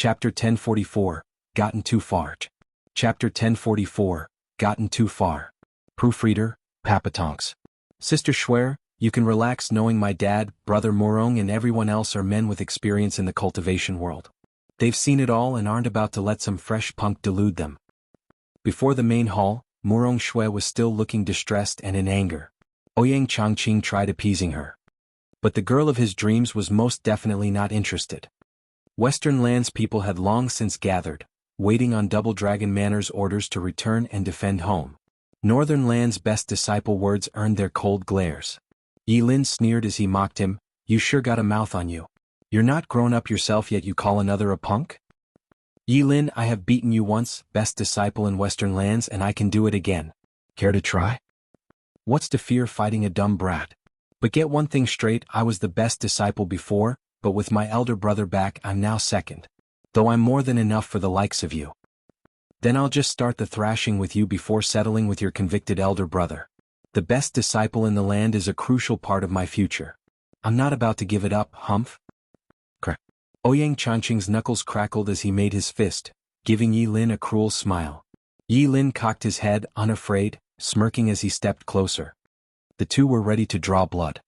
Chapter 1044, Gotten Too Far. Chapter 1044, Gotten Too Far. Proofreader, Papatonks. Sister Schwer, you can relax knowing my dad, Brother Morong and everyone else are men with experience in the cultivation world. They've seen it all and aren't about to let some fresh punk delude them. Before the main hall, Morong Shue was still looking distressed and in anger. Ouyang Changqing tried appeasing her. But the girl of his dreams was most definitely not interested. Western Land's people had long since gathered, waiting on Double Dragon Manor's orders to return and defend home. Northern Land's best disciple words earned their cold glares. Yi Lin sneered as he mocked him, "You sure got a mouth on you. You're not grown up yourself yet you call another a punk? Yi Lin, I have beaten you once, best disciple in Western Lands, and I can do it again. Care to try? What's to fear fighting a dumb brat? But get one thing straight, I was the best disciple before, but with my elder brother back I'm now second. Though I'm more than enough for the likes of you. Then I'll just start the thrashing with you before settling with your convicted elder brother. The best disciple in the land is a crucial part of my future. I'm not about to give it up, humph." Crack. Ouyang Changqing's knuckles crackled as he made his fist, giving Yi Lin a cruel smile. Yi Lin cocked his head, unafraid, smirking as he stepped closer. The two were ready to draw blood.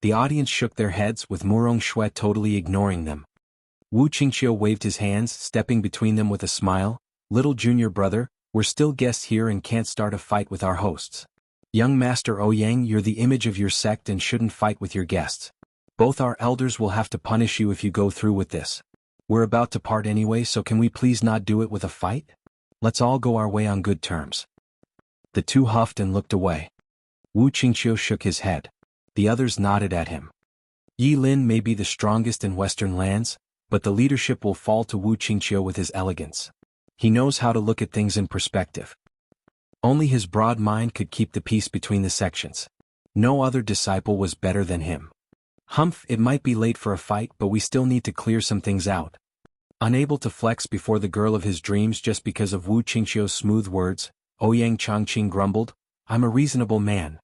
The audience shook their heads, with Morong Shue totally ignoring them. Wu Qingqiu waved his hands, stepping between them with a smile. "Little junior brother, we're still guests here and can't start a fight with our hosts. Young Master Ouyang, you're the image of your sect and shouldn't fight with your guests. Both our elders will have to punish you if you go through with this. We're about to part anyway, so can we please not do it with a fight? Let's all go our way on good terms." The two huffed and looked away. Wu Qingqiu shook his head. The others nodded at him. Yi Lin may be the strongest in Western Lands, but the leadership will fall to Wu Qingqiu with his elegance. He knows how to look at things in perspective. Only his broad mind could keep the peace between the sections. No other disciple was better than him. "Humph, it might be late for a fight, but we still need to clear some things out." Unable to flex before the girl of his dreams just because of Wu Qingqiu's smooth words, Ouyang Changqing grumbled, "I'm a reasonable man.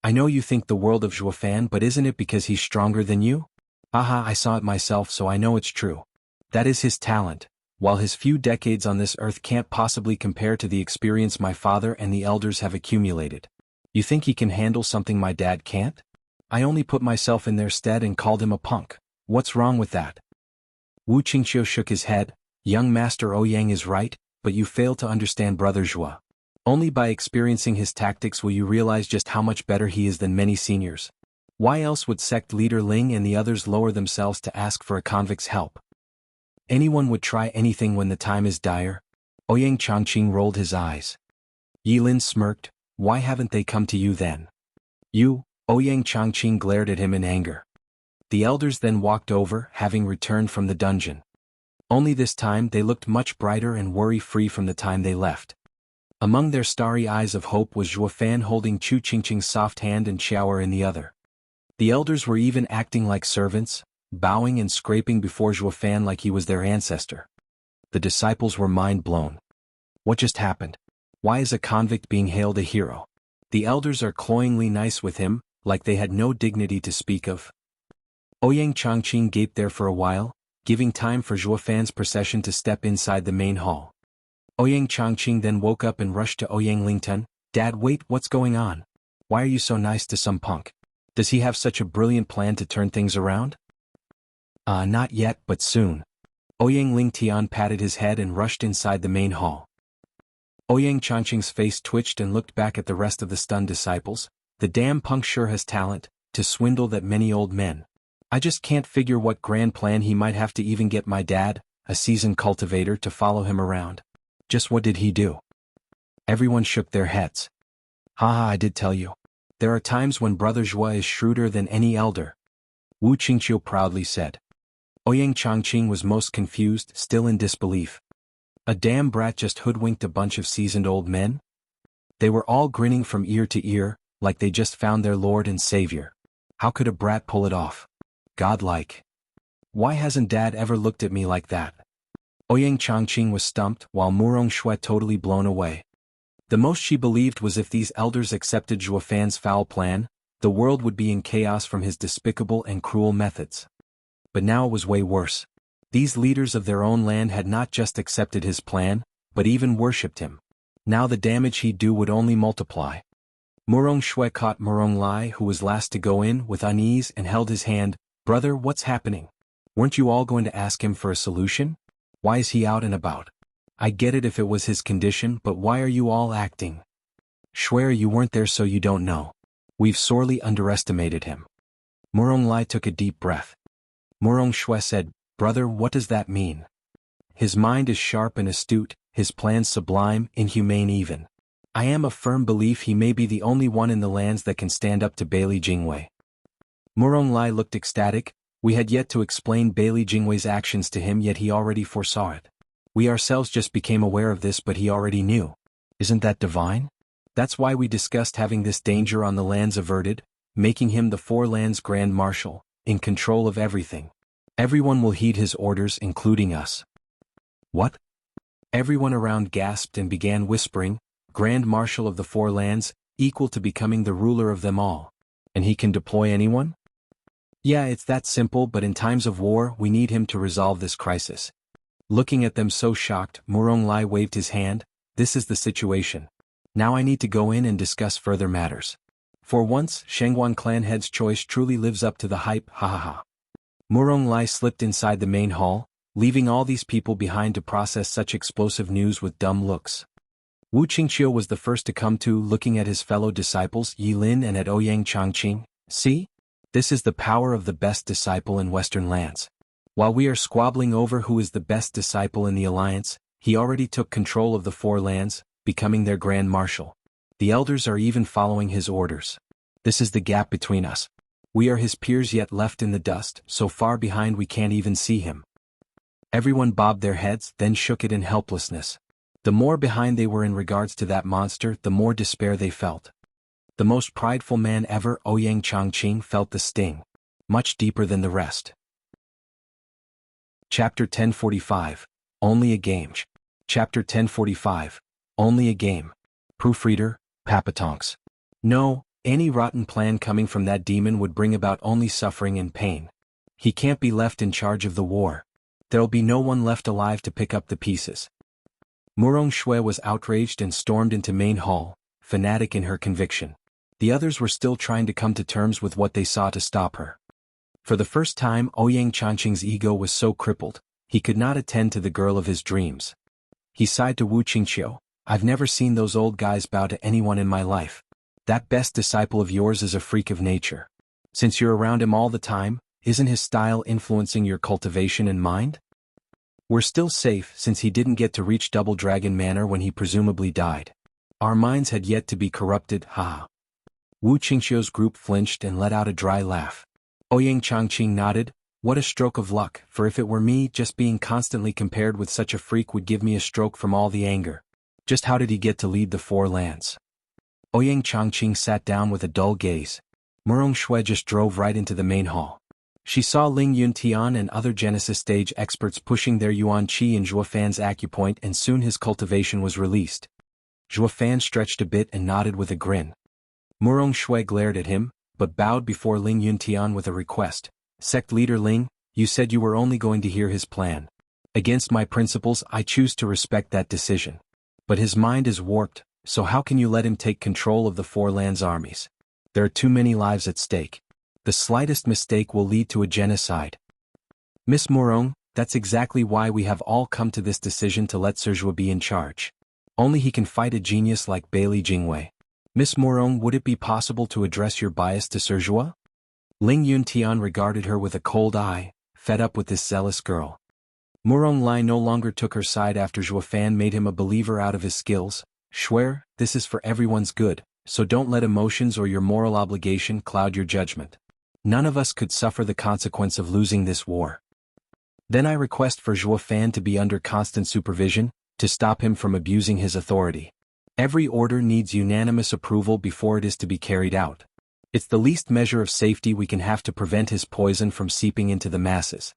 I know you think the world of Zhuofan, but isn't it because he's stronger than you? Aha, I saw it myself, so I know it's true. That is his talent, while his few decades on this earth can't possibly compare to the experience my father and the elders have accumulated. You think he can handle something my dad can't? I only put myself in their stead and called him a punk. What's wrong with that?" Wu Qingqiu shook his head. "Young Master Ouyang is right, but you fail to understand Brother Zhua. Only by experiencing his tactics will you realize just how much better he is than many seniors. Why else would sect leader Ling and the others lower themselves to ask for a convict's help? Anyone would try anything when the time is dire." Ouyang Changqing rolled his eyes. Yi Lin smirked. "Why haven't they come to you then?" "You?" Ouyang Changqing glared at him in anger. The elders then walked over, having returned from the dungeon. Only this time they looked much brighter and worry-free from the time they left. Among their starry eyes of hope was Zhuofan holding Chu Qingqing's soft hand and shower in the other. The elders were even acting like servants, bowing and scraping before Zhuofan like he was their ancestor. The disciples were mind-blown. What just happened? Why is a convict being hailed a hero? The elders are cloyingly nice with him, like they had no dignity to speak of. Ouyang Changqing gaped there for a while, giving time for Zhuofan's procession to step inside the main hall. Ouyang Changqing then woke up and rushed to Ouyang Lingtun. "Dad, wait, what's going on? Why are you so nice to some punk? Does he have such a brilliant plan to turn things around?" Not yet, but soon." Ouyang Lingtian patted his head and rushed inside the main hall. Ouyang Changqing's face twitched and looked back at the rest of the stunned disciples. "The damn punk sure has talent, to swindle that many old men. I just can't figure what grand plan he might have to even get my dad, a seasoned cultivator, to follow him around. Just what did he do?" Everyone shook their heads. "Haha, I did tell you. There are times when Brother Zhua is shrewder than any elder," Wu Qingqiu proudly said. Ouyang Changqing was most confused, still in disbelief. A damn brat just hoodwinked a bunch of seasoned old men? They were all grinning from ear to ear, like they just found their Lord and Savior. How could a brat pull it off? Godlike. Why hasn't Dad ever looked at me like that? Ouyang Changqing was stumped, while Morong Shue totally blown away. The most she believed was if these elders accepted Zhuofan's foul plan, the world would be in chaos from his despicable and cruel methods. But now it was way worse. These leaders of their own land had not just accepted his plan, but even worshipped him. Now the damage he'd do would only multiply. Murong Shui caught Murong Lai, who was last to go in, with unease and held his hand. "Brother, what's happening? Weren't you all going to ask him for a solution? Why is he out and about? I get it if it was his condition, but why are you all acting? Swear you weren't there, so you don't know. We've sorely underestimated him." Murong Lai took a deep breath. Murong Shui said, "Brother, what does that mean? His mind is sharp and astute, his plans sublime, inhumane even. I am of firm belief he may be the only one in the lands that can stand up to Bailey Jingwei." Murong Lai looked ecstatic. We had yet to explain Bailey Jingwei's actions to him, yet he already foresaw it. We ourselves just became aware of this, but he already knew. Isn't that divine? That's why we discussed having this danger on the lands averted, making him the Four Lands Grand Marshal, in control of everything. Everyone will heed his orders, including us. What? Everyone around gasped and began whispering. Grand Marshal of the Four Lands, equal to becoming the ruler of them all. And he can deploy anyone? Yeah, it's that simple, but in times of war we need him to resolve this crisis. Looking at them so shocked, Murong Lai waved his hand. This is the situation. Now I need to go in and discuss further matters. For once, Shengguan clan head's choice truly lives up to the hype, ha ha ha. Murong Lai slipped inside the main hall, leaving all these people behind to process such explosive news with dumb looks. Wu Qingqiu was the first to come to, looking at his fellow disciples Yi Lin and at Ouyang Changqing. See? This is the power of the best disciple in Western lands. While we are squabbling over who is the best disciple in the alliance, he already took control of the Four Lands, becoming their Grand Marshal. The elders are even following his orders. This is the gap between us. We are his peers, yet left in the dust, so far behind we can't even see him. Everyone bobbed their heads, then shook it in helplessness. The more behind they were in regards to that monster, the more despair they felt. The most prideful man ever, Ouyang Changqing, felt the sting. Much deeper than the rest. Chapter 1045. Only a Game. Chapter 1045. Only a Game. Proofreader, Papatonks. No, any rotten plan coming from that demon would bring about only suffering and pain. He can't be left in charge of the war. There'll be no one left alive to pick up the pieces. Murong Shui was outraged and stormed into main hall, fanatic in her conviction. The others were still trying to come to terms with what they saw to stop her. For the first time, Ouyang Changqing's ego was so crippled, he could not attend to the girl of his dreams. He sighed to Wu Qingqiu. "I've never seen those old guys bow to anyone in my life. That best disciple of yours is a freak of nature. Since you're around him all the time, isn't his style influencing your cultivation and mind? We're still safe since he didn't get to reach Double Dragon Manor when he presumably died. Our minds had yet to be corrupted, ha." Wu Qingqiu's group flinched and let out a dry laugh. Ouyang Changqing nodded. "What a stroke of luck, for if it were me, just being constantly compared with such a freak would give me a stroke from all the anger. Just how did he get to lead the Four Lands?" Ouyang Changqing sat down with a dull gaze. Murong Shui just drove right into the main hall. She saw Ling Yuntian and other Genesis stage experts pushing their Yuan Qi in Zhuofan's acupoint, and soon his cultivation was released. Zhuofan stretched a bit and nodded with a grin. Murong Shui glared at him, but bowed before Ling Yuntian with a request. "Sect leader Ling, you said you were only going to hear his plan. Against my principles, I choose to respect that decision. But his mind is warped, so how can you let him take control of the Four Lands armies? There are too many lives at stake. The slightest mistake will lead to a genocide." "Miss Murong, that's exactly why we have all come to this decision to let Sir be in charge. Only he can fight a genius like Bailey Jingwei. Miss Murong, would it be possible to address your bias to Sir Zhuo?" Ling Yuntian regarded her with a cold eye, fed up with this zealous girl. Murong Lai no longer took her side after Zhuofan made him a believer out of his skills. "Swear, this is for everyone's good, so don't let emotions or your moral obligation cloud your judgment. None of us could suffer the consequence of losing this war. Then I request for Zhuofan to be under constant supervision, to stop him from abusing his authority. Every order needs unanimous approval before it is to be carried out. It's the least measure of safety we can have to prevent his poison from seeping into the masses."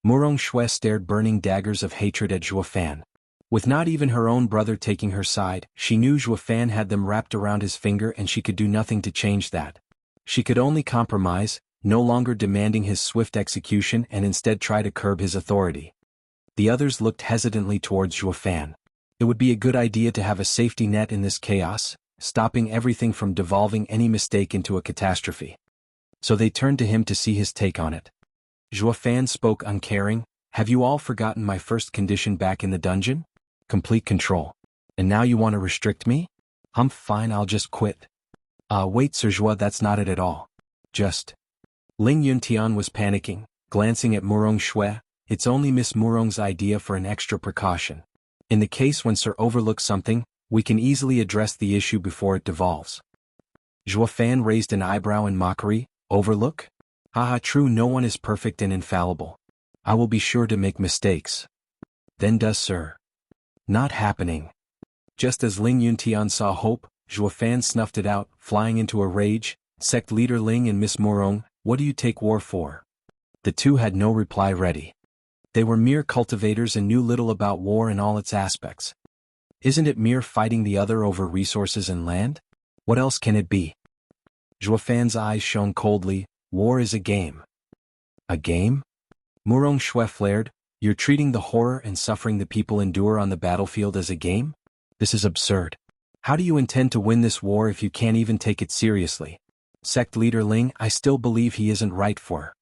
Murong Shui stared burning daggers of hatred at Zhuofan. With not even her own brother taking her side, she knew Zhuofan had them wrapped around his finger and she could do nothing to change that. She could only compromise, no longer demanding his swift execution and instead try to curb his authority. The others looked hesitantly towards Zhuo Fan. It would be a good idea to have a safety net in this chaos, stopping everything from devolving any mistake into a catastrophe. So they turned to him to see his take on it. Zhuo Fan spoke uncaring, "Have you all forgotten my first condition back in the dungeon? Complete control. And now you want to restrict me? Fine, I'll just quit." Wait Sir Zhuo, that's not it at all. Just. Ling Yuntian was panicking, glancing at Murong Shui. It's only Miss Murong's idea for an extra precaution. In the case when Sir overlooks something, we can easily address the issue before it devolves. Zhuo Fan raised an eyebrow in mockery. Overlook? Haha, true, no one is perfect and infallible. I will be sure to make mistakes. Then does Sir. Not happening. Just as Ling Yuntian saw hope, Zhuo Fan snuffed it out, flying into a rage. Sect leader Ling and Miss Murong, what do you take war for? The two had no reply ready. They were mere cultivators and knew little about war in all its aspects. Isn't it mere fighting the other over resources and land? What else can it be? Zhuo Fan's eyes shone coldly. War is a game. A game? Murong Shui flared. You're treating the horror and suffering the people endure on the battlefield as a game? This is absurd. How do you intend to win this war if you can't even take it seriously? Sect leader Ling, I still believe he isn't right for.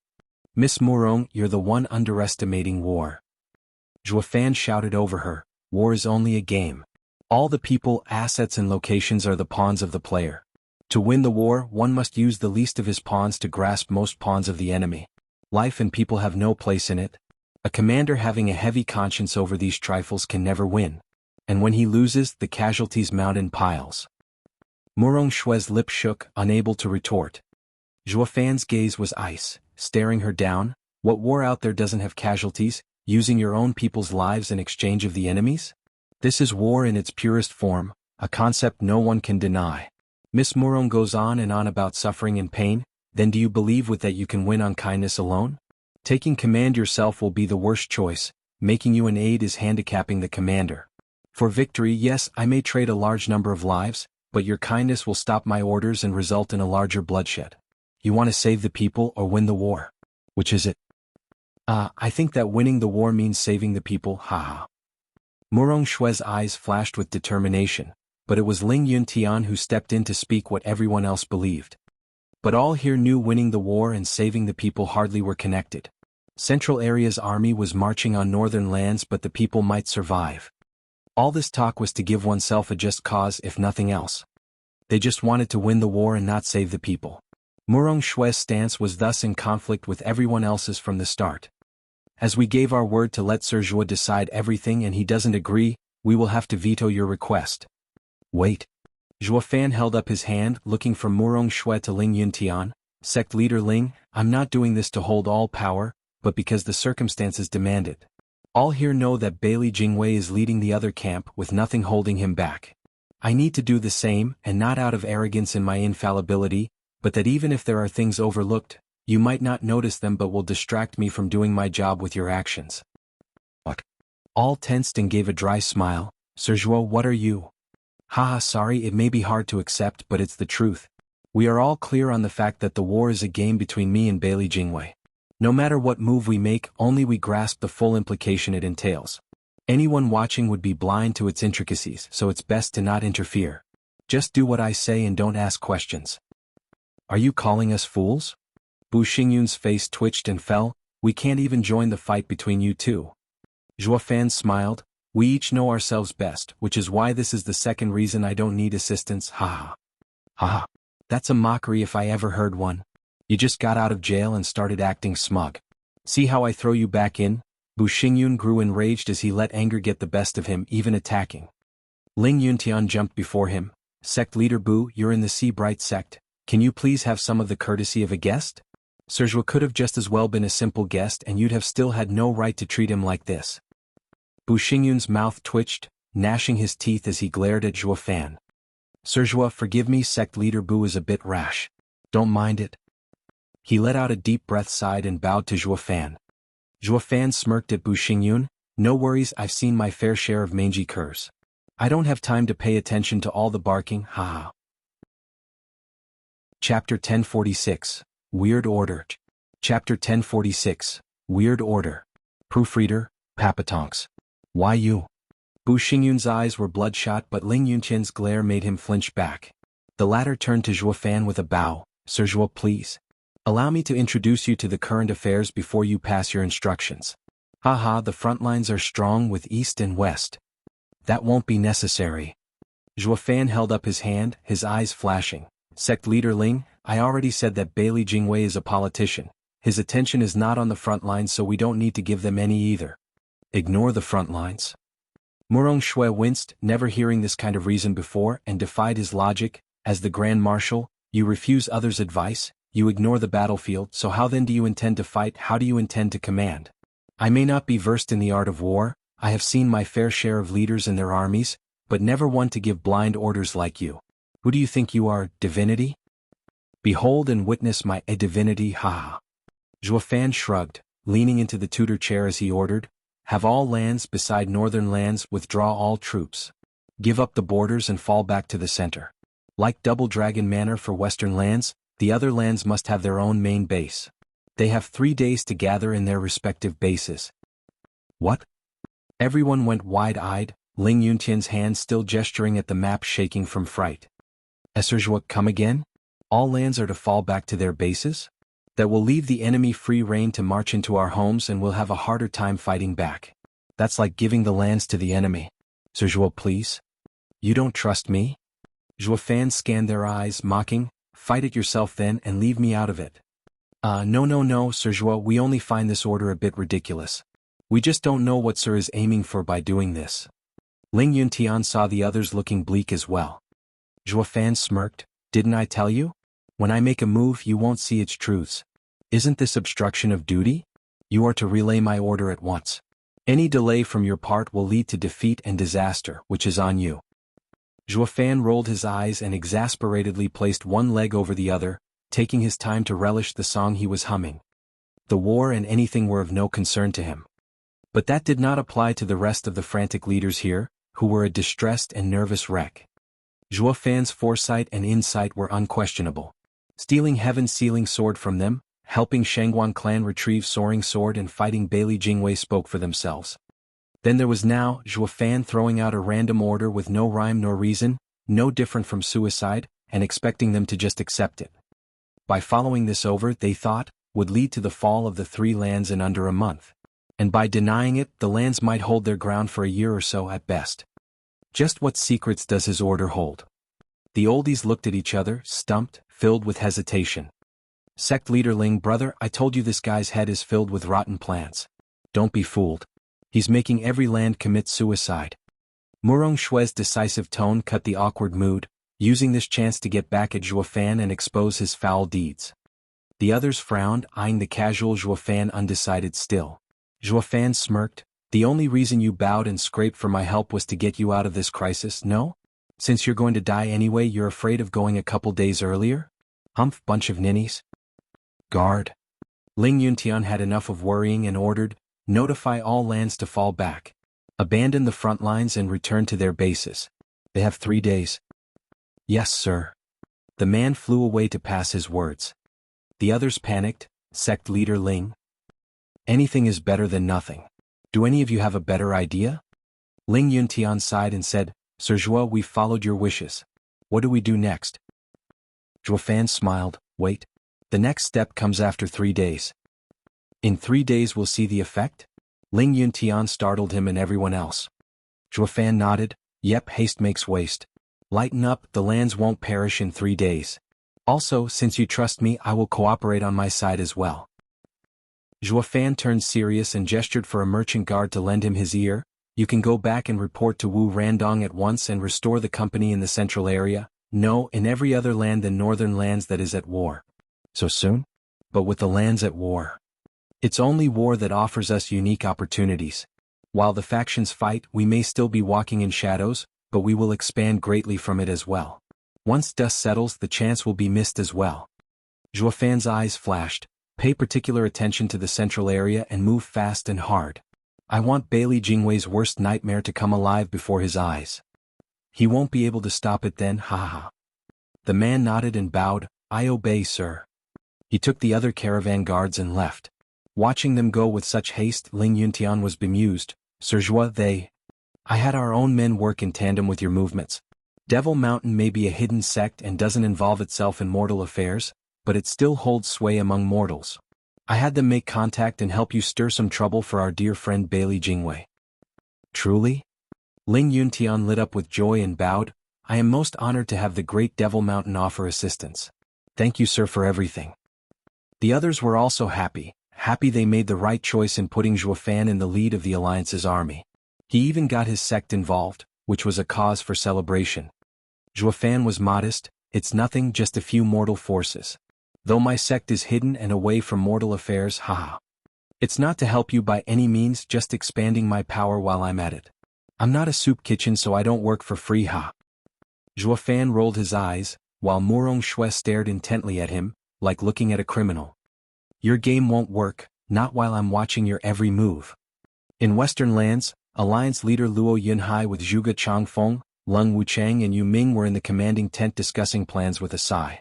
Miss Murong, you're the one underestimating war. Zhuo Fan shouted over her, war is only a game. All the people, assets and locations are the pawns of the player. To win the war, one must use the least of his pawns to grasp most pawns of the enemy. Life and people have no place in it. A commander having a heavy conscience over these trifles can never win. And when he loses, the casualties mount in piles. Murong Shui's lip shook, unable to retort. Zhuo Fan's gaze was ice, staring her down. What war out there doesn't have casualties, using your own people's lives in exchange of the enemy's? This is war in its purest form, a concept no one can deny. Miss Murong goes on and on about suffering and pain. Then do you believe with that you can win on kindness alone? Taking command yourself will be the worst choice. Making you an aide is handicapping the commander. For victory, yes, I may trade a large number of lives, but your kindness will stop my orders and result in a larger bloodshed. You want to save the people or win the war? Which is it? I think that winning the war means saving the people, haha. Murong Shui's eyes flashed with determination, but it was Ling Yuntian who stepped in to speak what everyone else believed. But all here knew winning the war and saving the people hardly were connected. Central Area's army was marching on northern lands, but the people might survive. All this talk was to give oneself a just cause if nothing else. They just wanted to win the war and not save the people. Murong Shui's stance was thus in conflict with everyone else's from the start. As we gave our word to let Sir Zhuo decide everything and he doesn't agree, we will have to veto your request. Wait. Zhuo Fan held up his hand, looking from Murong Shui to Ling Yuntian. Sect leader Ling, I'm not doing this to hold all power, but because the circumstances demand it. All here know that Bailey Jingwei is leading the other camp with nothing holding him back. I need to do the same, and not out of arrogance in my infallibility, but that even if there are things overlooked, you might not notice them but will distract me from doing my job with your actions. What? All tensed and gave a dry smile. Sir Zhuo, what are you? Haha, sorry, it may be hard to accept, but it's the truth. We are all clear on the fact that the war is a game between me and Bailey Jingwei. No matter what move we make, only we grasp the full implication it entails. Anyone watching would be blind to its intricacies, so it's best to not interfere. Just do what I say and don't ask questions. Are you calling us fools? Bu Xingyun's face twitched and fell. We can't even join the fight between you two. Zhuo Fan smiled. We each know ourselves best, which is why this is the second reason I don't need assistance, haha. Haha. That's a mockery if I ever heard one. You just got out of jail and started acting smug. See how I throw you back in? Bu Xingyun grew enraged as he let anger get the best of him, even attacking. Ling Yuntian jumped before him. Sect leader Bu, you're in the Sea Bright sect. Can you please have some of the courtesy of a guest? Sir Zhuo could have just as well been a simple guest and you'd have still had no right to treat him like this. Bu Xingyun's mouth twitched, gnashing his teeth as he glared at Zhuo Fan. Sir Zhuo, forgive me, sect leader Bu is a bit rash. Don't mind it. He let out a deep breath, sighed and bowed to Zhuo Fan. Zhuo Fan smirked at Bu Xingyun. No worries, I've seen my fair share of mangy curs. I don't have time to pay attention to all the barking, haha. Chapter 1046. Weird Order. Chapter 1046, Weird Order. Proofreader, Papatonks. Why you? Bu Xingyun's eyes were bloodshot, but Ling Yunqian's glare made him flinch back. The latter turned to Zhuo Fan with a bow. Sir Zhuo, please. Allow me to introduce you to the current affairs before you pass your instructions. Haha, the front lines are strong with east and west. That won't be necessary. Zhuo Fan held up his hand, his eyes flashing. Sect leader Ling, I already said that Bailey Jingwei is a politician. His attention is not on the front lines, so we don't need to give them any either. Ignore the front lines? Murong Shui winced, never hearing this kind of reason before, and defied his logic. As the Grand Marshal, you refuse others' advice, you ignore the battlefield, so how then do you intend to fight? How do you intend to command? I may not be versed in the art of war, I have seen my fair share of leaders and their armies, but never one to give blind orders like you. Who do you think you are, divinity? Behold and witness my divinity, haha. Zhuo Fan shrugged, leaning into the tutor chair as he ordered, have all lands beside northern lands, withdraw all troops. Give up the borders and fall back to the center. Like Double Dragon Manor for western lands, the other lands must have their own main base. They have 3 days to gather in their respective bases. What? Everyone went wide-eyed, Ling Yunqian's hand still gesturing at the map, shaking from fright. Sir Zhuo, come again? All lands are to fall back to their bases? That will leave the enemy free rein to march into our homes, and we'll have a harder time fighting back. That's like giving the lands to the enemy. Sir Zhuo, please? You don't trust me? Zhuo Fan scanned their eyes, mocking, fight it yourself then and leave me out of it. No, Sir Zhuo, we only find this order a bit ridiculous. We just don't know what Sir is aiming for by doing this. Ling Yuntian saw the others looking bleak as well. Zhuo Fan smirked, didn't I tell you? When I make a move you won't see its truths. Isn't this obstruction of duty? You are to relay my order at once. Any delay from your part will lead to defeat and disaster, which is on you. Zhuo Fan rolled his eyes and exasperatedly placed one leg over the other, taking his time to relish the song he was humming. The war and anything were of no concern to him. But that did not apply to the rest of the frantic leaders here, who were a distressed and nervous wreck. Zhuo Fan's foresight and insight were unquestionable. Stealing Heaven's Sealing Sword from them, helping Shangguan clan retrieve Soaring Sword, and fighting Bailey Jingwei spoke for themselves. Then there was now Zhuo Fan throwing out a random order with no rhyme nor reason, no different from suicide, and expecting them to just accept it. By following this over, they thought, would lead to the fall of the 3 lands in under a month. And by denying it, the lands might hold their ground for a year or so at best. Just what secrets does his order hold? The oldies looked at each other, stumped, filled with hesitation. Sect leader Ling, brother, I told you this guy's head is filled with rotten plans. Don't be fooled. He's making every land commit suicide. Murong Shui's decisive tone cut the awkward mood, using this chance to get back at Zhuo Fan and expose his foul deeds. The others frowned, eyeing the casual Zhuo Fan undecided still. Zhuo Fan smirked, the only reason you bowed and scraped for my help was to get you out of this crisis, no? Since you're going to die anyway, you're afraid of going a couple days earlier? Humph, bunch of ninnies. Guard. Ling Yuntian had enough of worrying and ordered, notify all lands to fall back. Abandon the front lines and return to their bases. They have 3 days. Yes, sir. The man flew away to pass his words. The others panicked, sect leader Ling. Anything is better than nothing. Do any of you have a better idea? Ling Yuntian sighed and said, Sir Zhuo, we've followed your wishes. What do we do next? Zhuo Fan smiled, wait. The next step comes after 3 days. In 3 days we'll see the effect? Ling Yuntian startled him and everyone else. Zhuo Fan nodded, yep, haste makes waste. Lighten up, the lands won't perish in 3 days. Also, since you trust me, I will cooperate on my side as well. Zhuo Fan turned serious and gestured for a merchant guard to lend him his ear. You can go back and report to Wu Randong at once and restore the company in the central area, no, in every other land than northern lands that is at war. So soon? But with the lands at war. It's only war that offers us unique opportunities. While the factions fight, we may still be walking in shadows, but we will expand greatly from it as well. Once dust settles, the chance will be missed as well. Zhuo Fan's eyes flashed. Pay particular attention to the central area and move fast and hard. I want Bailey Jingwei's worst nightmare to come alive before his eyes. He won't be able to stop it then, ha ha. The man nodded and bowed, I obey, sir. He took the other caravan guards and left. Watching them go with such haste, Ling Yuntian was bemused. Sir Zhua, I had our own men work in tandem with your movements. Devil Mountain may be a hidden sect and doesn't involve itself in mortal affairs, but it still holds sway among mortals. I had them make contact and help you stir some trouble for our dear friend Bailey Jingwei. Truly? Ling Yuntian lit up with joy and bowed. I am most honored to have the great Devil Mountain offer assistance. Thank you, sir, for everything. The others were also happy they made the right choice in putting Zhuo Fan in the lead of the Alliance's army. He even got his sect involved, which was a cause for celebration. Zhuo Fan was modest, it's nothing, just a few mortal forces. Though my sect is hidden and away from mortal affairs, haha. It's not to help you by any means, just expanding my power while I'm at it. I'm not a soup kitchen, so I don't work for free, ha. Zhuo Fan rolled his eyes, while Murong Shui stared intently at him, like looking at a criminal. Your game won't work, not while I'm watching your every move. In Western lands, Alliance leader Luo Yunhai with Zhuge Changfeng, Lung Wuchang and Yu Ming were in the commanding tent discussing plans with a sigh.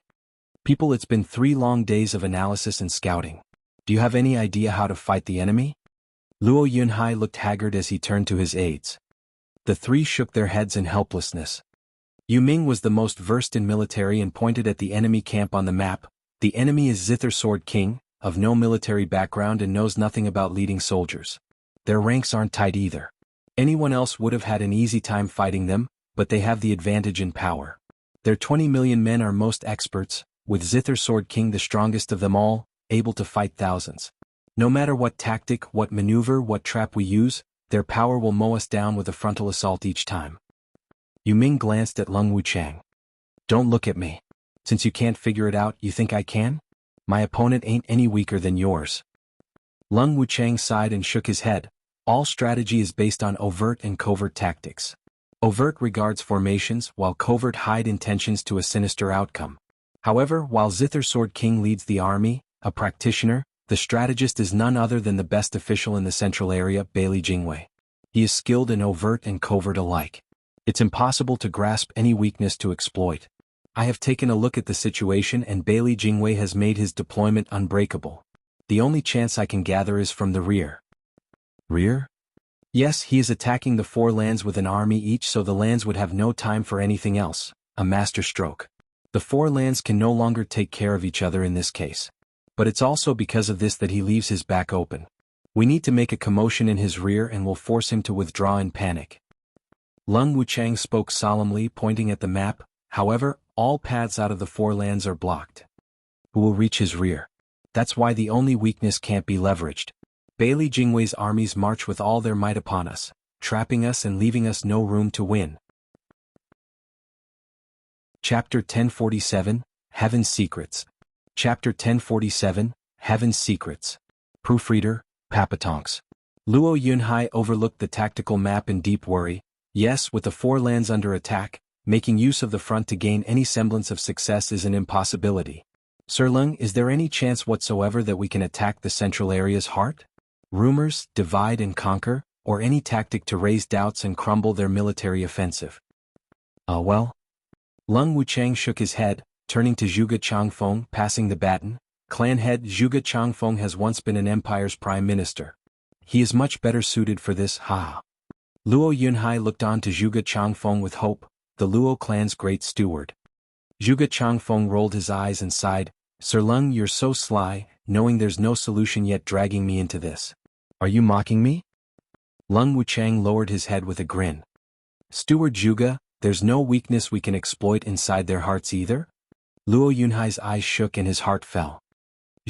People, it's been 3 long days of analysis and scouting. Do you have any idea how to fight the enemy? Luo Yunhai looked haggard as he turned to his aides. The 3 shook their heads in helplessness. Yu Ming was the most versed in military and pointed at the enemy camp on the map. The enemy is Zither Sword King, of no military background and knows nothing about leading soldiers. Their ranks aren't tight either. Anyone else would have had an easy time fighting them, but they have the advantage in power. Their 20 million men are most experts, with Zither Sword King the strongest of them all, able to fight thousands. No matter what tactic, what maneuver, what trap we use, their power will mow us down with a frontal assault each time. Yu Ming glanced at Lung Wuchang. Don't look at me. Since you can't figure it out, you think I can? My opponent ain't any weaker than yours. Lung Wuchang sighed and shook his head. All strategy is based on overt and covert tactics. Overt regards formations, while covert hide intentions to a sinister outcome. However, while Zither Sword King leads the army, a practitioner, the strategist is none other than the best official in the central area, Bailey Jingwei. He is skilled in overt and covert alike. It's impossible to grasp any weakness to exploit. I have taken a look at the situation and Bailey Jingwei has made his deployment unbreakable. The only chance I can gather is from the rear. Rear? Yes, he is attacking the 4 lands with an army each, so the lands would have no time for anything else. A master stroke. The 4 lands can no longer take care of each other in this case. But it's also because of this that he leaves his back open. We need to make a commotion in his rear and will force him to withdraw in panic. Lung Wuchang spoke solemnly, pointing at the map. However, all paths out of the 4 lands are blocked. Who will reach his rear? That's why the only weakness can't be leveraged. Bailey Jingwei's armies march with all their might upon us, trapping us and leaving us no room to win. Chapter 1047, Heaven's Secrets. Chapter 1047, Heaven's Secrets. Proofreader, Papatonks. Luo Yunhai overlooked the tactical map in deep worry. Yes, with the 4 lands under attack, making use of the front to gain any semblance of success is an impossibility. Sir Lung, is there any chance whatsoever that we can attack the central area's heart? Rumors, divide and conquer, or any tactic to raise doubts and crumble their military offensive? Well? Lung Wuchang shook his head, turning to Zhuge Changfeng, passing the baton. Clan head Zhuge Changfeng has once been an empire's prime minister. He is much better suited for this, ha. Luo Yunhai looked on to Zhuge Changfeng with hope, the Luo clan's great steward. Zhuge Changfeng rolled his eyes and sighed. Sir Lung, you're so sly, knowing there's no solution yet dragging me into this. Are you mocking me? Lung Wuchang lowered his head with a grin. Steward Zhuge, there's no weakness we can exploit inside their hearts either? Luo Yunhai's eyes shook and his heart fell.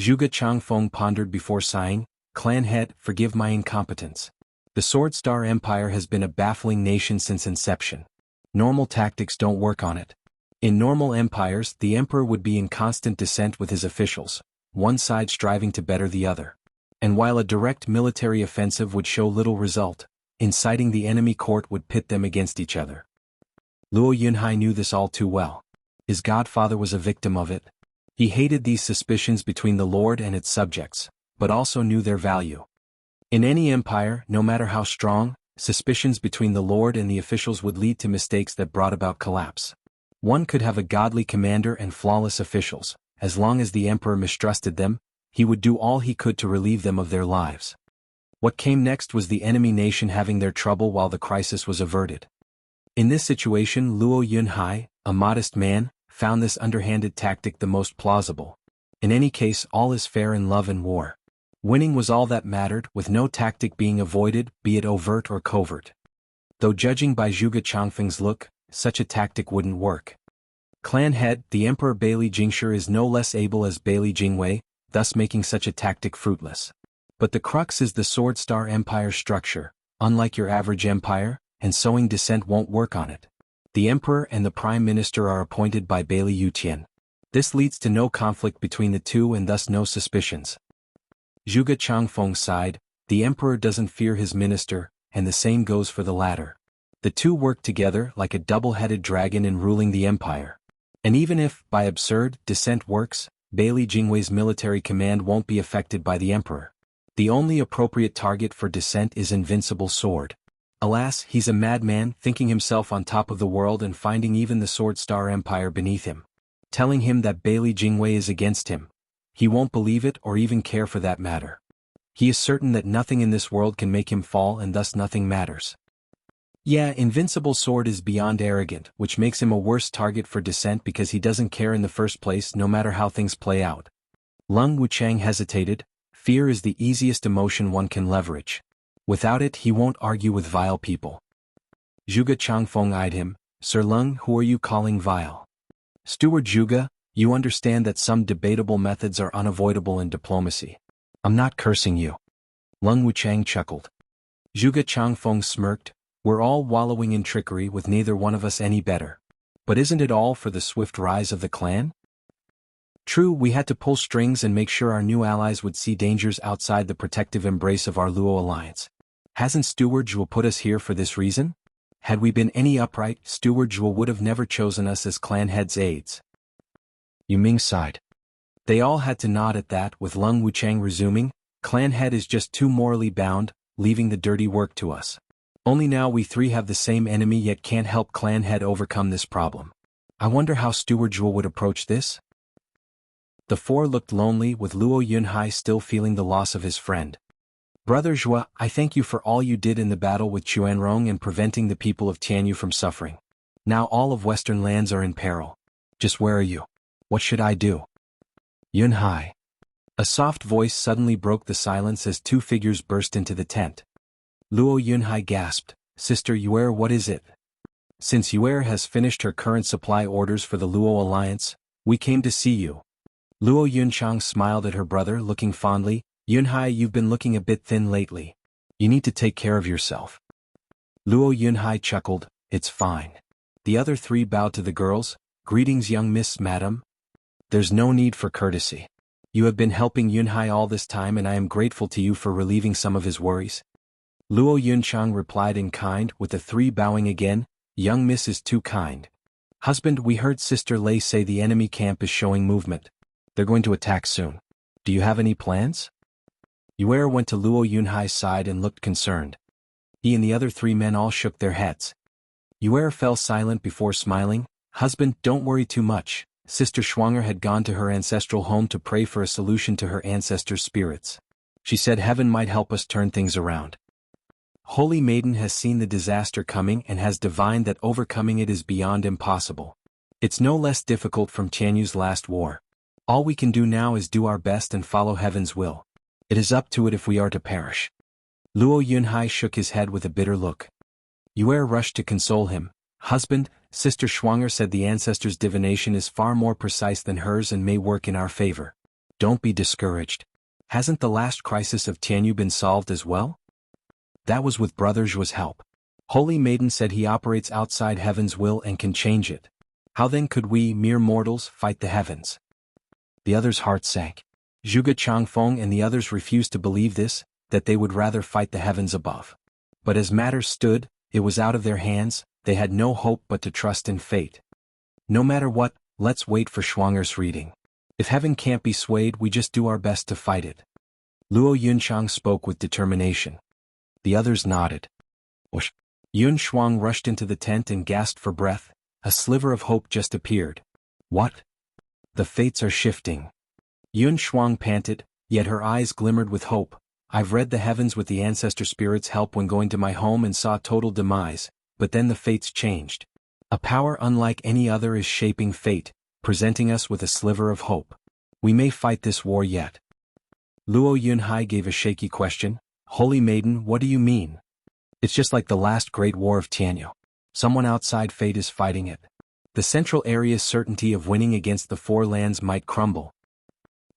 Zhuge Changfeng pondered before sighing. Clan head, forgive my incompetence. The Sword Star Empire has been a baffling nation since inception. Normal tactics don't work on it. In normal empires, the emperor would be in constant dissent with his officials, one side striving to better the other. And while a direct military offensive would show little result, inciting the enemy court would pit them against each other. Luo Yunhai knew this all too well. His godfather was a victim of it. He hated these suspicions between the lord and its subjects, but also knew their value. In any empire, no matter how strong, suspicions between the lord and the officials would lead to mistakes that brought about collapse. One could have a godly commander and flawless officials, as long as the emperor mistrusted them, he would do all he could to relieve them of their lives. What came next was the enemy nation having their trouble while the crisis was averted. In this situation, Luo Yunhai, a modest man, found this underhanded tactic the most plausible. In any case, all is fair in love and war. Winning was all that mattered, with no tactic being avoided, be it overt or covert. Though judging by Zhuge Changfeng's look, such a tactic wouldn't work. Clan head, the Emperor Bailey Jingshi is no less able as Bailey Jingwei, thus making such a tactic fruitless. But the crux is the Sword Star Empire structure. Unlike your average empire, and sowing dissent won't work on it. The Emperor and the Prime Minister are appointed by Bailey Yutian. This leads to no conflict between the two and thus no suspicions. Zhuge Changfeng sighed, the Emperor doesn't fear his minister, and the same goes for the latter. The two work together like a double-headed dragon in ruling the empire. And even if, by absurd, dissent works, Bailey Jingwei's military command won't be affected by the Emperor. The only appropriate target for dissent is Invincible Sword. Alas, he's a madman, thinking himself on top of the world and finding even the Sword Star Empire beneath him. Telling him that Bailey Jingwei is against him. He won't believe it or even care for that matter. He is certain that nothing in this world can make him fall and thus nothing matters. Yeah, Invincible Sword is beyond arrogant, which makes him a worse target for dissent because he doesn't care in the first place no matter how things play out. Lung Wuchang hesitated. Fear is the easiest emotion one can leverage. Without it he won't argue with vile people. Zhuge Changfeng eyed him. Sir Lung, who are you calling vile? Steward Zhuge, you understand that some debatable methods are unavoidable in diplomacy. I'm not cursing you. Lung Wuchang chuckled. Zhuge Changfeng smirked. We're all wallowing in trickery with neither one of us any better. But isn't it all for the swift rise of the clan? True, we had to pull strings and make sure our new allies would see dangers outside the protective embrace of our Luo alliance. Hasn't Steward Zhuo put us here for this reason? Had we been any upright, Steward Zhuo would have never chosen us as clan head's aides. Yu Ming sighed. They all had to nod at that, with Lung Wuchang resuming, clan head is just too morally bound, leaving the dirty work to us. Only now we three have the same enemy yet can't help clan head overcome this problem. I wonder how Steward Zhuo would approach this? The four looked lonely, with Luo Yunhai still feeling the loss of his friend. Brother Zhuo, I thank you for all you did in the battle with Chuanrong and preventing the people of Tianyu from suffering. Now all of Western lands are in peril. Just where are you? What should I do? Yunhai. A soft voice suddenly broke the silence as two figures burst into the tent. Luo Yunhai gasped, Sister Yuer, what is it? Since Yuer has finished her current supply orders for the Luo alliance, we came to see you. Luo Yunchang smiled at her brother, looking fondly. Yunhai, you've been looking a bit thin lately. You need to take care of yourself. Luo Yunhai chuckled, it's fine. The other three bowed to the girls. Greetings, young miss, madam. There's no need for courtesy. You have been helping Yunhai all this time and I am grateful to you for relieving some of his worries. Luo Yunchang replied in kind, with the three bowing again. Young miss is too kind. Husband, we heard Sister Lei say the enemy camp is showing movement. They're going to attack soon. Do you have any plans? Yuer went to Luo Yunhai's side and looked concerned. He and the other three men all shook their heads. Yuer fell silent before smiling. Husband, don't worry too much. Sister Schwanger had gone to her ancestral home to pray for a solution to her ancestors' spirits. She said heaven might help us turn things around. Holy Maiden has seen the disaster coming and has divined that overcoming it is beyond impossible. It's no less difficult from Tianyu's last war. All we can do now is do our best and follow heaven's will. It is up to it if we are to perish. Luo Yunhai shook his head with a bitter look. Yuer rushed to console him. Husband, Sister Schwanger said the ancestors' divination is far more precise than hers and may work in our favor. Don't be discouraged. Hasn't the last crisis of Tianyu been solved as well? That was with Brother Zhuo's help. Holy Maiden said he operates outside heaven's will and can change it. How then could we, mere mortals, fight the heavens? The others' hearts sank. Zhuge Changfeng and the others refused to believe this, that they would rather fight the heavens above. But as matters stood, it was out of their hands, they had no hope but to trust in fate. No matter what, let's wait for Schwanger's reading. If heaven can't be swayed, we just do our best to fight it. Luo Yunchang spoke with determination. The others nodded. Whoosh. Yun Shuang rushed into the tent and gasped for breath. A sliver of hope just appeared. What? The fates are shifting. Yun Shuang panted, yet her eyes glimmered with hope. I've read the heavens with the ancestor spirit's help when going to my home and saw total demise, but then the fates changed. A power unlike any other is shaping fate, presenting us with a sliver of hope. We may fight this war yet. Luo Yunhai gave a shaky question. Holy Maiden, what do you mean? It's just like the last great war of Tianyu. Someone outside fate is fighting it. The central area's certainty of winning against the four lands might crumble.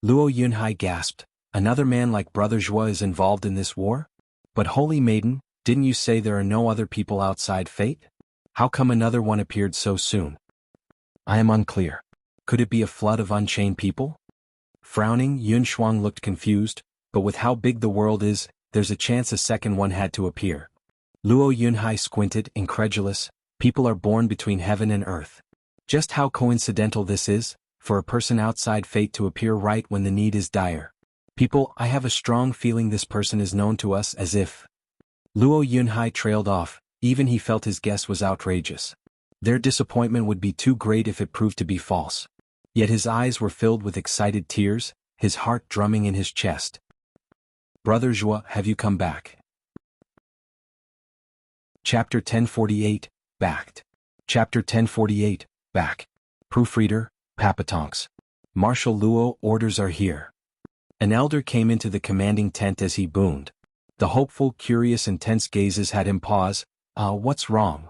Luo Yunhai gasped. Another man like Brother Zhua is involved in this war? But Holy Maiden, didn't you say there are no other people outside fate? How come another one appeared so soon? I am unclear. Could it be a flood of unchained people? Frowning, Yun Shuang looked confused, but with how big the world is, there's a chance a second one had to appear. Luo Yunhai squinted, incredulous. People are born between heaven and earth. Just how coincidental this is, for a person outside fate to appear right when the need is dire. People, I have a strong feeling this person is known to us as if. Luo Yunhai trailed off, even he felt his guess was outrageous. Their disappointment would be too great if it proved to be false. Yet his eyes were filled with excited tears, his heart drumming in his chest. Brother Zhua, have you come back? Chapter 1048, Backed. Chapter 1048, Back. Proofreader, Papatonks. Marshal Luo, orders are here. An elder came into the commanding tent as he boomed. The hopeful, curious and tense gazes had him pause. What's wrong?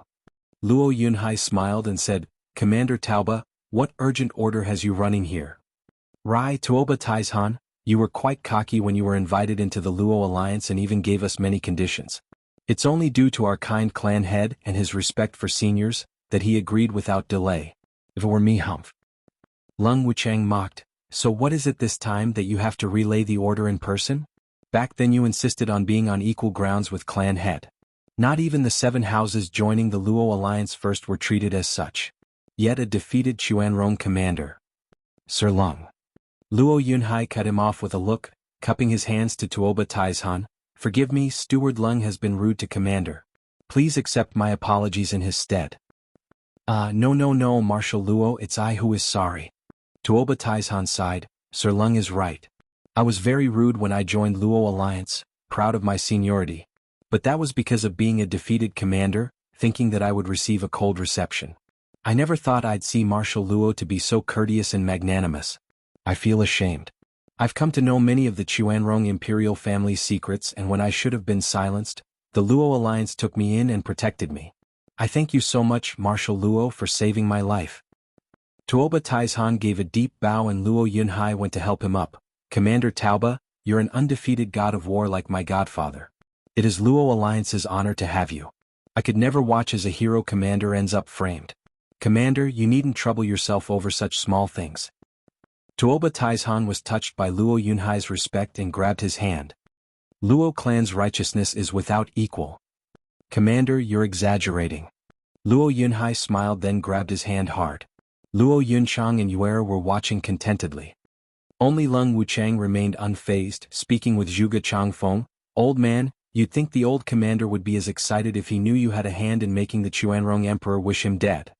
Luo Yunhai smiled and said, Commander Taoba, what urgent order has you running here? Rai Tuoba Taizhan, you were quite cocky when you were invited into the Luo alliance and even gave us many conditions. It's only due to our kind clan head and his respect for seniors, that he agreed without delay. If it were me, humph. Lung Wuchang mocked, so what is it this time that you have to relay the order in person? Back then you insisted on being on equal grounds with clan head. Not even the 7 houses joining the Luo alliance first were treated as such. Yet a defeated Chuanrong commander. Sir Lung. Luo Yunhai cut him off with a look, cupping his hands to Tuoba Taizhan. Forgive me, Steward Lung has been rude to Commander. Please accept my apologies in his stead. No, Marshal Luo, it's I who is sorry. Tuoba Taizhan sighed. Sir Lung is right. I was very rude when I joined Luo alliance, proud of my seniority. But that was because of being a defeated commander, thinking that I would receive a cold reception. I never thought I'd see Marshal Luo to be so courteous and magnanimous. I feel ashamed. I've come to know many of the Chuanrong imperial family's secrets, and when I should have been silenced, the Luo alliance took me in and protected me. I thank you so much, Marshal Luo, for saving my life. Tuoba Taizhan gave a deep bow and Luo Yunhai went to help him up. Commander Taoba, you're an undefeated god of war like my godfather. It is Luo alliance's honor to have you. I could never watch as a hero commander ends up framed. Commander, you needn't trouble yourself over such small things. Tuoba Taizhan was touched by Luo Yunhai's respect and grabbed his hand. Luo clan's righteousness is without equal. Commander, you're exaggerating. Luo Yunhai smiled then grabbed his hand hard. Luo Yunchang and Yuera were watching contentedly. Only Lung Wuchang remained unfazed, speaking with Zhuge Changfeng. Old man, you'd think the old commander would be as excited if he knew you had a hand in making the Chuanrong emperor wish him dead.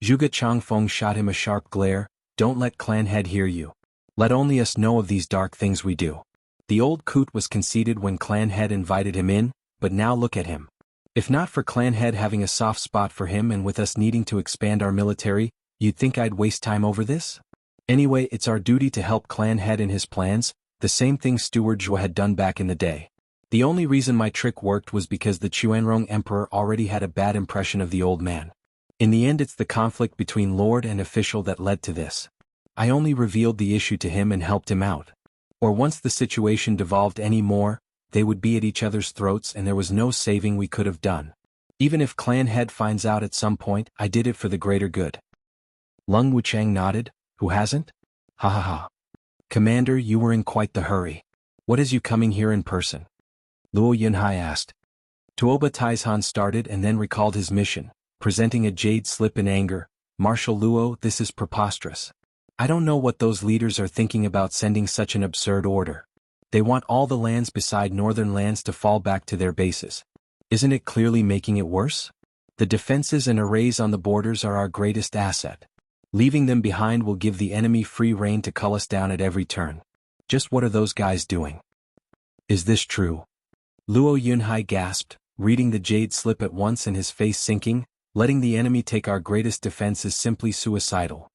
Zhuge Changfeng shot him a sharp glare. Don't let clan head hear you. Let only us know of these dark things we do. The old coot was conceited when clan head invited him in, but now look at him. If not for clan head having a soft spot for him and with us needing to expand our military, you'd think I'd waste time over this? Anyway, it's our duty to help clan head in his plans, the same thing Steward Zhua had done back in the day. The only reason my trick worked was because the Chuanrong emperor already had a bad impression of the old man. In the end it's the conflict between lord and official that led to this. I only revealed the issue to him and helped him out. Or once the situation devolved any more, they would be at each other's throats and there was no saving we could have done. Even if clan head finds out at some point, I did it for the greater good. Lung Wuchang nodded. Who hasn't? Ha ha ha. Commander, you were in quite the hurry. What is you coming here in person? Luo Yunhai asked. Tuoba Taizhan started and then recalled his mission, presenting a jade slip in anger. Marshal Luo, this is preposterous. I don't know what those leaders are thinking about sending such an absurd order. They want all the lands beside northern lands to fall back to their bases. Isn't it clearly making it worse? The defenses and arrays on the borders are our greatest asset. Leaving them behind will give the enemy free rein to cull us down at every turn. Just what are those guys doing? Is this true? Luo Yunhai gasped, reading the jade slip at once and his face sinking. Letting the enemy take our greatest defense is simply suicidal.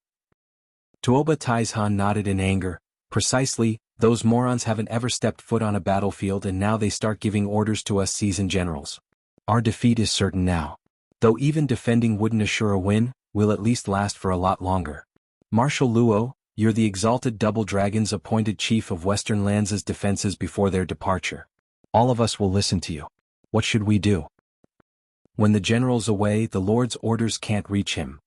Tuoba Taizhan nodded in anger. Precisely, those morons haven't ever stepped foot on a battlefield and now they start giving orders to us seasoned generals. Our defeat is certain now. Though even defending wouldn't assure a win, we'll at least last for a lot longer. Marshal Luo, you're the exalted Double Dragon's appointed chief of Western Lands' defenses before their departure. All of us will listen to you. What should we do? When the general's away, the Lord's orders can't reach him.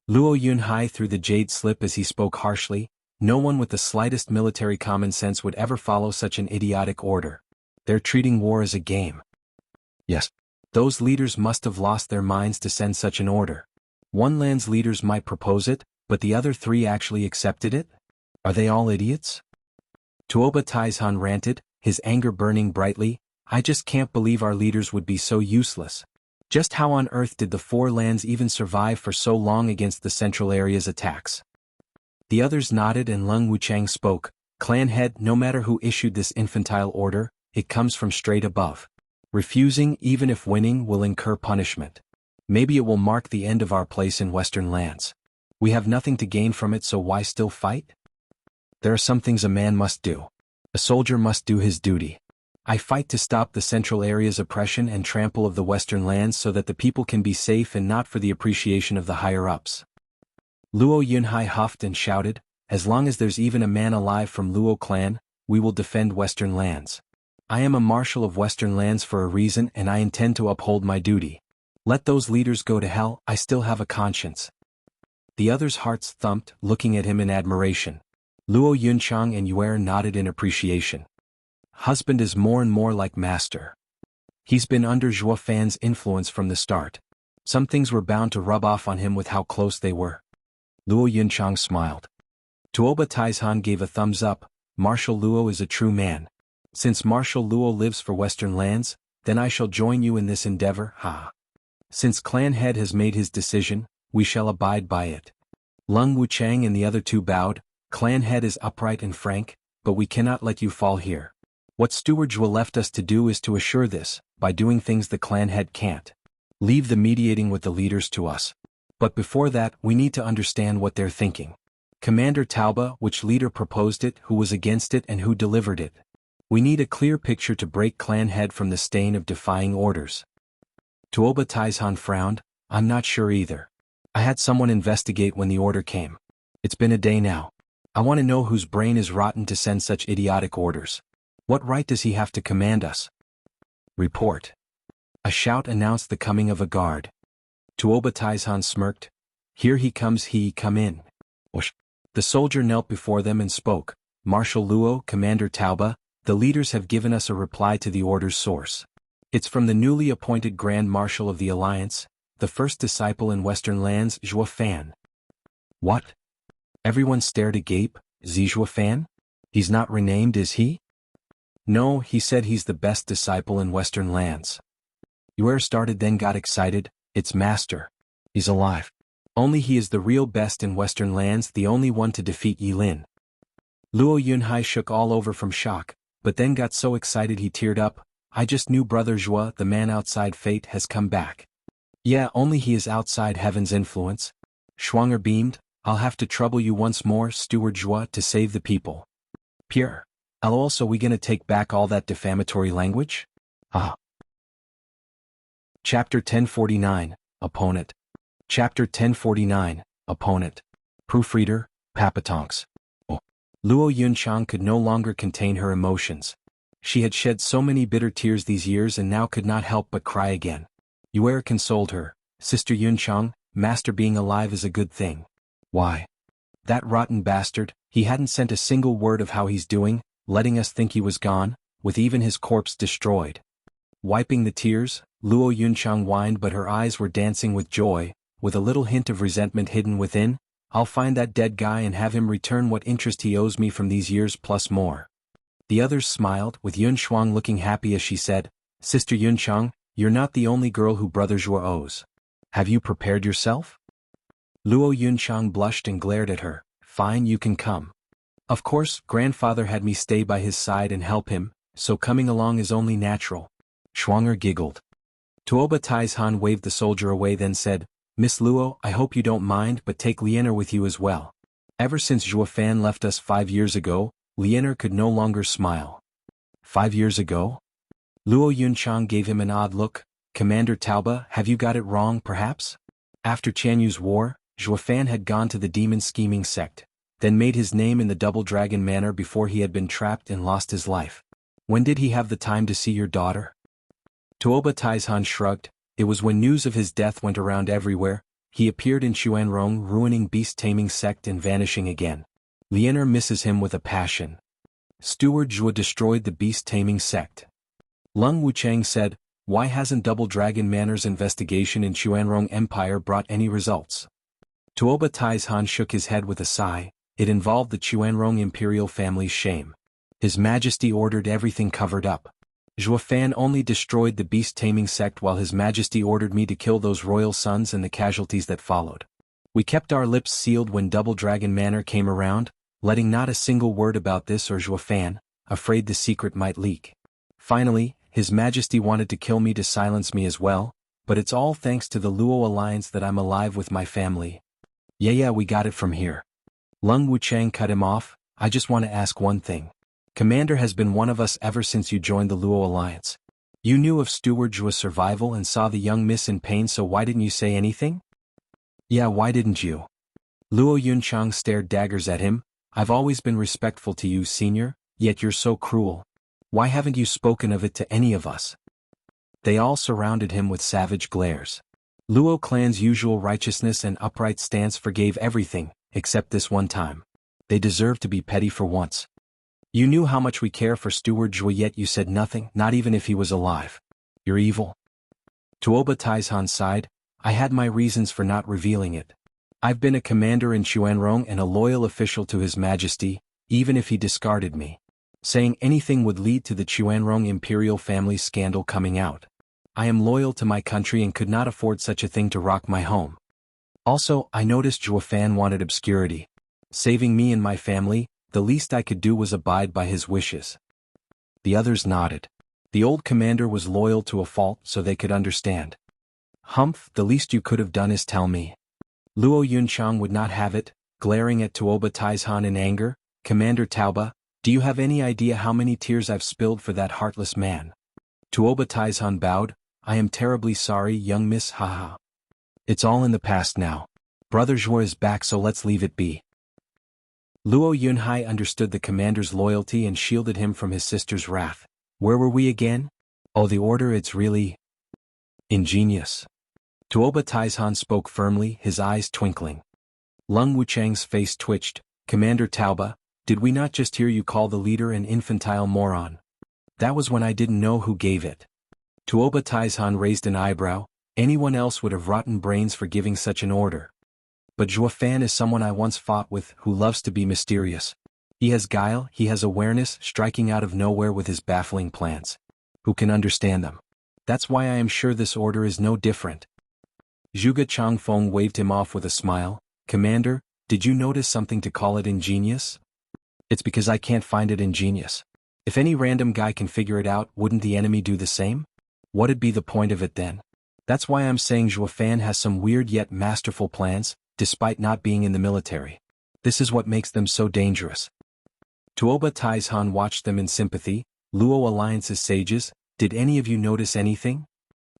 Luo Yunhai threw the jade slip as he spoke harshly. No one with the slightest military common sense would ever follow such an idiotic order. They're treating war as a game. Yes. Those leaders must have lost their minds to send such an order. One land's leaders might propose it, but the other three actually accepted it? Are they all idiots? Tuoba Taizhan ranted, his anger burning brightly. I just can't believe our leaders would be so useless. Just how on earth did the four lands even survive for so long against the central area's attacks? The others nodded and Lung Wuchang spoke. Clan head, no matter who issued this infantile order, it comes from straight above. Refusing, even if winning, will incur punishment. Maybe it will mark the end of our place in Western lands. We have nothing to gain from it, so why still fight? There are some things a man must do. A soldier must do his duty. I fight to stop the central area's oppression and trample of the Western lands so that the people can be safe and not for the appreciation of the higher-ups. Luo Yunhai huffed and shouted, as long as there's even a man alive from Luo clan, we will defend Western lands. I am a marshal of Western lands for a reason and I intend to uphold my duty. Let those leaders go to hell, I still have a conscience. The others' hearts thumped, looking at him in admiration. Luo Yunchang and Yuer nodded in appreciation. Husband is more and more like master. He's been under Zhuo Fan's influence from the start. Some things were bound to rub off on him with how close they were. Luo Yunchang smiled. Tuoba Taizhan gave a thumbs up. Marshal Luo is a true man. Since Marshal Luo lives for Western lands, then I shall join you in this endeavor, ha. Since clan head has made his decision, we shall abide by it. Lung Wuchang and the other two bowed. Clan head is upright and frank, but we cannot let you fall here. What Steward Zhuo left us to do is to assure this, by doing things the clan head can't. Leave the mediating with the leaders to us. But before that, we need to understand what they're thinking. Commander Tauba, which leader proposed it, who was against it and who delivered it. We need a clear picture to break clan head from the stain of defying orders. Tuoba Taizhan frowned. I'm not sure either. I had someone investigate when the order came. It's been a day now. I want to know whose brain is rotten to send such idiotic orders. What right does he have to command us? Report. A shout announced the coming of a guard. Tuoba Taizhan smirked. Here he comes, he come in. Whoosh. The soldier knelt before them and spoke. Marshal Luo, Commander Tauba, the leaders have given us a reply to the order's source. It's from the newly appointed Grand Marshal of the Alliance, the first disciple in Western lands, Zhuo Fan. What? Everyone stared agape. Zhuo Fan? He's not renamed, is he? No, he said he's the best disciple in Western lands. Yuer started then got excited. It's master. He's alive. Only he is the real best in Western lands, the only one to defeat Yilin. Luo Yunhai shook all over from shock, but then got so excited he teared up. I just knew Brother Zhuo, the man outside fate, has come back. Yeah, only he is outside heaven's influence. Schwanger beamed. I'll have to trouble you once more, Steward Zhuo, to save the people. Pure. LOL, so we gonna take back all that defamatory language? Ah. Chapter 1049, Opponent. Chapter 1049, Opponent. Proofreader, Papatonks. Oh. Luo Yunchang could no longer contain her emotions. She had shed so many bitter tears these years and now could not help but cry again. Yuer consoled her. Sister Yunchang, master being alive is a good thing. Why? That rotten bastard, he hadn't sent a single word of how he's doing, letting us think he was gone, with even his corpse destroyed. Wiping the tears, Luo Yunchang whined, but her eyes were dancing with joy, with a little hint of resentment hidden within. I'll find that dead guy and have him return what interest he owes me from these years plus more. The others smiled, with Yunshuang looking happy as she said, Sister Yunchang, you're not the only girl who Brother Zhuo owes. Have you prepared yourself? Luo Yunchang blushed and glared at her. Fine, you can come. Of course, grandfather had me stay by his side and help him, so coming along is only natural. Schwanger giggled. Tuoba Taizhan waved the soldier away, then said, Miss Luo, I hope you don't mind, but take Liener with you as well. Ever since Zhuo Fan left us 5 years ago, Liener could no longer smile. 5 years ago? Luo Yunchang gave him an odd look. Commander Tauba, have you got it wrong perhaps? After Qianyu's war, Zhuo Fan had gone to the demon scheming sect, then made his name in the Double Dragon Manor before he had been trapped and lost his life. When did he have the time to see your daughter? Tuoba Taizhan shrugged. It was when news of his death went around everywhere. He appeared in Xuanrong, ruining beast-taming sect and vanishing again. Liener misses him with a passion. Steward Zhuo destroyed the beast-taming sect. Lung Wuchang said, why hasn't Double Dragon Manor's investigation in Xuanrong Empire brought any results? Tuoba Taizhan shook his head with a sigh. It involved the Xuanrong imperial family's shame. His Majesty ordered everything covered up. Zhuo Fan only destroyed the beast-taming sect while His Majesty ordered me to kill those royal sons and the casualties that followed. We kept our lips sealed when Double Dragon Manor came around, letting not a single word about this or Zhuo Fan, afraid the secret might leak. Finally, His Majesty wanted to kill me to silence me as well, but it's all thanks to the Luo alliance that I'm alive with my family. Yeah, we got it from here. Lung Wuchang cut him off. I just want to ask one thing. Commander has been one of us ever since you joined the Luo alliance. You knew of Steward Zhuo's survival and saw the young miss in pain, so why didn't you say anything? Yeah, why didn't you? Luo Yunchang stared daggers at him. I've always been respectful to you, senior, yet you're so cruel. Why haven't you spoken of it to any of us? They all surrounded him with savage glares. Luo clan's usual righteousness and upright stance forgave everything, except this one time. They deserved to be petty for once. You knew how much we care for Steward Zhuo, yet you said nothing, not even if he was alive. You're evil. Tuoba Taizhan sighed. I had my reasons for not revealing it. I've been a commander in Xuanrong and a loyal official to His Majesty, even if he discarded me. Saying anything would lead to the Xuanrong imperial family scandal coming out. I am loyal to my country and could not afford such a thing to rock my home. Also, I noticed Zhuo Fan wanted obscurity. Saving me and my family, the least I could do was abide by his wishes. The others nodded. The old commander was loyal to a fault so they could understand. Humph, the least you could have done is tell me. Luo Yunchang would not have it, glaring at Tuoba Taizhan in anger. Commander Tauba, do you have any idea how many tears I've spilled for that heartless man? Tuoba Taizhan bowed. I am terribly sorry, young miss, haha. It's all in the past now. Brother Zhuo is back, so let's leave it be. Luo Yunhai understood the commander's loyalty and shielded him from his sister's wrath. Where were we again? Oh, the order, it's really ingenious. Tuoba Taizhan spoke firmly, his eyes twinkling. Lung Wuchang's face twitched. Commander Tauba, did we not just hear you call the leader an infantile moron? That was when I didn't know who gave it. Tuoba Taizhan raised an eyebrow. Anyone else would have rotten brains for giving such an order. But Zhuo Fan is someone I once fought with who loves to be mysterious. He has guile, he has awareness, striking out of nowhere with his baffling plans. Who can understand them? That's why I am sure this order is no different. Zhuge Changfeng waved him off with a smile. Commander, did you notice something to call it ingenious? It's because I can't find it ingenious. If any random guy can figure it out, wouldn't the enemy do the same? What'd be the point of it then? That's why I'm saying Zhuo Fan has some weird yet masterful plans, despite not being in the military. This is what makes them so dangerous. Tuoba Taizhan watched them in sympathy. Luo Alliance's sages, did any of you notice anything?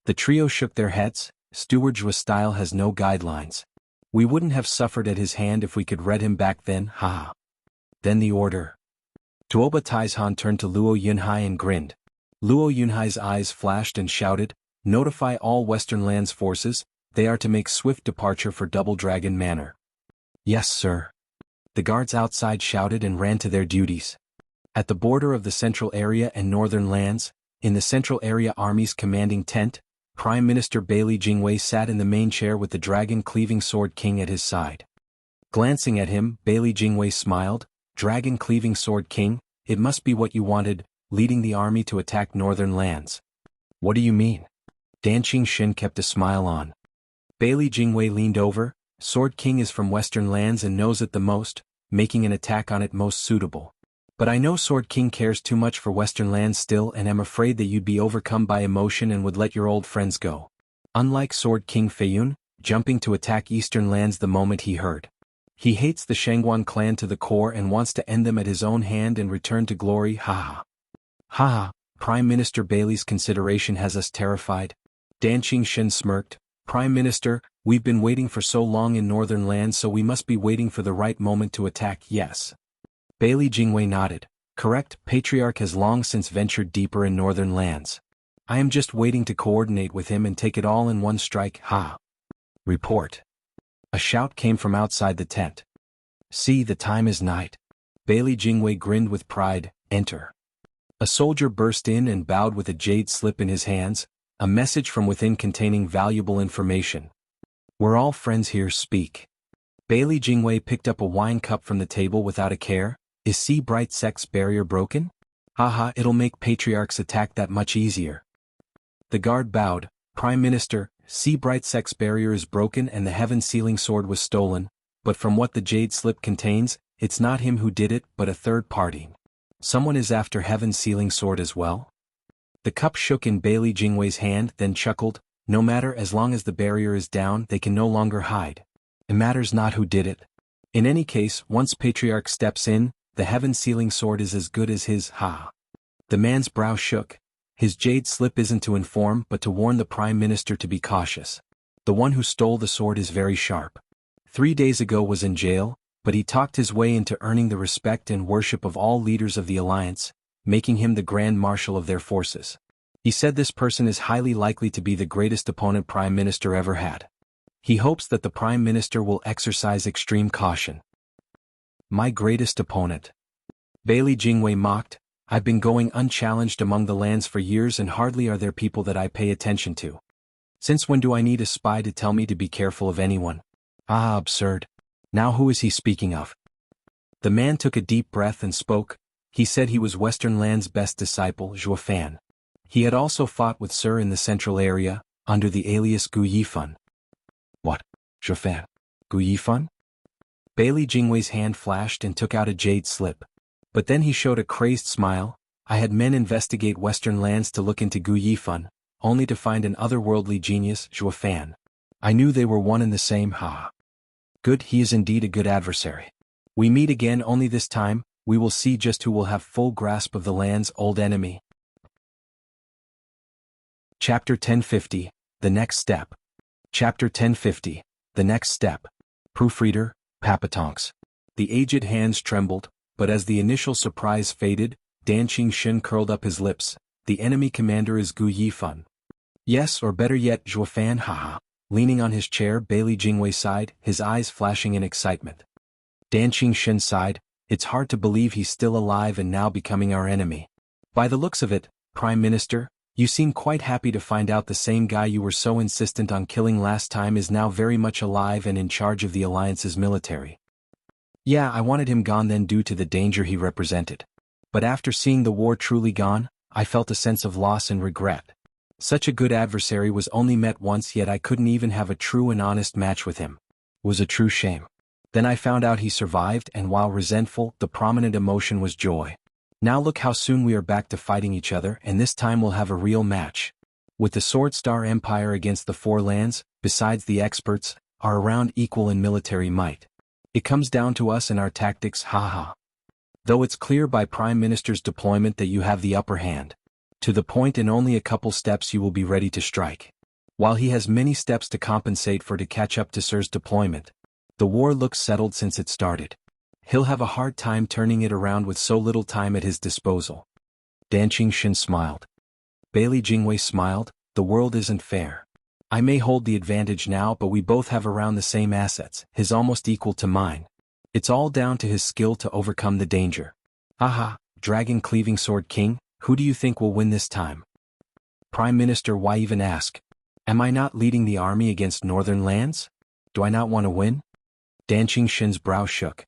The trio shook their heads. Steward Zhuo's style has no guidelines. We wouldn't have suffered at his hand if we could read him back then, haha. Then the order. Tuoba Taizhan turned to Luo Yunhai and grinned. Luo Yunhai's eyes flashed and shouted, notify all Western Lands forces, they are to make swift departure for Double Dragon Manor. Yes, sir. The guards outside shouted and ran to their duties. At the border of the Central Area and Northern Lands, in the Central Area Army's commanding tent, Prime Minister Bailey Jingwei sat in the main chair with the Dragon-Cleaving Sword King at his side. Glancing at him, Bailey Jingwei smiled. Dragon-Cleaving Sword King, it must be what you wanted, leading the army to attack Northern Lands. What do you mean? Dan Qingxin kept a smile on. Bailey Jingwei leaned over. Sword King is from Western lands and knows it the most, making an attack on it most suitable. But I know Sword King cares too much for Western lands still and am afraid that you'd be overcome by emotion and would let your old friends go. Unlike Sword King Feiyun, jumping to attack Eastern lands the moment he heard. He hates the Shangguan clan to the core and wants to end them at his own hand and return to glory. Haha. Haha, Prime Minister Bailey's consideration has us terrified. Dan Shin smirked. Prime Minister, we've been waiting for so long in northern lands, so we must be waiting for the right moment to attack. Yes. Bailey Jingwei nodded. Correct, Patriarch has long since ventured deeper in northern lands. I am just waiting to coordinate with him and take it all in one strike. Ha. Report. A shout came from outside the tent. See, the time is night. Bailey Jingwei grinned with pride. Enter. A soldier burst in and bowed with a jade slip in his hands, a message from within containing valuable information. We're all friends here, speak. Bailey Jingwei picked up a wine cup from the table without a care. Is Sea Bright Sect's barrier broken? Haha, it'll make Patriarch's attack that much easier. The guard bowed. Prime Minister, Sea Bright Sect's barrier is broken and the Heaven Sealing Sword was stolen, but from what the jade slip contains, it's not him who did it but a third party. Someone is after Heaven Sealing Sword as well? The cup shook in Bailey Jingwei's hand, then chuckled. No matter, as long as the barrier is down, they can no longer hide. It matters not who did it. In any case, once Patriarch steps in, the Heaven Sealing Sword is as good as his. Ha. The man's brow shook. His jade slip isn't to inform but to warn the Prime Minister to be cautious. The one who stole the sword is very sharp. 3 days ago was in jail, but he talked his way into earning the respect and worship of all leaders of the Alliance, making him the Grand Marshal of their forces. He said this person is highly likely to be the greatest opponent Prime Minister ever had. He hopes that the Prime Minister will exercise extreme caution. My greatest opponent. Bailey Jingwei mocked. I've been going unchallenged among the lands for years and hardly are there people that I pay attention to. Since when do I need a spy to tell me to be careful of anyone? Ah, absurd. Now who is he speaking of? The man took a deep breath and spoke. He said he was Western Land's best disciple, Zhuo Fan. He had also fought with Sir in the central area, under the alias Gu Yifan. What? Zhuo Fan? Gu Yifan? Bailey Jingwei's hand flashed and took out a jade slip. But then he showed a crazed smile. I had men investigate Western lands to look into Gu Yifan, only to find an otherworldly genius, Zhuo Fan. I knew they were one and the same. Ha. Good, he is indeed a good adversary. We meet again, only this time, we will see just who will have full grasp of the land's old enemy. Chapter 1050, The Next Step. Chapter 1050, The Next Step. Proofreader, Papatonks. The aged hands trembled, but as the initial surprise faded, Dan Shin curled up his lips. The enemy commander is Gu Yifan. Yes, or better yet, Zhuo Fan. Haha. Leaning on his chair, Bailey Jingwei sighed, his eyes flashing in excitement. Dan Shin sighed. It's hard to believe he's still alive and now becoming our enemy. By the looks of it, Prime Minister, you seem quite happy to find out the same guy you were so insistent on killing last time is now very much alive and in charge of the Alliance's military. Yeah, I wanted him gone then due to the danger he represented. But after seeing the war truly gone, I felt a sense of loss and regret. Such a good adversary was only met once, yet I couldn't even have a true and honest match with him. It was a true shame. Then I found out he survived, and while resentful, the prominent emotion was joy. Now look how soon we are back to fighting each other, and this time we'll have a real match. With the Sword Star Empire against the four lands, besides the experts, are around equal in military might. It comes down to us and our tactics, haha. Though it's clear by Prime Minister's deployment that you have the upper hand. To the point, in only a couple steps you will be ready to strike. While he has many steps to compensate for to catch up to Sir's deployment. The war looks settled since it started. He'll have a hard time turning it around with so little time at his disposal. Dan Shin smiled. Bailey Jingwei smiled. The world isn't fair. I may hold the advantage now, but we both have around the same assets, his almost equal to mine. It's all down to his skill to overcome the danger. Aha, Dragon Cleaving Sword King, who do you think will win this time? Prime Minister, why even ask? Am I not leading the army against northern lands? Do I not want to win? Dan Shin's brow shook.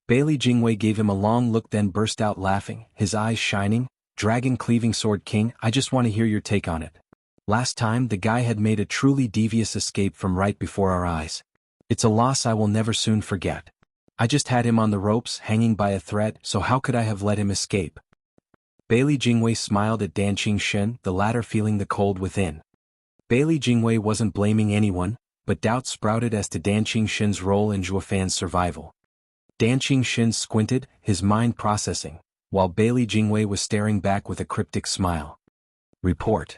Bailey Jingwei gave him a long look, then burst out laughing, his eyes shining. Dragon Cleaving Sword King, I just want to hear your take on it. Last time the guy had made a truly devious escape from right before our eyes. It's a loss I will never soon forget. I just had him on the ropes, hanging by a thread, so how could I have let him escape? Bailey Jingwei smiled at Dan Qingxun, the latter feeling the cold within. Bailey Jingwei wasn't blaming anyone, but doubts sprouted as to Dan Qingxun's role in Zhuofan's survival. Dan Qingxun squinted, his mind processing, while Bailey Jingwei was staring back with a cryptic smile. Report.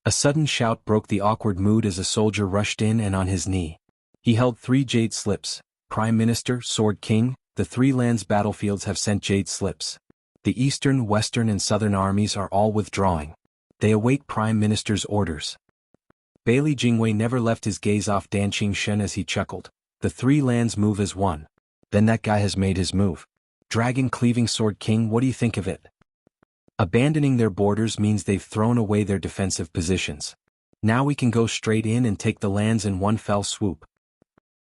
A sudden shout broke the awkward mood as a soldier rushed in and on his knee. He held 3 jade slips. Prime Minister, Sword King, the 3 lands battlefields have sent jade slips. The Eastern, Western and Southern armies are all withdrawing. They await Prime Minister's orders. Bailey Jingwei never left his gaze off Dan Qingxun as he chuckled. The 3 lands move as one. Then that guy has made his move. Dragon-cleaving Sword King, what do you think of it? Abandoning their borders means they've thrown away their defensive positions. Now we can go straight in and take the lands in one fell swoop.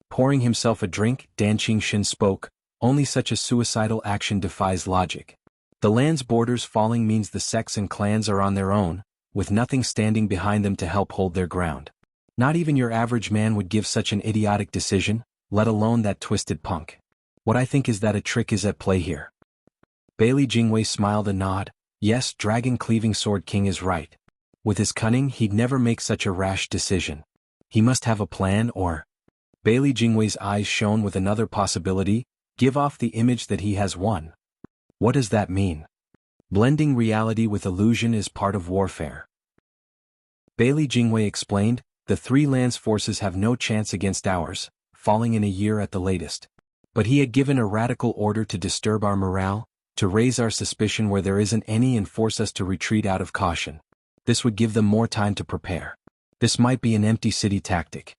Pouring himself a drink, Dan Qingxun spoke, only such a suicidal action defies logic. The land's borders falling means the sects and clans are on their own, with nothing standing behind them to help hold their ground. Not even your average man would give such an idiotic decision, let alone that twisted punk. What I think is that a trick is at play here. Bailey Jingwei smiled and nodded. Yes, Dragon-cleaving Sword King is right. With his cunning, he'd never make such a rash decision. He must have a plan or... Bailey Jingwei's eyes shone with another possibility, give off the image that he has won. What does that mean? Blending reality with illusion is part of warfare. Bailey Jingwei explained, the 3 lands forces have no chance against ours, falling in a year at the latest. But he had given a radical order to disturb our morale, to raise our suspicion where there isn't any and force us to retreat out of caution. This would give them more time to prepare. This might be an empty city tactic.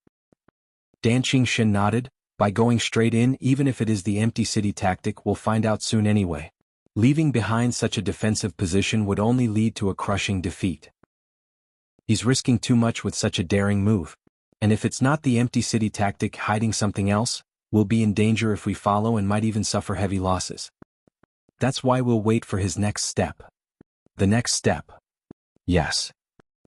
Dan Qingxun nodded, by going straight in even if it is the empty city tactic we'll find out soon anyway. Leaving behind such a defensive position would only lead to a crushing defeat. He's risking too much with such a daring move. And if it's not the empty city tactic hiding something else, we'll be in danger if we follow and might even suffer heavy losses. That's why we'll wait for his next step. The next step. Yes.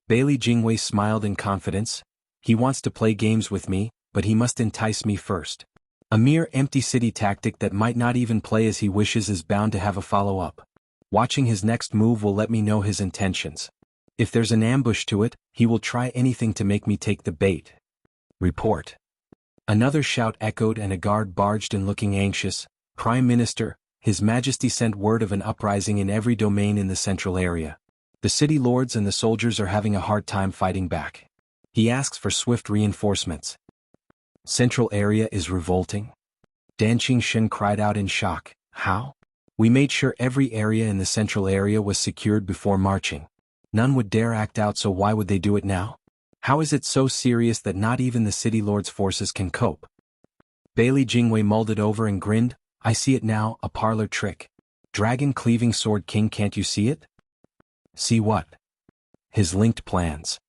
Bailey Jingwei smiled in confidence. He wants to play games with me, but he must entice me first. A mere empty city tactic that might not even play as he wishes is bound to have a follow-up. Watching his next move will let me know his intentions. If there's an ambush to it, he will try anything to make me take the bait. Report. Another shout echoed and a guard barged in looking anxious. Prime Minister, His Majesty sent word of an uprising in every domain in the central area. The city lords and the soldiers are having a hard time fighting back. He asks for swift reinforcements. Central area is revolting? Dan Qingxun cried out in shock. How? We made sure every area in the central area was secured before marching. None would dare act out, so why would they do it now? How is it so serious that not even the city lord's forces can cope? Bailey Jingwei mulled it over and grinned. I see it now, a parlor trick. Dragon-cleaving Sword King, can't you see it? See what? His linked plans.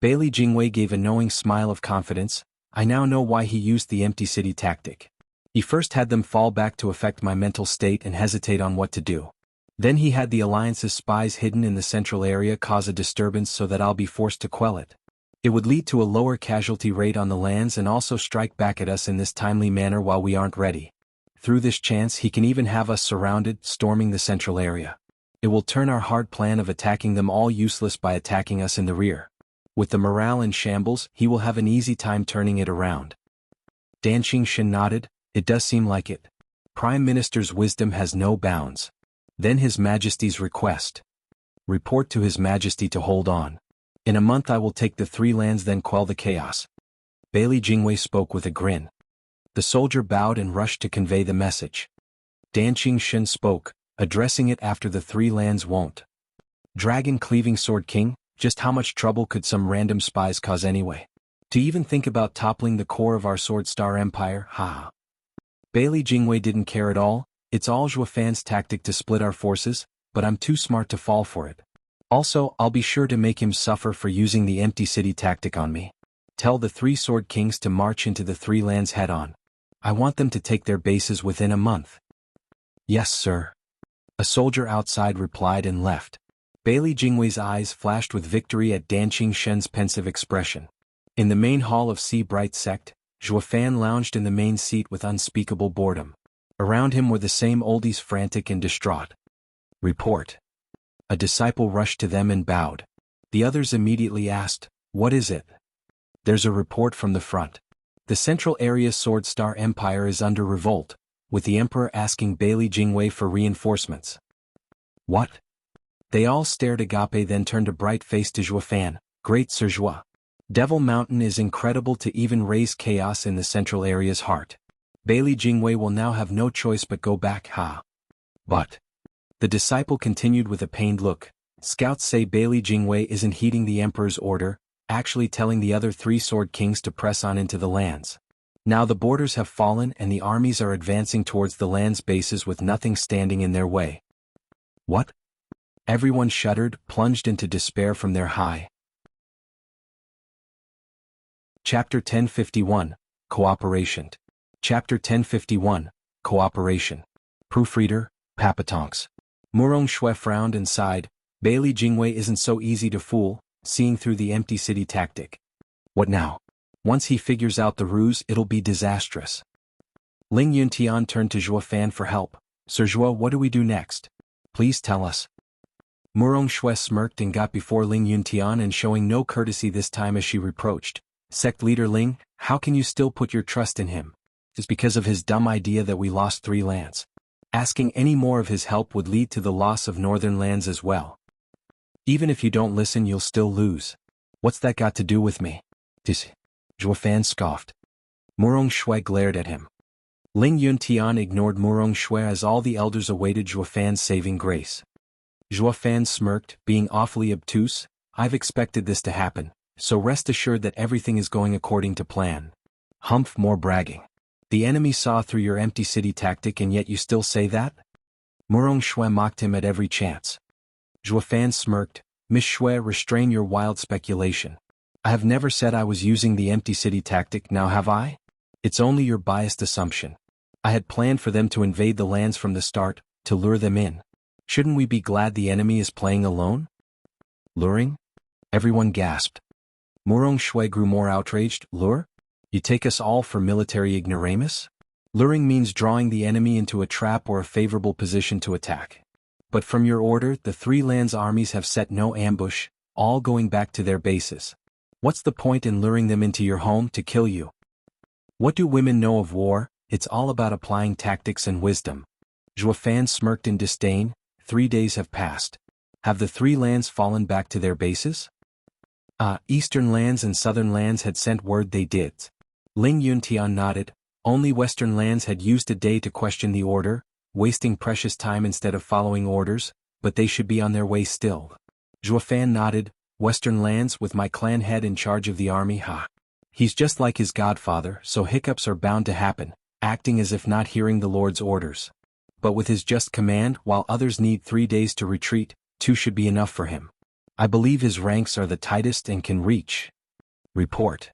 Bailey Jingwei gave a knowing smile of confidence. I now know why he used the empty city tactic. He first had them fall back to affect my mental state and hesitate on what to do. Then he had the Alliance's spies hidden in the central area cause a disturbance so that I'll be forced to quell it. It would lead to a lower casualty rate on the lands and also strike back at us in this timely manner while we aren't ready. Through this chance he can even have us surrounded, storming the central area. It will turn our hard plan of attacking them all useless by attacking us in the rear. With the morale in shambles, he will have an easy time turning it around. Dan Qingxun nodded. It does seem like it. Prime Minister's wisdom has no bounds. Then His Majesty's request. Report to His Majesty to hold on. In a month I will take the 3 lands, then quell the chaos. Bailey Jingwei spoke with a grin. The soldier bowed and rushed to convey the message. Dan Qingxun spoke, addressing it after the 3 lands won't. Dragon-cleaving Sword King, just how much trouble could some random spies cause anyway? To even think about toppling the core of our Sword Star Empire, ha. Bailey Jingwei didn't care at all. It's all Zhuofan's tactic to split our forces, but I'm too smart to fall for it. Also, I'll be sure to make him suffer for using the empty city tactic on me. Tell the 3 Sword Kings to march into the 3 lands head-on. I want them to take their bases within a month. Yes, sir. A soldier outside replied and left. Bailey Jingwei's eyes flashed with victory at Dan Qingxun's pensive expression. In the main hall of Sea Bright Sect, Fan lounged in the main seat with unspeakable boredom. Around him were the same oldies, frantic and distraught. Report. A disciple rushed to them and bowed. The others immediately asked, "What is it?" "There's a report from the front. The Central Area Sword Star Empire is under revolt, with the Emperor asking Bailey Jingwei for reinforcements." "What?" They all stared agape, then turned a bright face to Fan. "Great Sir Zhua. Devil Mountain is incredible to even raise chaos in the Central Area's heart. Bailey Jingwei will now have no choice but go back, ha." "But," the disciple continued with a pained look, "scouts say Bailey Jingwei isn't heeding the Emperor's order, actually telling the other 3 sword kings to press on into the lands. Now the borders have fallen and the armies are advancing towards the land's bases with nothing standing in their way." "What?" Everyone shuddered, plunged into despair from their high. Chapter 1051, Cooperation. Chapter 1051, Cooperation. Proofreader, Papatonks. Murong Shui frowned and sighed. Bailey Jingwei isn't so easy to fool, seeing through the empty city tactic. What now? Once he figures out the ruse, it'll be disastrous. Ling Yuntian turned to Fan for help. "Sir Zhua, what do we do next? Please tell us." Murong Shui smirked and got before Ling Yuntian, and showing no courtesy this time as she reproached, "Sect leader Ling, how can you still put your trust in him? It's because of his dumb idea that we lost 3 lands. Asking any more of his help would lead to the loss of northern lands as well. Even if you don't listen, you'll still lose. What's that got to do with me?" Fan scoffed. Murong Shui glared at him. Ling Yuntian ignored Murong Shui as all the elders awaited Fan's saving grace. Fan smirked, being awfully obtuse. "I've expected this to happen, so rest assured that everything is going according to plan." "Humph, more bragging. The enemy saw through your empty city tactic and yet you still say that?" Murong Shui mocked him at every chance. Fan smirked. "Miss Shui, restrain your wild speculation. I have never said I was using the empty city tactic, now have I? It's only your biased assumption. I had planned for them to invade the lands from the start, to lure them in. Shouldn't we be glad the enemy is playing alone?" "Luring?" Everyone gasped. Murong Shui grew more outraged. "Lure? You take us all for military ignoramus? Luring means drawing the enemy into a trap or a favorable position to attack. But from your order, the 3 lands' armies have set no ambush, all going back to their bases. What's the point in luring them into your home to kill you? What do women know of war? It's all about applying tactics and wisdom." Fan smirked in disdain. 3 days have passed. Have the 3 lands fallen back to their bases? Eastern lands and southern lands had sent word they did. Ling Yuntian nodded. Only western lands had used a day to question the order, wasting precious time instead of following orders, but they should be on their way still. Fan nodded. "Western lands, with my clan head in charge of the army, ha. He's just like his godfather, so hiccups are bound to happen, acting as if not hearing the Lord's orders. But with his just command, while others need 3 days to retreat, 2 should be enough for him. I believe his ranks are the tightest and can reach." Report.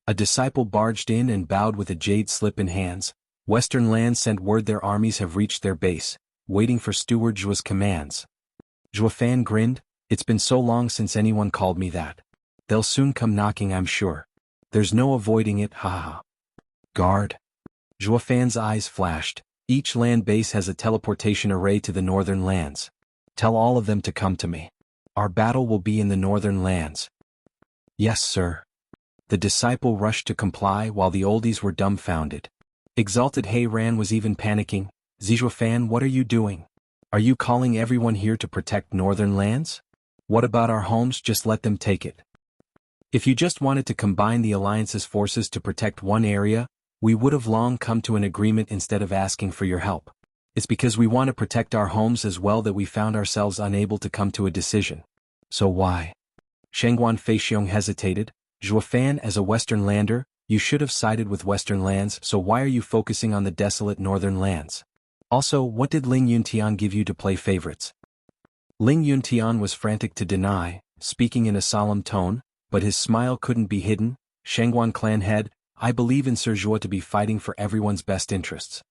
A disciple barged in and bowed with a jade slip in hands. "Western lands sent word their armies have reached their base, waiting for Steward Zhua's commands." Fan grinned. "It's been so long since anyone called me that. They'll soon come knocking, I'm sure. There's no avoiding it, ha ha." "Guard." Fan's eyes flashed. "Each land base has a teleportation array to the northern lands. Tell all of them to come to me. Our battle will be in the northern lands." "Yes, sir." The disciple rushed to comply while the oldies were dumbfounded. Exalted Ran was even panicking. "Fan, what are you doing? Are you calling everyone here to protect northern lands? What about our homes? Just let them take it. If you just wanted to combine the Alliance's forces to protect one area, we would have long come to an agreement instead of asking for your help. It's because we want to protect our homes as well that we found ourselves unable to come to a decision. So why?" Shengguan Feixiong hesitated. "Fan, as a Western lander, you should have sided with Western lands, so why are you focusing on the desolate northern lands? Also, what did Ling Yuntian give you to play favorites?" Ling Yuntian was frantic to deny, speaking in a solemn tone, but his smile couldn't be hidden. "Shengguan clan head, I believe in Sir Zhua to be fighting for everyone's best interests."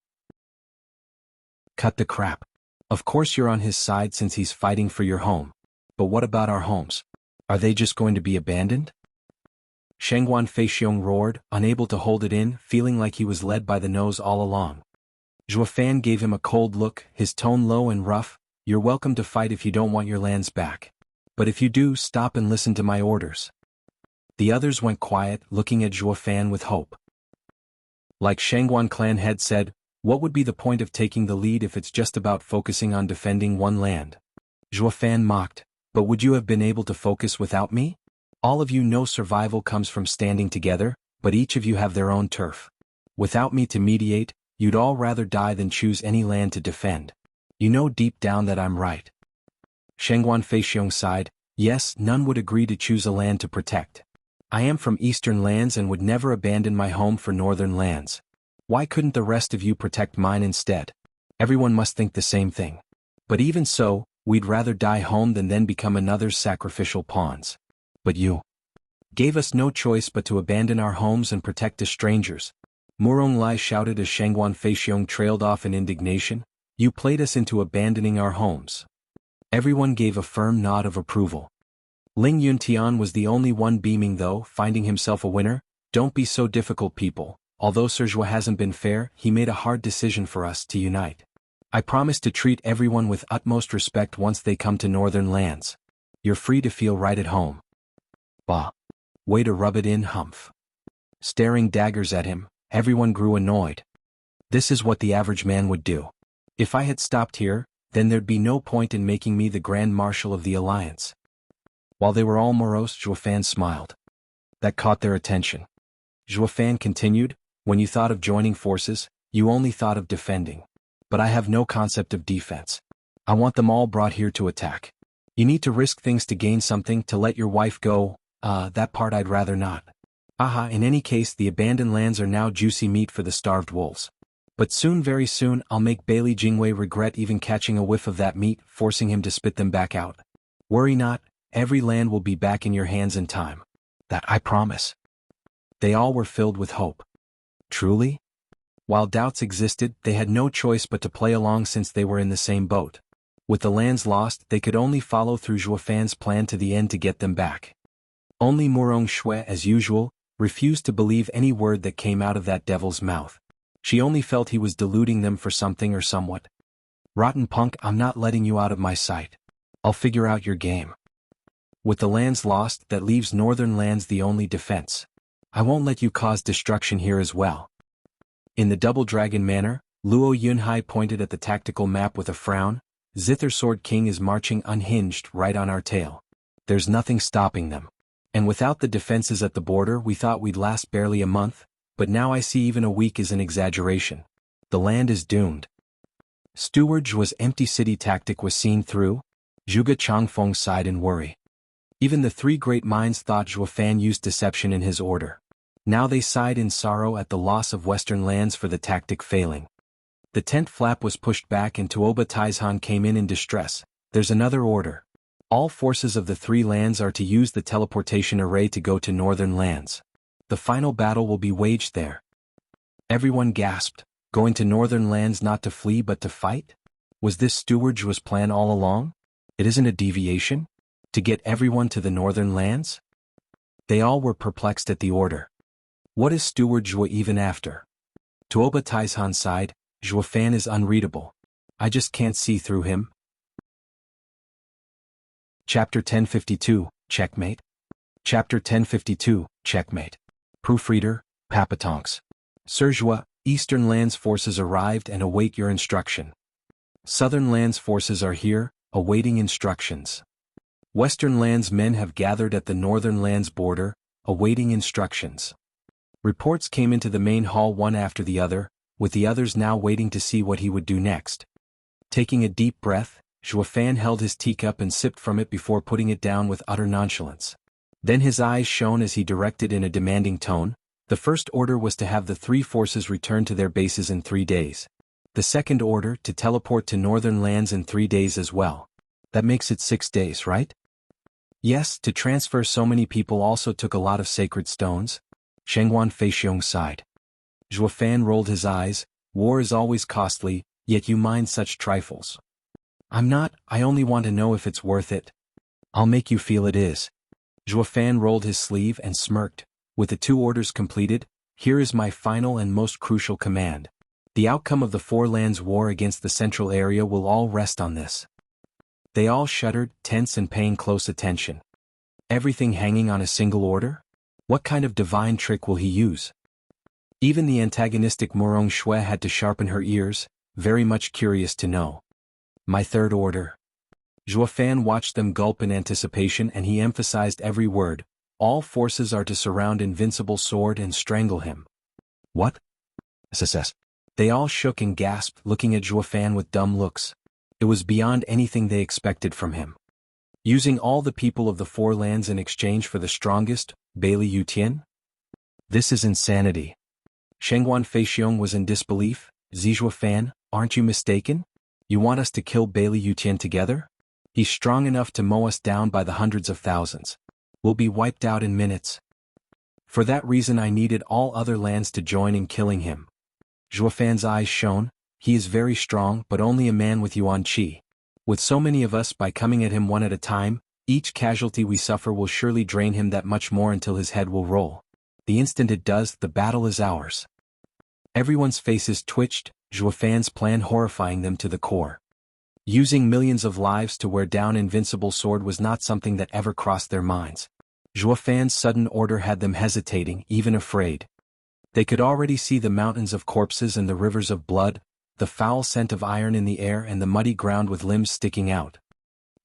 "Cut the crap. Of course you're on his side since he's fighting for your home. But what about our homes? Are they just going to be abandoned?" Shengguan Feixiong roared, unable to hold it in, feeling like he was led by the nose all along. Zhuo Fan gave him a cold look, his tone low and rough. You're welcome to fight if you don't want your lands back. But if you do, stop and listen to my orders. The others went quiet, looking at Zhuo Fan with hope. Like Shengguan clan head said, what would be the point of taking the lead if it's just about focusing on defending one land? Zhuo Fan mocked, but would you have been able to focus without me? All of you know survival comes from standing together, but each of you have their own turf. Without me to mediate, you'd all rather die than choose any land to defend. You know deep down that I'm right. Shengguan Feixiong sighed, yes, none would agree to choose a land to protect. I am from eastern lands and would never abandon my home for northern lands. Why couldn't the rest of you protect mine instead? Everyone must think the same thing. But even so, we'd rather die home than then become another's sacrificial pawns. But you gave us no choice but to abandon our homes and protect the strangers. Murong Lai shouted as Shengguan Feixiong trailed off in indignation. You played us into abandoning our homes. Everyone gave a firm nod of approval. Ling Yuntian was the only one beaming though, finding himself a winner. Don't be so difficult, people. Although Sir Zhuo hasn't been fair, he made a hard decision for us to unite. I promise to treat everyone with utmost respect once they come to northern lands. You're free to feel right at home. Bah. Way to rub it in, Humph. Staring daggers at him, everyone grew annoyed. This is what the average man would do. If I had stopped here, then there'd be no point in making me the Grand Marshal of the Alliance. While they were all morose, Zhuo Fan smiled. That caught their attention. Zhuo Fan continued, when you thought of joining forces, you only thought of defending. But I have no concept of defense. I want them all brought here to attack. You need to risk things to gain something, to let your wife go. That part I'd rather not. Aha, in any case, the abandoned lands are now juicy meat for the starved wolves. But soon, very soon, I'll make Bailey Jingwei regret even catching a whiff of that meat, forcing him to spit them back out. Worry not, every land will be back in your hands in time. That I promise. They all were filled with hope. Truly? While doubts existed, they had no choice but to play along since they were in the same boat. With the lands lost, they could only follow through Zhuo Fan's plan to the end to get them back. Only Murong Shui, as usual, refused to believe any word that came out of that devil's mouth. She only felt he was deluding them for something or somewhat. Rotten punk, I'm not letting you out of my sight. I'll figure out your game. With the lands lost, that leaves northern lands the only defense. I won't let you cause destruction here as well. In the Double Dragon manner, Luo Yunhai pointed at the tactical map with a frown. Zither Sword King is marching unhinged right on our tail. There's nothing stopping them. And without the defenses at the border, we thought we'd last barely a month, but now I see even a week is an exaggeration. The land is doomed. Steward Zhuo's empty city tactic was seen through. Zhuge Changfeng sighed in worry. Even the three great minds thought Zhuo Fan used deception in his order. Now they sighed in sorrow at the loss of western lands for the tactic failing. The tent flap was pushed back and Tuoba Taizhan came in distress. There's another order. All forces of the three lands are to use the teleportation array to go to northern lands. The final battle will be waged there. Everyone gasped, going to northern lands not to flee but to fight? Was this Steward Zhuo's plan all along? It isn't a deviation? To get everyone to the northern lands? They all were perplexed at the order. What is Steward Zhuo even after? Tuoba Taizhan sighed, Zhuo Fan is unreadable. I just can't see through him. Chapter 1052, Checkmate. Chapter 1052, Checkmate. Proofreader, Papatonks. Sir Zhuo, Eastern Lands forces arrived and await your instruction. Southern Lands forces are here, awaiting instructions. Western Lands men have gathered at the Northern Lands border, awaiting instructions. Reports came into the main hall one after the other, with the others now waiting to see what he would do next. Taking a deep breath, Zhuo Fan held his teacup and sipped from it before putting it down with utter nonchalance. Then his eyes shone as he directed in a demanding tone. The first order was to have the three forces return to their bases in 3 days. The second order to teleport to northern lands in 3 days as well. That makes it 6 days, right? Yes, to transfer so many people also took a lot of sacred stones. Shengguan Feixiong sighed. Zhuo Fan rolled his eyes. War is always costly, yet you mind such trifles. I'm not, I only want to know if it's worth it. I'll make you feel it is. Zhuo Fan rolled his sleeve and smirked. With the 2 orders completed, here is my final and most crucial command. The outcome of the 4 lands war against the central area will all rest on this. They all shuddered, tense and paying close attention. Everything hanging on a single order? What kind of divine trick will he use? Even the antagonistic Murong Shui had to sharpen her ears, very much curious to know. My 3rd order. Zhuo Fan watched them gulp in anticipation, and he emphasized every word. All forces are to surround Invincible Sword and strangle him. What? SSS. They all shook and gasped, looking at Zhuo Fan with dumb looks. It was beyond anything they expected from him. Using all the people of the 4 lands in exchange for the strongest, Bailey Yutian? This is insanity. Shengguan Feixiong was in disbelief. Zhuo Fan, aren't you mistaken? You want us to kill Bailey Yutian together? He's strong enough to mow us down by the hundreds of thousands. We'll be wiped out in minutes. For that reason I needed all other lands to join in killing him. Zhuo Fan's eyes shone. He is very strong, but only a man with Yuan Qi. With so many of us, by coming at him one at a time, each casualty we suffer will surely drain him that much more until his head will roll. The instant it does, the battle is ours. Everyone's faces twitched, Zhuo Fan's plan horrifying them to the core. Using millions of lives to wear down Invincible Sword was not something that ever crossed their minds. Zhuo Fan's sudden order had them hesitating, even afraid. They could already see the mountains of corpses and the rivers of blood, the foul scent of iron in the air and the muddy ground with limbs sticking out.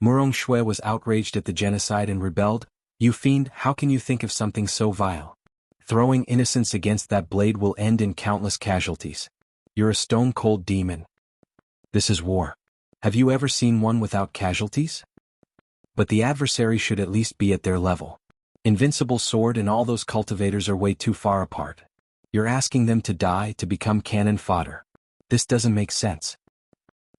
Murong Shui was outraged at the genocide and rebelled. You fiend, how can you think of something so vile? Throwing innocents against that blade will end in countless casualties. You're a stone-cold demon. This is war. Have you ever seen one without casualties? But the adversary should at least be at their level. Invincible Sword and all those cultivators are way too far apart. You're asking them to die to become cannon fodder. This doesn't make sense.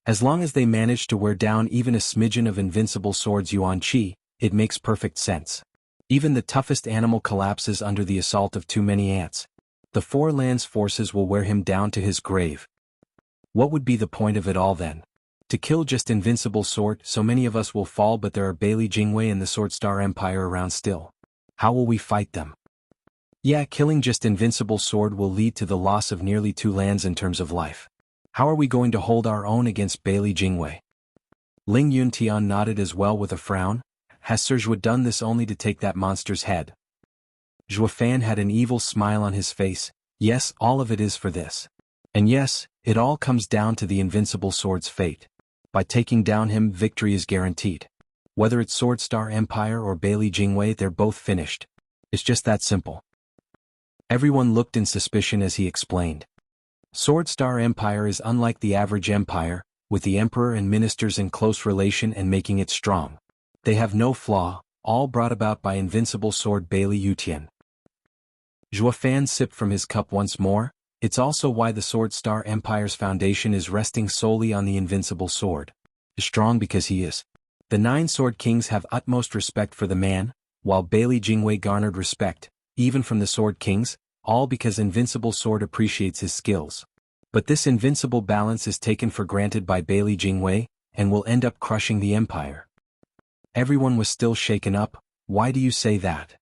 As long as they manage to wear down even a smidgen of Invincible Sword's Yuan Qi, it makes perfect sense. Even the toughest animal collapses under the assault of too many ants. The 4 lands forces will wear him down to his grave. What would be the point of it all then? To kill just Invincible Sword, so many of us will fall, but there are Bailey Jingwei and the Sword Star Empire around still. How will we fight them? Yeah, killing just Invincible Sword will lead to the loss of nearly 2 lands in terms of life. How are we going to hold our own against Bailey Jingwei? Ling Yuntian nodded as well with a frown. Has Sir Zhuo done this only to take that monster's head? Zhuo Fan had an evil smile on his face. Yes, all of it is for this. And yes, it all comes down to the Invincible Sword's fate. By taking down him, victory is guaranteed. Whether it's Sword Star Empire or Bailey Jingwei, they're both finished. It's just that simple. Everyone looked in suspicion as he explained. Sword Star Empire is unlike the average empire, with the emperor and ministers in close relation and making it strong. They have no flaw, all brought about by Invincible Sword Bailey Yutian. Zhuo Fan sipped from his cup once more. It's also why the Sword Star Empire's foundation is resting solely on the Invincible Sword. Strong because he is. The 9 Sword Kings have utmost respect for the man, while Bailey Jingwei garnered respect, even from the Sword Kings, all because Invincible Sword appreciates his skills. But this invincible balance is taken for granted by Bailey Jingwei, and will end up crushing the empire. Everyone was still shaken up. Why do you say that?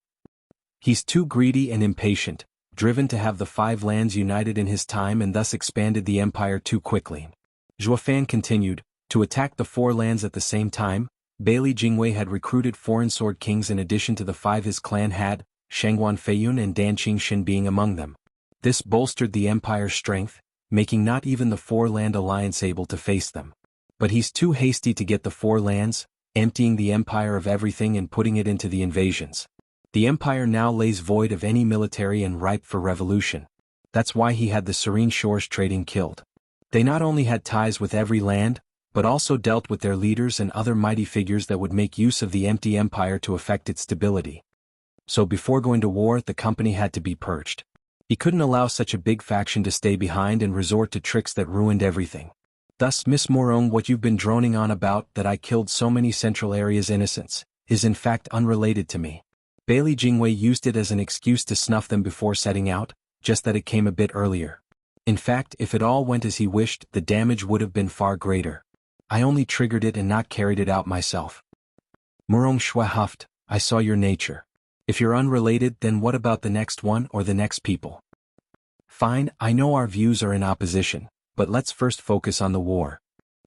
He's too greedy and impatient, driven to have the 5 lands united in his time and thus expanded the empire too quickly. Zhuo Fan continued, to attack the 4 lands at the same time. Bailey Jingwei had recruited foreign Sword Kings in addition to the 5 his clan had, Shengguan Feiyun and Dan Qingshin being among them. This bolstered the empire's strength, making not even the 4 land alliance able to face them. But he's too hasty to get the 4 lands, emptying the empire of everything and putting it into the invasions. The empire now lays void of any military and ripe for revolution. That's why he had the Serene Shores trading killed. They not only had ties with every land, but also dealt with their leaders and other mighty figures that would make use of the empty empire to affect its stability. So before going to war, the company had to be purged. He couldn't allow such a big faction to stay behind and resort to tricks that ruined everything. Thus, Miss Morong, what you've been droning on about, that I killed so many Central Area's innocents, is in fact unrelated to me. Bailey Jingwei used it as an excuse to snuff them before setting out, just that it came a bit earlier. In fact, if it all went as he wished, the damage would have been far greater. I only triggered it and not carried it out myself. Murong Shui huffed, I saw your nature. If you're unrelated, then what about the next one or the next people? Fine, I know our views are in opposition, but let's first focus on the war.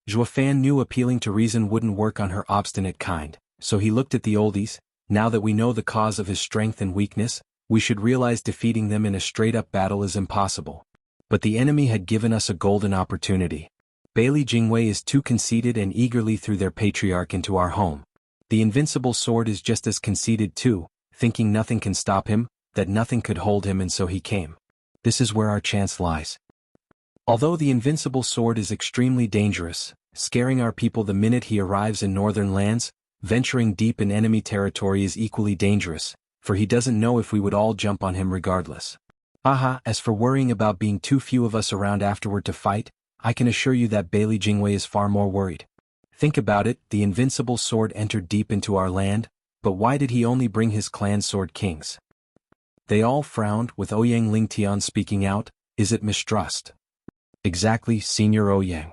Zhuofan knew appealing to reason wouldn't work on her obstinate kind, so he looked at the oldies. Now that we know the cause of his strength and weakness, we should realize defeating them in a straight-up battle is impossible. But the enemy had given us a golden opportunity. Bailey Jingwei is too conceited and eagerly threw their patriarch into our home. The invincible sword is just as conceited too, thinking nothing can stop him, that nothing could hold him, and so he came. This is where our chance lies. Although the invincible sword is extremely dangerous, scaring our people the minute he arrives in northern lands, venturing deep in enemy territory is equally dangerous, for he doesn't know if we would all jump on him regardless. As for worrying about being too few of us around afterward to fight, I can assure you that Bailey Jingwei is far more worried. Think about it, the invincible sword entered deep into our land, but why did he only bring his clan sword kings? They all frowned, with Ouyang Lingtian speaking out, is it mistrust? Exactly, Senior Ouyang.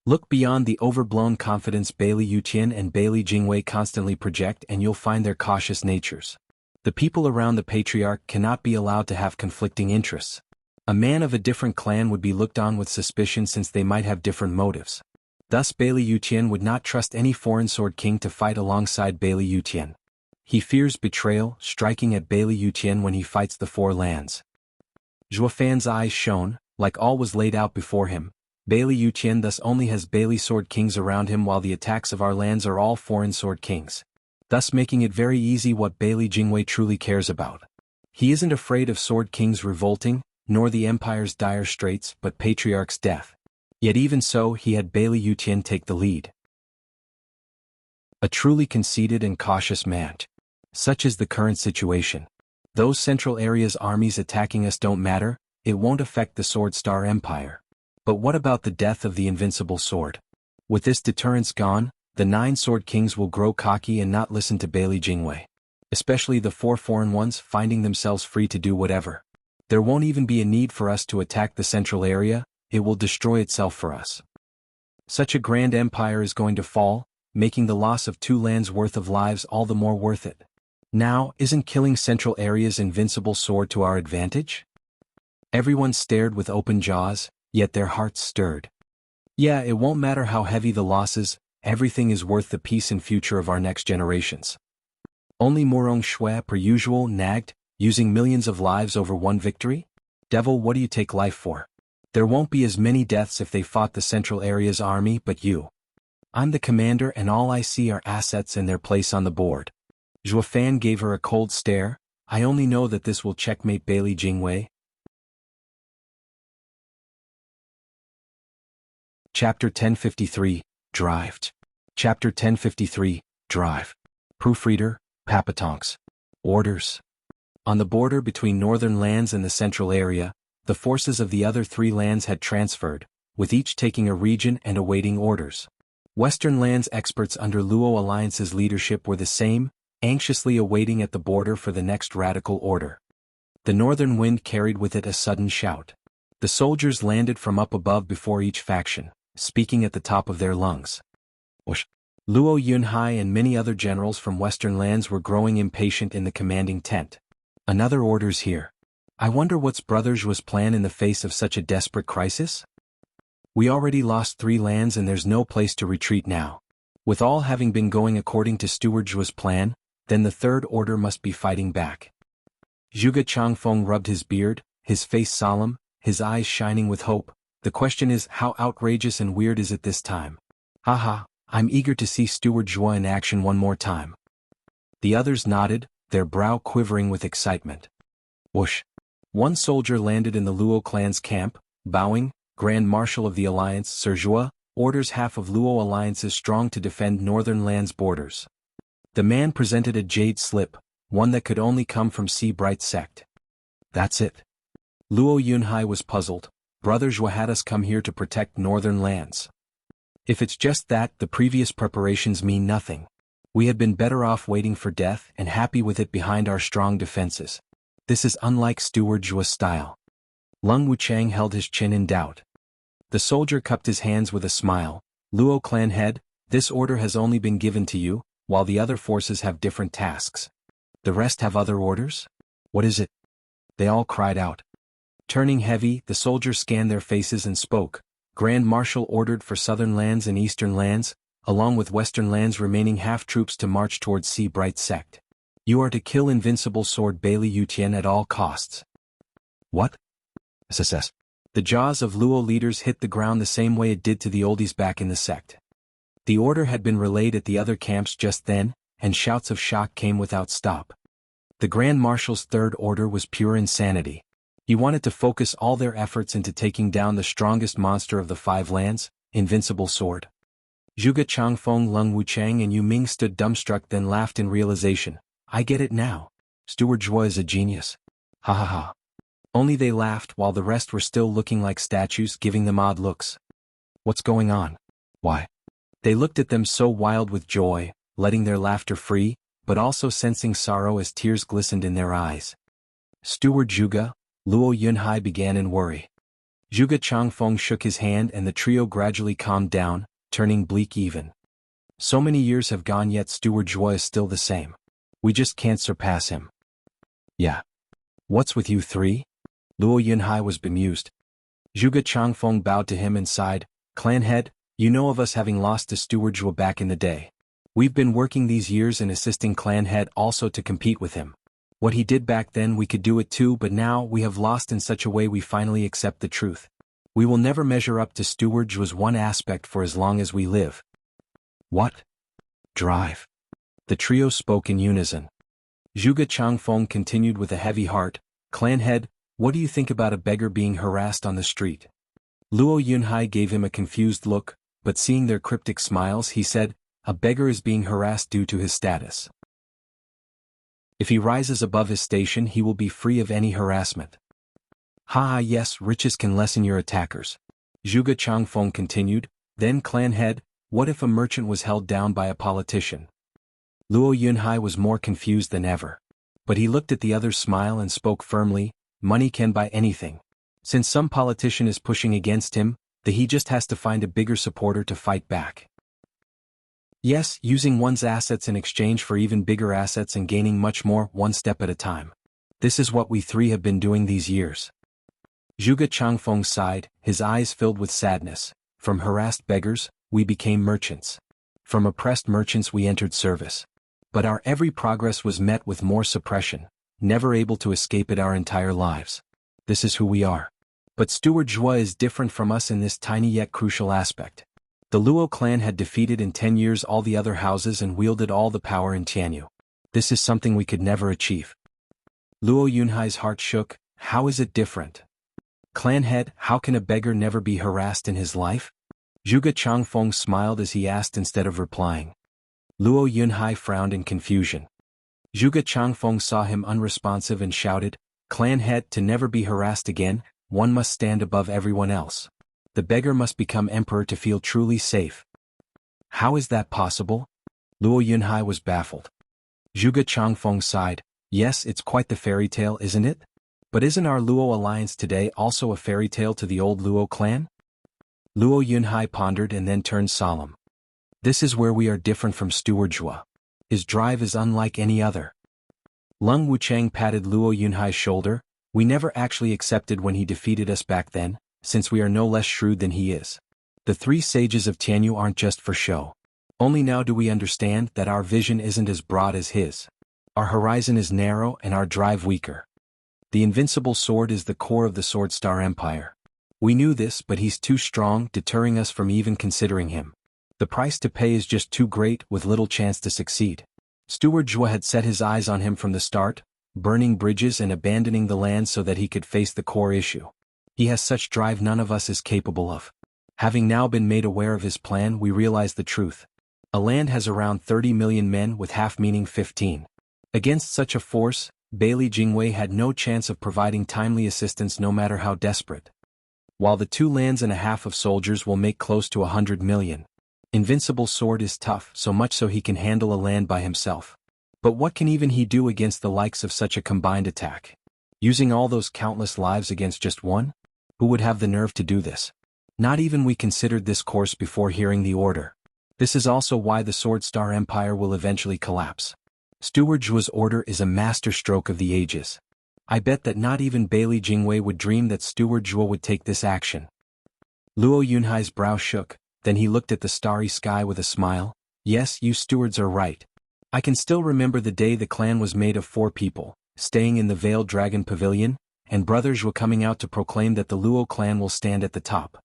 Look beyond the overblown confidence Bailey Yutian and Bailey Jingwei constantly project and you'll find their cautious natures. The people around the patriarch cannot be allowed to have conflicting interests. A man of a different clan would be looked on with suspicion since they might have different motives. Thus Bailey Yutian would not trust any foreign sword king to fight alongside Bailey Yutian. He fears betrayal, striking at Bailey Yutian when he fights the four lands. Zhuofan's eyes shone, like all was laid out before him. Bailey Yutian thus only has Bailey sword kings around him while the attacks of our lands are all foreign sword kings. Thus making it very easy what Bailey Jingwei truly cares about. He isn't afraid of sword kings revolting, nor the empire's dire straits, but patriarch's death. Yet even so he had Bailey Yutian take the lead. A truly conceited and cautious man. Such is the current situation. Those Central Area's armies attacking us don't matter, it won't affect the Sword Star Empire. But what about the death of the invincible sword? With this deterrence gone, the 9 sword kings will grow cocky and not listen to Bailey Jingwei. Especially the 4 foreign ones finding themselves free to do whatever. There won't even be a need for us to attack the Central Area, it will destroy itself for us. Such a grand empire is going to fall, making the loss of 2 lands worth of lives all the more worth it. Now, isn't killing Central Area's invincible sword to our advantage? Everyone stared with open jaws, yet their hearts stirred. Yeah, it won't matter how heavy the losses, everything is worth the peace and future of our next generations. Only Morong Shui per usual nagged, using millions of lives over one victory? Devil, what do you take life for? There won't be as many deaths if they fought the Central Area's army, but you. I'm the commander and all I see are assets and their place on the board. Zhuofan gave her a cold stare. I only know that this will checkmate Bailey Jingwei. Chapter 1053, Drive. Chapter 1053, Drive. Proofreader, Papatonks. Orders. On the border between northern lands and the central area, the forces of the other 3 lands had transferred, with each taking a region and awaiting orders. Western lands experts under Luo Alliance's leadership were the same, anxiously awaiting at the border for the next radical order. The northern wind carried with it a sudden shout. The soldiers landed from up above before each faction, speaking at the top of their lungs. Luo Yunhai and many other generals from western lands were growing impatient in the commanding tent. Another order's here. I wonder what's Brother Zhuo's plan in the face of such a desperate crisis? We already lost 3 lands and there's no place to retreat now. With all having been going according to Steward Zhuo's plan, then the third order must be fighting back. Zhuge Changfeng rubbed his beard, his face solemn, his eyes shining with hope. The question is, how outrageous and weird is it this time? Haha, I'm eager to see Steward Zhuo in action one more time. The others nodded, their brow quivering with excitement. Whoosh. One soldier landed in the Luo clan's camp, bowing. Grand Marshal of the Alliance, Sir Zhuo, orders half of Luo Alliance's strong to defend northern lands' borders. The man presented a jade slip, one that could only come from Sea Bright sect. That's it. Luo Yunhai was puzzled. Brother Zhuo had us come here to protect northern lands. If it's just that, the previous preparations mean nothing. We had been better off waiting for death and happy with it behind our strong defenses. This is unlike Steward Zhuo's style. Lung Wuchang held his chin in doubt. The soldier cupped his hands with a smile. Luo clan head, this order has only been given to you, while the other forces have different tasks. The rest have other orders? What is it? They all cried out. Turning heavy, the soldiers scanned their faces and spoke. Grand Marshal ordered for southern lands and eastern lands, along with western lands remaining half troops to march towards Sea Bright Sect. You are to kill Invincible Sword Bailey Yutian at all costs. What? SSS. The jaws of Luo leaders hit the ground the same way it did to the oldies back in the sect. The order had been relayed at the other camps just then, and shouts of shock came without stop. The Grand Marshal's third order was pure insanity. He wanted to focus all their efforts into taking down the strongest monster of the five lands, Invincible Sword. Zhuge Changfeng, Lung Wuchang and Yu Ming stood dumbstruck, then laughed in realization. I get it now. Steward Zhuo is a genius. Ha ha ha. Only they laughed while the rest were still looking like statues, giving them odd looks. What's going on? Why? They looked at them so wild with joy, letting their laughter free, but also sensing sorrow as tears glistened in their eyes. Steward Zhuge, Luo Yunhai began in worry. Zhuge Changfeng shook his hand and the trio gradually calmed down, turning bleak even. So many years have gone yet Steward Zhuo is still the same. We just can't surpass him. Yeah. What's with you three? Luo Yunhai was bemused. Zhuge Changfeng bowed to him and sighed, Clan head, you know of us having lost to Steward Zhuo back in the day. We've been working these years and assisting Clan head also to compete with him. What he did back then we could do it too, but now we have lost in such a way we finally accept the truth. We will never measure up to Steward Zhuo's one aspect for as long as we live. What? Drive. The trio spoke in unison. Zhuge Changfeng continued with a heavy heart, Clan head, what do you think about a beggar being harassed on the street? Luo Yunhai gave him a confused look, but seeing their cryptic smiles he said, a beggar is being harassed due to his status. If he rises above his station he will be free of any harassment. Ha yes, riches can lessen your attackers. Zhuge Changfeng continued, then Clan head, what if a merchant was held down by a politician? Luo Yunhai was more confused than ever. But he looked at the others' smile and spoke firmly, money can buy anything. Since some politician is pushing against him, he just has to find a bigger supporter to fight back. Yes, using one's assets in exchange for even bigger assets and gaining much more, one step at a time. This is what we three have been doing these years. Zhuge Changfeng sighed, his eyes filled with sadness. From harassed beggars, we became merchants. From oppressed merchants we entered service. But our every progress was met with more suppression, never able to escape it our entire lives. This is who we are. But Steward Zhuo is different from us in this tiny yet crucial aspect. The Luo clan had defeated in 10 years all the other houses and wielded all the power in Tianyu. This is something we could never achieve. Luo Yunhai's heart shook, how is it different? Clan head, how can a beggar never be harassed in his life? Zhuge Changfeng smiled as he asked instead of replying. Luo Yunhai frowned in confusion. Zhuge Changfeng saw him unresponsive and shouted, Clan head, to never be harassed again, one must stand above everyone else. The beggar must become emperor to feel truly safe. How is that possible? Luo Yunhai was baffled. Zhuge Changfeng sighed, yes, it's quite the fairy tale, isn't it? But isn't our Luo alliance today also a fairy tale to the old Luo clan? Luo Yunhai pondered and then turned solemn. This is where we are different from Steward Zhuo. His drive is unlike any other. Lung Wuchang patted Luo Yunhai's shoulder, we never actually accepted when he defeated us back then, since we are no less shrewd than he is. The three sages of Tianyu aren't just for show. Only now do we understand that our vision isn't as broad as his. Our horizon is narrow and our drive weaker. The invincible sword is the core of the Sword Star Empire. We knew this, but he's too strong, deterring us from even considering him. The price to pay is just too great, with little chance to succeed. Steward Zhuo had set his eyes on him from the start, burning bridges and abandoning the land so that he could face the core issue. He has such drive none of us is capable of. Having now been made aware of his plan, we realize the truth. A land has around 30 million men with half meaning 15. Against such a force, Bailey Jingwei had no chance of providing timely assistance no matter how desperate. While the 2 lands and a half of soldiers will make close to 100 million. Invincible Sword is tough, so much so he can handle a land by himself. But what can even he do against the likes of such a combined attack? Using all those countless lives against just one? Who would have the nerve to do this? Not even we considered this course before hearing the order. This is also why the Sword Star Empire will eventually collapse. Steward Zhuo's order is a masterstroke of the ages. I bet that not even Bailey Jingwei would dream that Steward Zhuo would take this action. Luo Yunhai's brow shook, then he looked at the starry sky with a smile. Yes, you stewards are right. I can still remember the day the clan was made of 4 people, staying in the Veiled Dragon Pavilion, and Brother Zhuo coming out to proclaim that the Luo clan will stand at the top.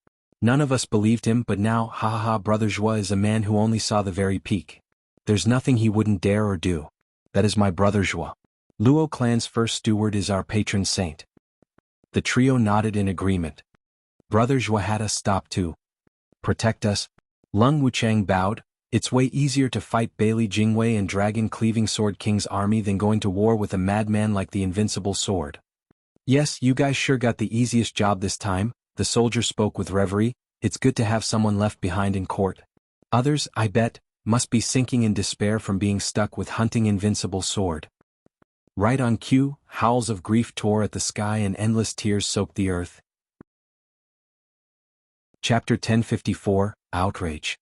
None of us believed him, but now, ha ha ha, Brother Zhuo is a man who only saw the very peak. There's nothing he wouldn't dare or do. That is my Brother Zhuo. Luo clan's first steward is our patron saint. The trio nodded in agreement. Brother Zhuo had us stop to protect us. Lung Wuchang bowed. It's way easier to fight Bailey Jingwei and Dragon Cleaving Sword King's army than going to war with a madman like the Invincible Sword. Yes, you guys sure got the easiest job this time, the soldier spoke with reverie. It's good to have someone left behind in court. Others, I bet, must be sinking in despair from being stuck with hunting Invincible Sword. Right on cue, howls of grief tore at the sky and endless tears soaked the earth. Chapter 1054, Outrage.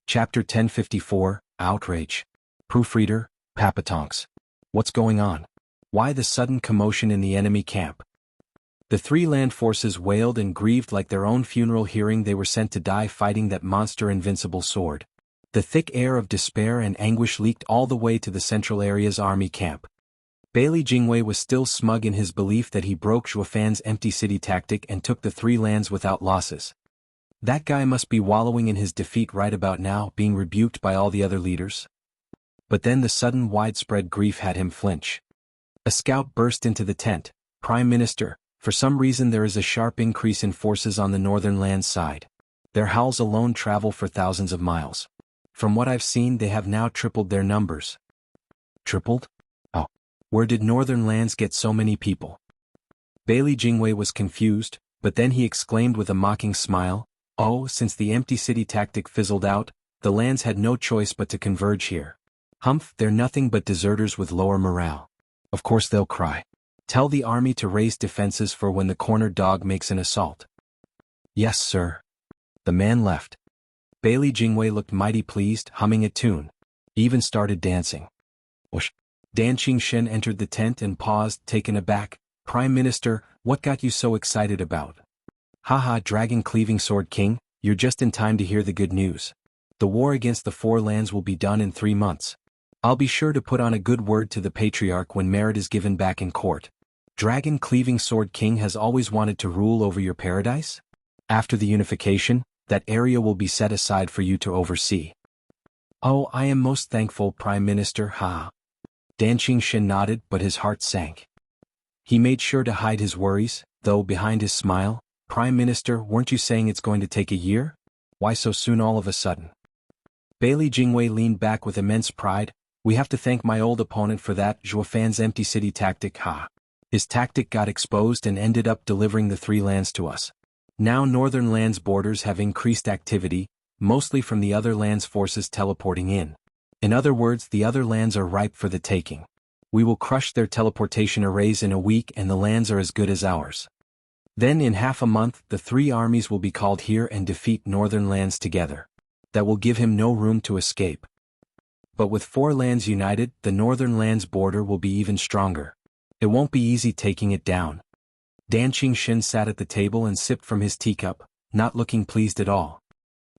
Chapter 1054, Outrage. Proofreader, Papatonks. What's going on? Why the sudden commotion in the enemy camp? The 3 land forces wailed and grieved like their own funeral, hearing they were sent to die fighting that monster Invincible Sword. The thick air of despair and anguish leaked all the way to the central area's army camp. Bailey Jingwei was still smug in his belief that he broke Zhuo Fan's empty city tactic and took the 3 lands without losses. That guy must be wallowing in his defeat right about now, being rebuked by all the other leaders. But then the sudden widespread grief had him flinch. A scout burst into the tent. Prime Minister, for some reason there is a sharp increase in forces on the northern land side. Their howls alone travel for thousands of miles. From what I've seen, they have now tripled their numbers. Tripled? Oh. Where did northern lands get so many people? Bailey Jingwei was confused, but then he exclaimed with a mocking smile, oh, since the empty city tactic fizzled out, the lands had no choice but to converge here. Humph, they're nothing but deserters with lower morale. Of course they'll cry. Tell the army to raise defenses for when the cornered dog makes an assault. Yes, sir. The man left. Bailey Jingwei looked mighty pleased, humming a tune. He even started dancing. Whoosh. Dan Qingshen entered the tent and paused, taken aback. Prime Minister, what got you so excited about? Haha, Dragon Cleaving Sword King, you're just in time to hear the good news. The war against the 4 lands will be done in 3 months. I'll be sure to put on a good word to the Patriarch when merit is given back in court. Dragon Cleaving Sword King has always wanted to rule over your paradise? After the unification, that area will be set aside for you to oversee. Oh, I am most thankful, Prime Minister, ha. Dan Qingshen nodded, but his heart sank. He made sure to hide his worries, though behind his smile, Prime Minister, weren't you saying it's going to take a year? Why so soon all of a sudden? Bailey Jingwei leaned back with immense pride. We have to thank my old opponent for that, Zhuo Fan's empty city tactic, ha. His tactic got exposed and ended up delivering the 3 lands to us. Now northern lands borders have increased activity, mostly from the other lands forces teleporting in. In other words, the other lands are ripe for the taking. We will crush their teleportation arrays in a week and the lands are as good as ours. Then in half a month, the 3 armies will be called here and defeat northern lands together. That will give him no room to escape. But with 4 lands united, the northern lands border will be even stronger. It won't be easy taking it down. Dan Qingshen sat at the table and sipped from his teacup, not looking pleased at all.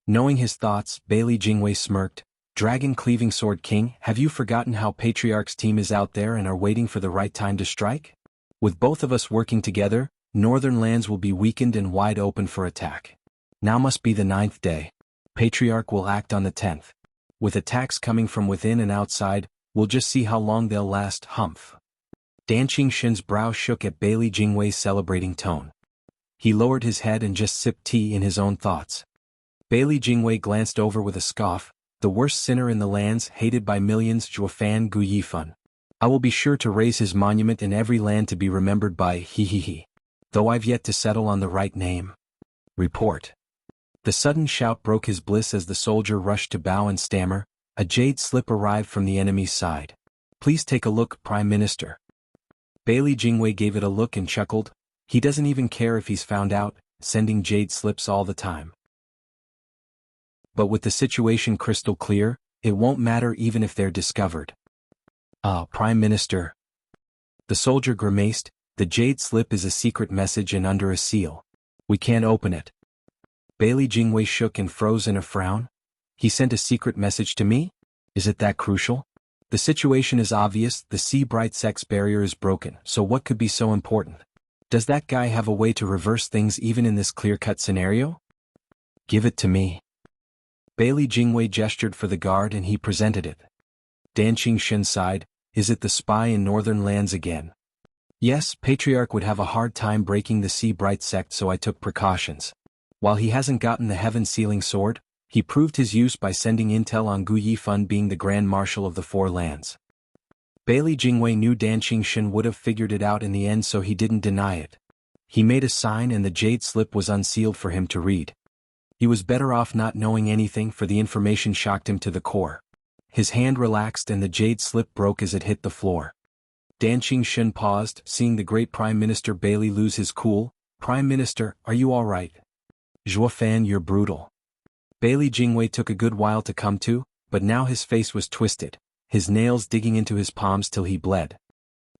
Knowing his thoughts, Bailey Jingwei smirked. Dragon Cleaving Sword King, have you forgotten how Patriarch's team is out there and are waiting for the right time to strike? With both of us working together, northern lands will be weakened and wide open for attack. Now must be the 9th day. Patriarch will act on the 10th. With attacks coming from within and outside, we'll just see how long they'll last, humph. Dan Qingshen's brow shook at Bailey Jingwei's celebrating tone. He lowered his head and just sipped tea in his own thoughts. Bailey Jingwei glanced over with a scoff. The worst sinner in the lands, hated by millions, Zhuo Fan Gu Yifan. I will be sure to raise his monument in every land to be remembered by, he. Though I've yet to settle on the right name. Report. The sudden shout broke his bliss as the soldier rushed to bow and stammer. A jade slip arrived from the enemy's side. Please take a look, Prime Minister. Bailey Jingwei gave it a look and chuckled. He doesn't even care if he's found out, sending jade slips all the time. But with the situation crystal clear, it won't matter even if they're discovered. Prime Minister. The soldier grimaced. The jade slip is a secret message and under a seal. We can't open it. Bailey Jingwei shook and froze in a frown. He sent a secret message to me? Is it that crucial? The situation is obvious, the sea-bright sex barrier is broken, so what could be so important? Does that guy have a way to reverse things even in this clear-cut scenario? Give it to me. Bailey Jingwei gestured for the guard and he presented it. Dan Qingshen sighed. Is it the spy in northern lands again? Yes, Patriarch would have a hard time breaking the sea-bright sect, so I took precautions. While he hasn't gotten the heaven-sealing sword, he proved his use by sending intel on Gu Yifan being the Grand Marshal of the Four Lands. Bailey Jingwei knew Dan Qingshen would have figured it out in the end, so he didn't deny it. He made a sign and the jade slip was unsealed for him to read. He was better off not knowing anything, for the information shocked him to the core. His hand relaxed and the jade slip broke as it hit the floor. Dan Qingshen paused, seeing the great Prime Minister Bailey lose his cool. Prime Minister, are you all right? Zhuofan, you're brutal. Bailey Jingwei took a good while to come to, but now his face was twisted, his nails digging into his palms till he bled.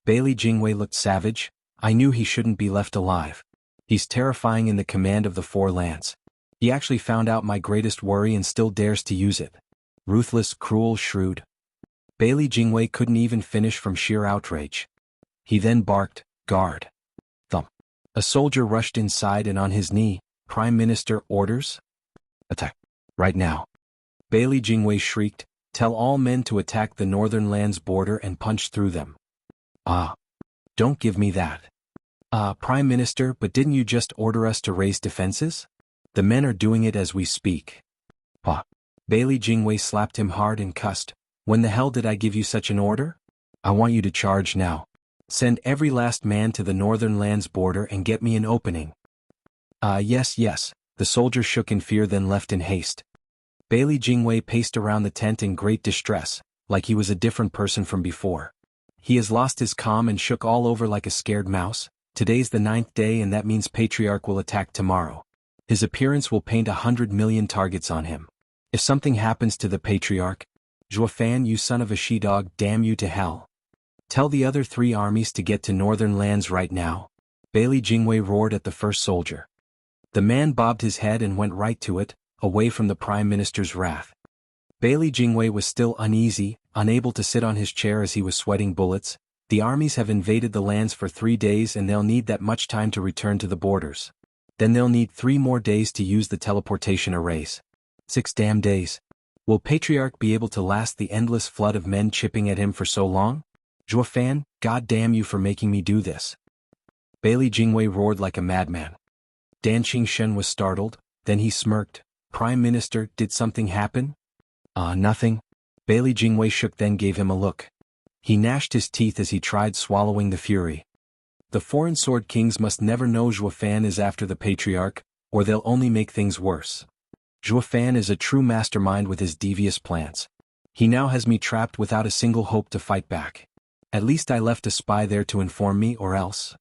Bailey Jingwei looked savage. I knew he shouldn't be left alive. He's terrifying in the command of the Four Lands. He actually found out my greatest worry and still dares to use it. Ruthless, cruel, shrewd. Bailey Jingwei couldn't even finish from sheer outrage. He then barked, guard. Thump. A soldier rushed inside and on his knee. Prime Minister, orders? Attack. Right now. Bailey Jingwei shrieked, tell all men to attack the northern lands border and punch through them. Don't give me that. Prime Minister, but didn't you just order us to raise defenses? The men are doing it as we speak. Bailey Jingwei slapped him hard and cussed. When the hell did I give you such an order? I want you to charge now. Send every last man to the northern lands border and get me an opening. Yes. The soldier shook in fear then left in haste. Bailey Jingwei paced around the tent in great distress, like he was a different person from before. He has lost his calm and shook all over like a scared mouse. Today's the 9th day and that means Patriarch will attack tomorrow. His appearance will paint 100 million targets on him. If something happens to the Patriarch, Zhuofan, you son of a she-dog, damn you to hell. Tell the other 3 armies to get to northern lands right now. Bailey Jingwei roared at the first soldier. The man bobbed his head and went right to it, away from the Prime Minister's wrath. Bailey Jingwei was still uneasy, unable to sit on his chair as he was sweating bullets. The armies have invaded the lands for 3 days and they'll need that much time to return to the borders. Then they'll need 3 more days to use the teleportation arrays. 6 damn days. Will Patriarch be able to last the endless flood of men chipping at him for so long? Zhuofan, god damn you for making me do this. Bailey Jingwei roared like a madman. Dan Qingshen was startled, then he smirked. Prime Minister, did something happen? Nothing. Bailey Jingwei shook then gave him a look. He gnashed his teeth as he tried swallowing the fury. The foreign sword kings must never know Zhuofan is after the Patriarch, or they'll only make things worse. Zhuofan is a true mastermind with his devious plans. He now has me trapped without a single hope to fight back. At least I left a spy there to inform me, or else.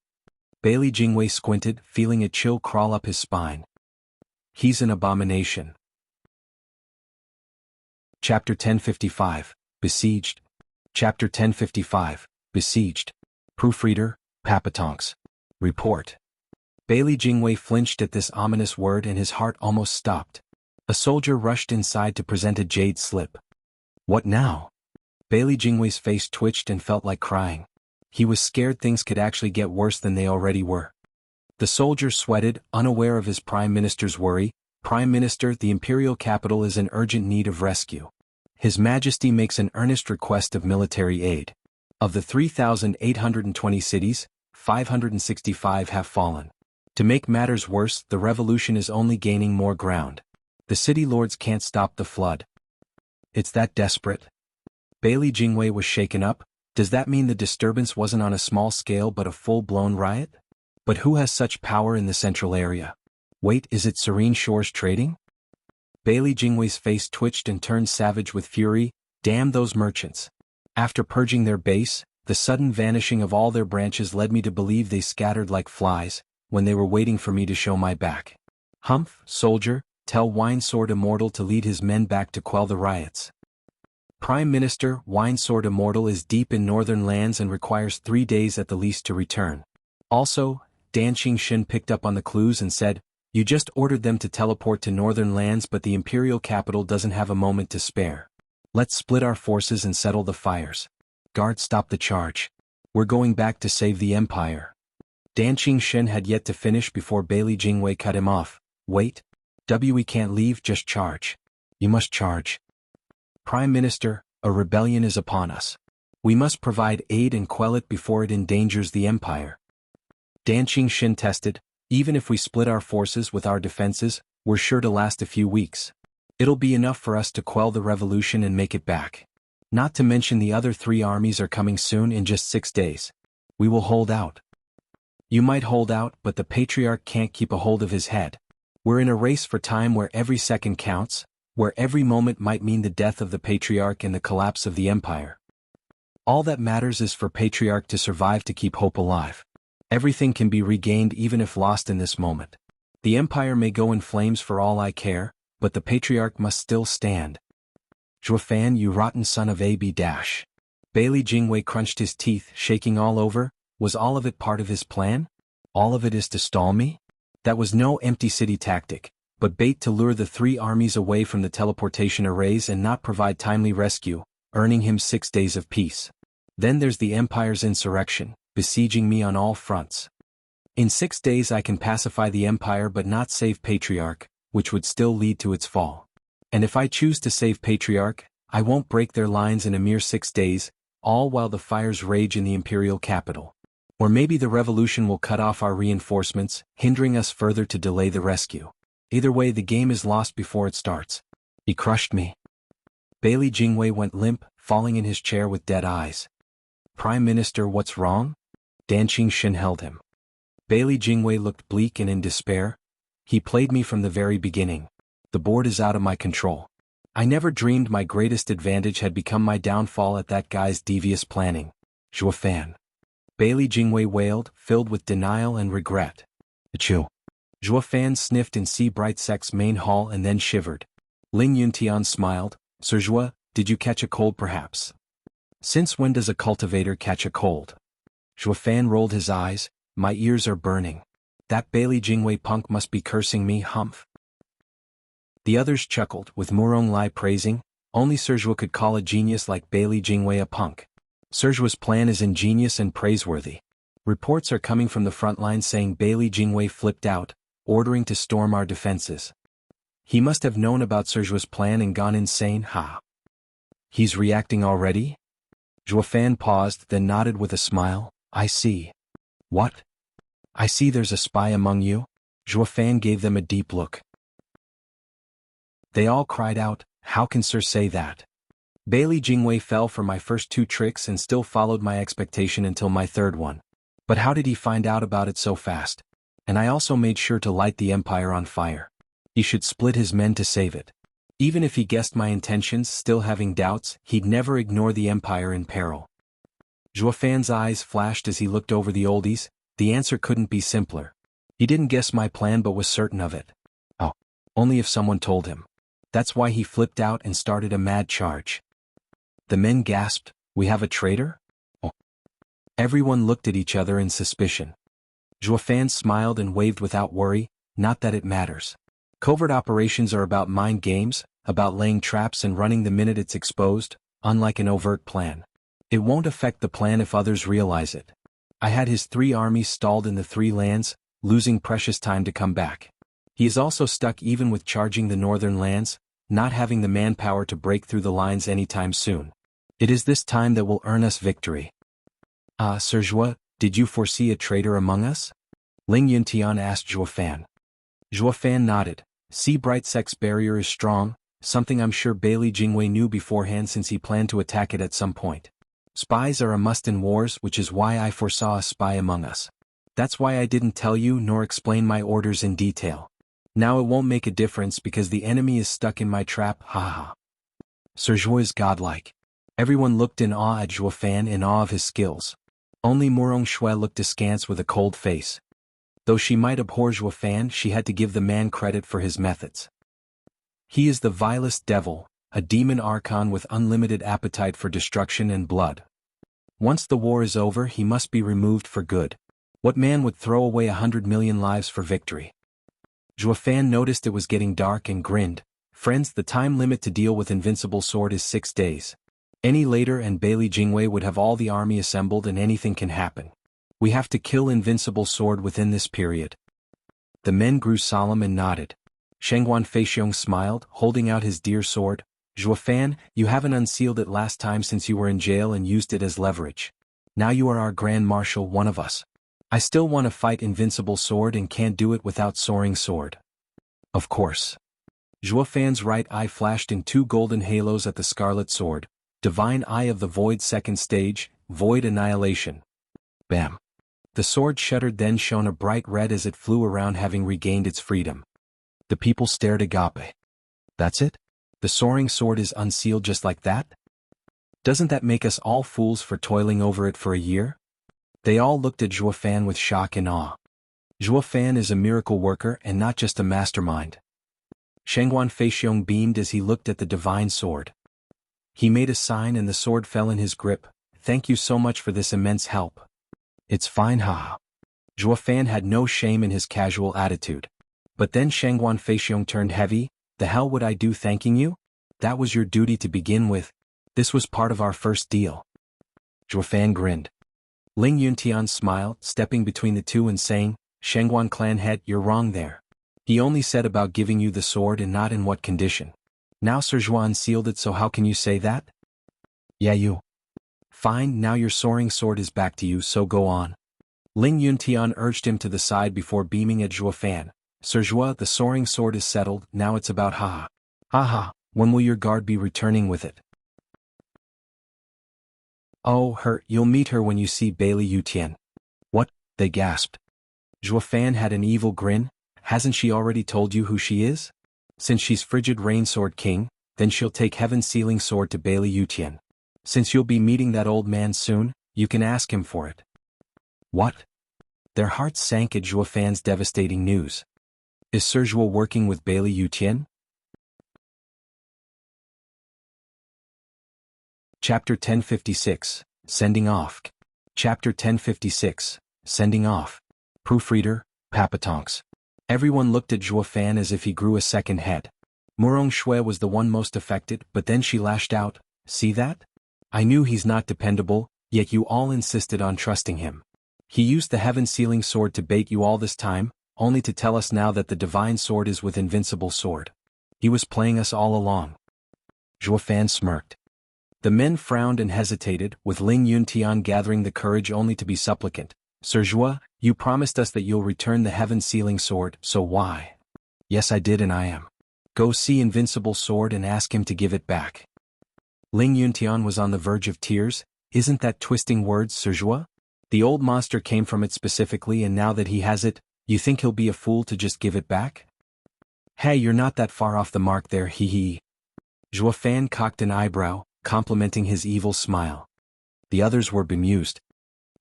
Bailey Jingwei squinted, feeling a chill crawl up his spine. He's an abomination. Chapter 1055, Besieged. Chapter 1055, Besieged. Proofreader, Papatonks. Report. Bailey Jingwei flinched at this ominous word and his heart almost stopped. A soldier rushed inside to present a jade slip. What now? Bailey Jingwei's face twitched and felt like crying. He was scared things could actually get worse than they already were. The soldier sweated, unaware of his Prime Minister's worry. Prime Minister, the imperial capital is in urgent need of rescue. His Majesty makes an earnest request of military aid. Of the 3,820 cities, 565 have fallen. To make matters worse, the revolution is only gaining more ground. The city lords can't stop the flood. It's that desperate. Bailey Jingwei was shaken up. Does that mean the disturbance wasn't on a small scale but a full-blown riot? But who has such power in the central area? Wait, is it Serene Shores Trading? Bailey Jingwei's face twitched and turned savage with fury. Damn those merchants. After purging their base, the sudden vanishing of all their branches led me to believe they scattered like flies, when they were waiting for me to show my back. Humph, soldier, tell Winesword Immortal to lead his men back to quell the riots. Prime Minister, Winesword Immortal is deep in northern lands and requires 3 days at the least to return. Also, Dan Qingshin picked up on the clues and said, you just ordered them to teleport to northern lands, but the imperial capital doesn't have a moment to spare. Let's split our forces and settle the fires. Guard, stop the charge. We're going back to save the empire. Dan Qingshin had yet to finish before Bailey Jingwei cut him off. Wait. We can't leave, just charge. You must charge. Prime Minister, a rebellion is upon us. We must provide aid and quell it before it endangers the empire. Dan Qingshin tested, even if we split our forces with our defenses, we're sure to last a few weeks. It'll be enough for us to quell the revolution and make it back. Not to mention the other 3 armies are coming soon in just 6 days. We will hold out. You might hold out, but the patriarch can't keep a hold of his head. We're in a race for time where every second counts, where every moment might mean the death of the patriarch and the collapse of the empire. All that matters is for patriarch to survive, to keep hope alive. Everything can be regained even if lost in this moment. The empire may go in flames for all I care, but the patriarch must still stand. Zhuofan, you rotten son of a b dash. Bailey Jingwei crunched his teeth, shaking all over. Was all of it part of his plan? All of it is to stall me? That was no empty city tactic, but bait to lure the 3 armies away from the teleportation arrays and not provide timely rescue, earning him 6 days of peace. Then there's the Empire's insurrection, besieging me on all fronts. In 6 days I can pacify the Empire but not save Patriarch, which would still lead to its fall. And if I choose to save Patriarch, I won't break their lines in a mere 6 days, all while the fires rage in the imperial capital. Or maybe the revolution will cut off our reinforcements, hindering us further to delay the rescue. Either way, the game is lost before it starts. He crushed me. Bailey Jingwei went limp, falling in his chair with dead eyes. Prime Minister, what's wrong? Dan Qingshin held him. Bailey Jingwei looked bleak and in despair. He played me from the very beginning. The board is out of my control. I never dreamed my greatest advantage had become my downfall at that guy's devious planning. Zhuofan. Bailey Jingwei wailed, filled with denial and regret. Achoo. Zhuofan sniffed in Si Brightsek's main hall and then shivered. Ling Yuntian smiled. Sir Zhua, did you catch a cold perhaps? Since when does a cultivator catch a cold? Zhuofan rolled his eyes. My ears are burning. That Bailey Jingwei punk must be cursing me, humph. The others chuckled, with Murong Lai praising. Only Sir Zhua could call a genius like Bailey Jingwei a punk. Sir Zhua's plan is ingenious and praiseworthy. Reports are coming from the front line saying Bailey Jingwei flipped out, ordering to storm our defenses. He must have known about Sir Zhua's plan and gone insane, ha. He's reacting already? Zhuofan paused, then nodded with a smile. I see. What? I see there's a spy among you? Zhuofan gave them a deep look. They all cried out, how can Sir say that? Bailey Jingwei fell for my first 2 tricks and still followed my expectation until my 3rd one. But how did he find out about it so fast? And I also made sure to light the empire on fire. He should split his men to save it. Even if he guessed my intentions, still having doubts, he'd never ignore the empire in peril. Zhuofan's eyes flashed as he looked over the oldies. The answer couldn't be simpler. He didn't guess my plan but was certain of it. Oh, only if someone told him. That's why he flipped out and started a mad charge. The men gasped, we have a traitor? Oh. Everyone looked at each other in suspicion. Zhuofan smiled and waved without worry, not that it matters. Covert operations are about mind games, about laying traps and running the minute it's exposed, unlike an overt plan. It won't affect the plan if others realize it. I had his 3 armies stalled in the 3 lands, losing precious time to come back. He is also stuck even with charging the northern lands, not having the manpower to break through the lines anytime soon. It is this time that will earn us victory. Sir Zhua, did you foresee a traitor among us? Ling Yuntian asked Zhuofan. Zhuofan nodded. Si Brightsek's barrier is strong, something I'm sure Bailey Jingwei knew beforehand since he planned to attack it at some point. Spies are a must in wars, which is why I foresaw a spy among us. That's why I didn't tell you nor explain my orders in detail. Now it won't make a difference because the enemy is stuck in my trap, haha. Sir Zhua is godlike. Everyone looked in awe at Zhuofan, in awe of his skills. Only Murong Shui looked askance with a cold face. Though she might abhor Zhuofan, she had to give the man credit for his methods. He is the vilest devil, a demon archon with unlimited appetite for destruction and blood. Once the war is over, he must be removed for good. What man would throw away 100 million lives for victory? Zhuo Fan noticed it was getting dark and grinned. Friends, the time limit to deal with Invincible Sword is 6 days. Any later and Bailey Jingwei would have all the army assembled and anything can happen. We have to kill Invincible Sword within this period. The men grew solemn and nodded. Shengguan Feixiong smiled, holding out his dear sword. Zhuo Fan, you haven't unsealed it last time since you were in jail and used it as leverage. Now you are our Grand Marshal, one of us. I still want to fight Invincible Sword and can't do it without Soaring Sword. Of course. Zhuo Fan's right eye flashed in 2 golden halos at the Scarlet Sword. Divine Eye of the Void, second stage, Void Annihilation. Bam. The sword shuddered, then shone a bright red as it flew around, having regained its freedom. The people stared agape. That's it? The Soaring Sword is unsealed just like that? Doesn't that make us all fools for toiling over it for a year? They all looked at Zhuo Fan with shock and awe. Zhuo Fan is a miracle worker and not just a mastermind. Shengguan Feixiong beamed as he looked at the divine sword. He made a sign and the sword fell in his grip. Thank you so much for this immense help. It's fine, haha. Zhuo Fan had no shame in his casual attitude. But then Shengguan Feixiong turned heavy. The hell would I do thanking you? That was your duty to begin with. This was part of our first deal. Zhuo Fan grinned. Ling Yuntian smiled, stepping between the two and saying, Shengguan clan head, you're wrong there. He only said about giving you the sword and not in what condition. Now Sir Zhuan sealed it, so how can you say that? Yeah, you. Fine, now your Soaring Sword is back to you, so go on. Ling Yuntian urged him to the side before beaming at Zhuo Fan. Sir Zhuo, the Soaring Sword is settled, now it's about haha. Haha, when will your guard be returning with it? Oh, you'll meet her when you see Bailey Yutian. What? They gasped. Zhuo Fan had an evil grin. Hasn't she already told you who she is? Since she's Frigid Rain Sword King, then she'll take Heaven Sealing Sword to Bailey Yutian. Since you'll be meeting that old man soon, you can ask him for it. What? Their hearts sank at Zhuo Fan's devastating news. Is Sir Zhuo working with Bailey Yutian? Chapter 1056, Sending Off. Chapter 1056, Sending Off. Proofreader, Papatonks. Everyone looked at Zhuo Fan as if he grew a second head. Murong Shui was the one most affected, but then she lashed out, see that? I knew he's not dependable, yet you all insisted on trusting him. He used the Heaven Sealing Sword to bait you all this time, only to tell us now that the Divine Sword is with Invincible Sword. He was playing us all along. Zhuo Fan smirked. The men frowned and hesitated, with Ling Yuntian gathering the courage only to be supplicant. Sir Zhuo, you promised us that you'll return the Heaven Sealing Sword, so why? Yes, I did and I am. Go see Invincible Sword and ask him to give it back. Ling Yuntian was on the verge of tears. Isn't that twisting words, Sir Zhuo? The old monster came from it specifically, and now that he has it, you think he'll be a fool to just give it back? Hey, you're not that far off the mark there, hee hee. Zhuo Fan cocked an eyebrow, complimenting his evil smile. The others were bemused.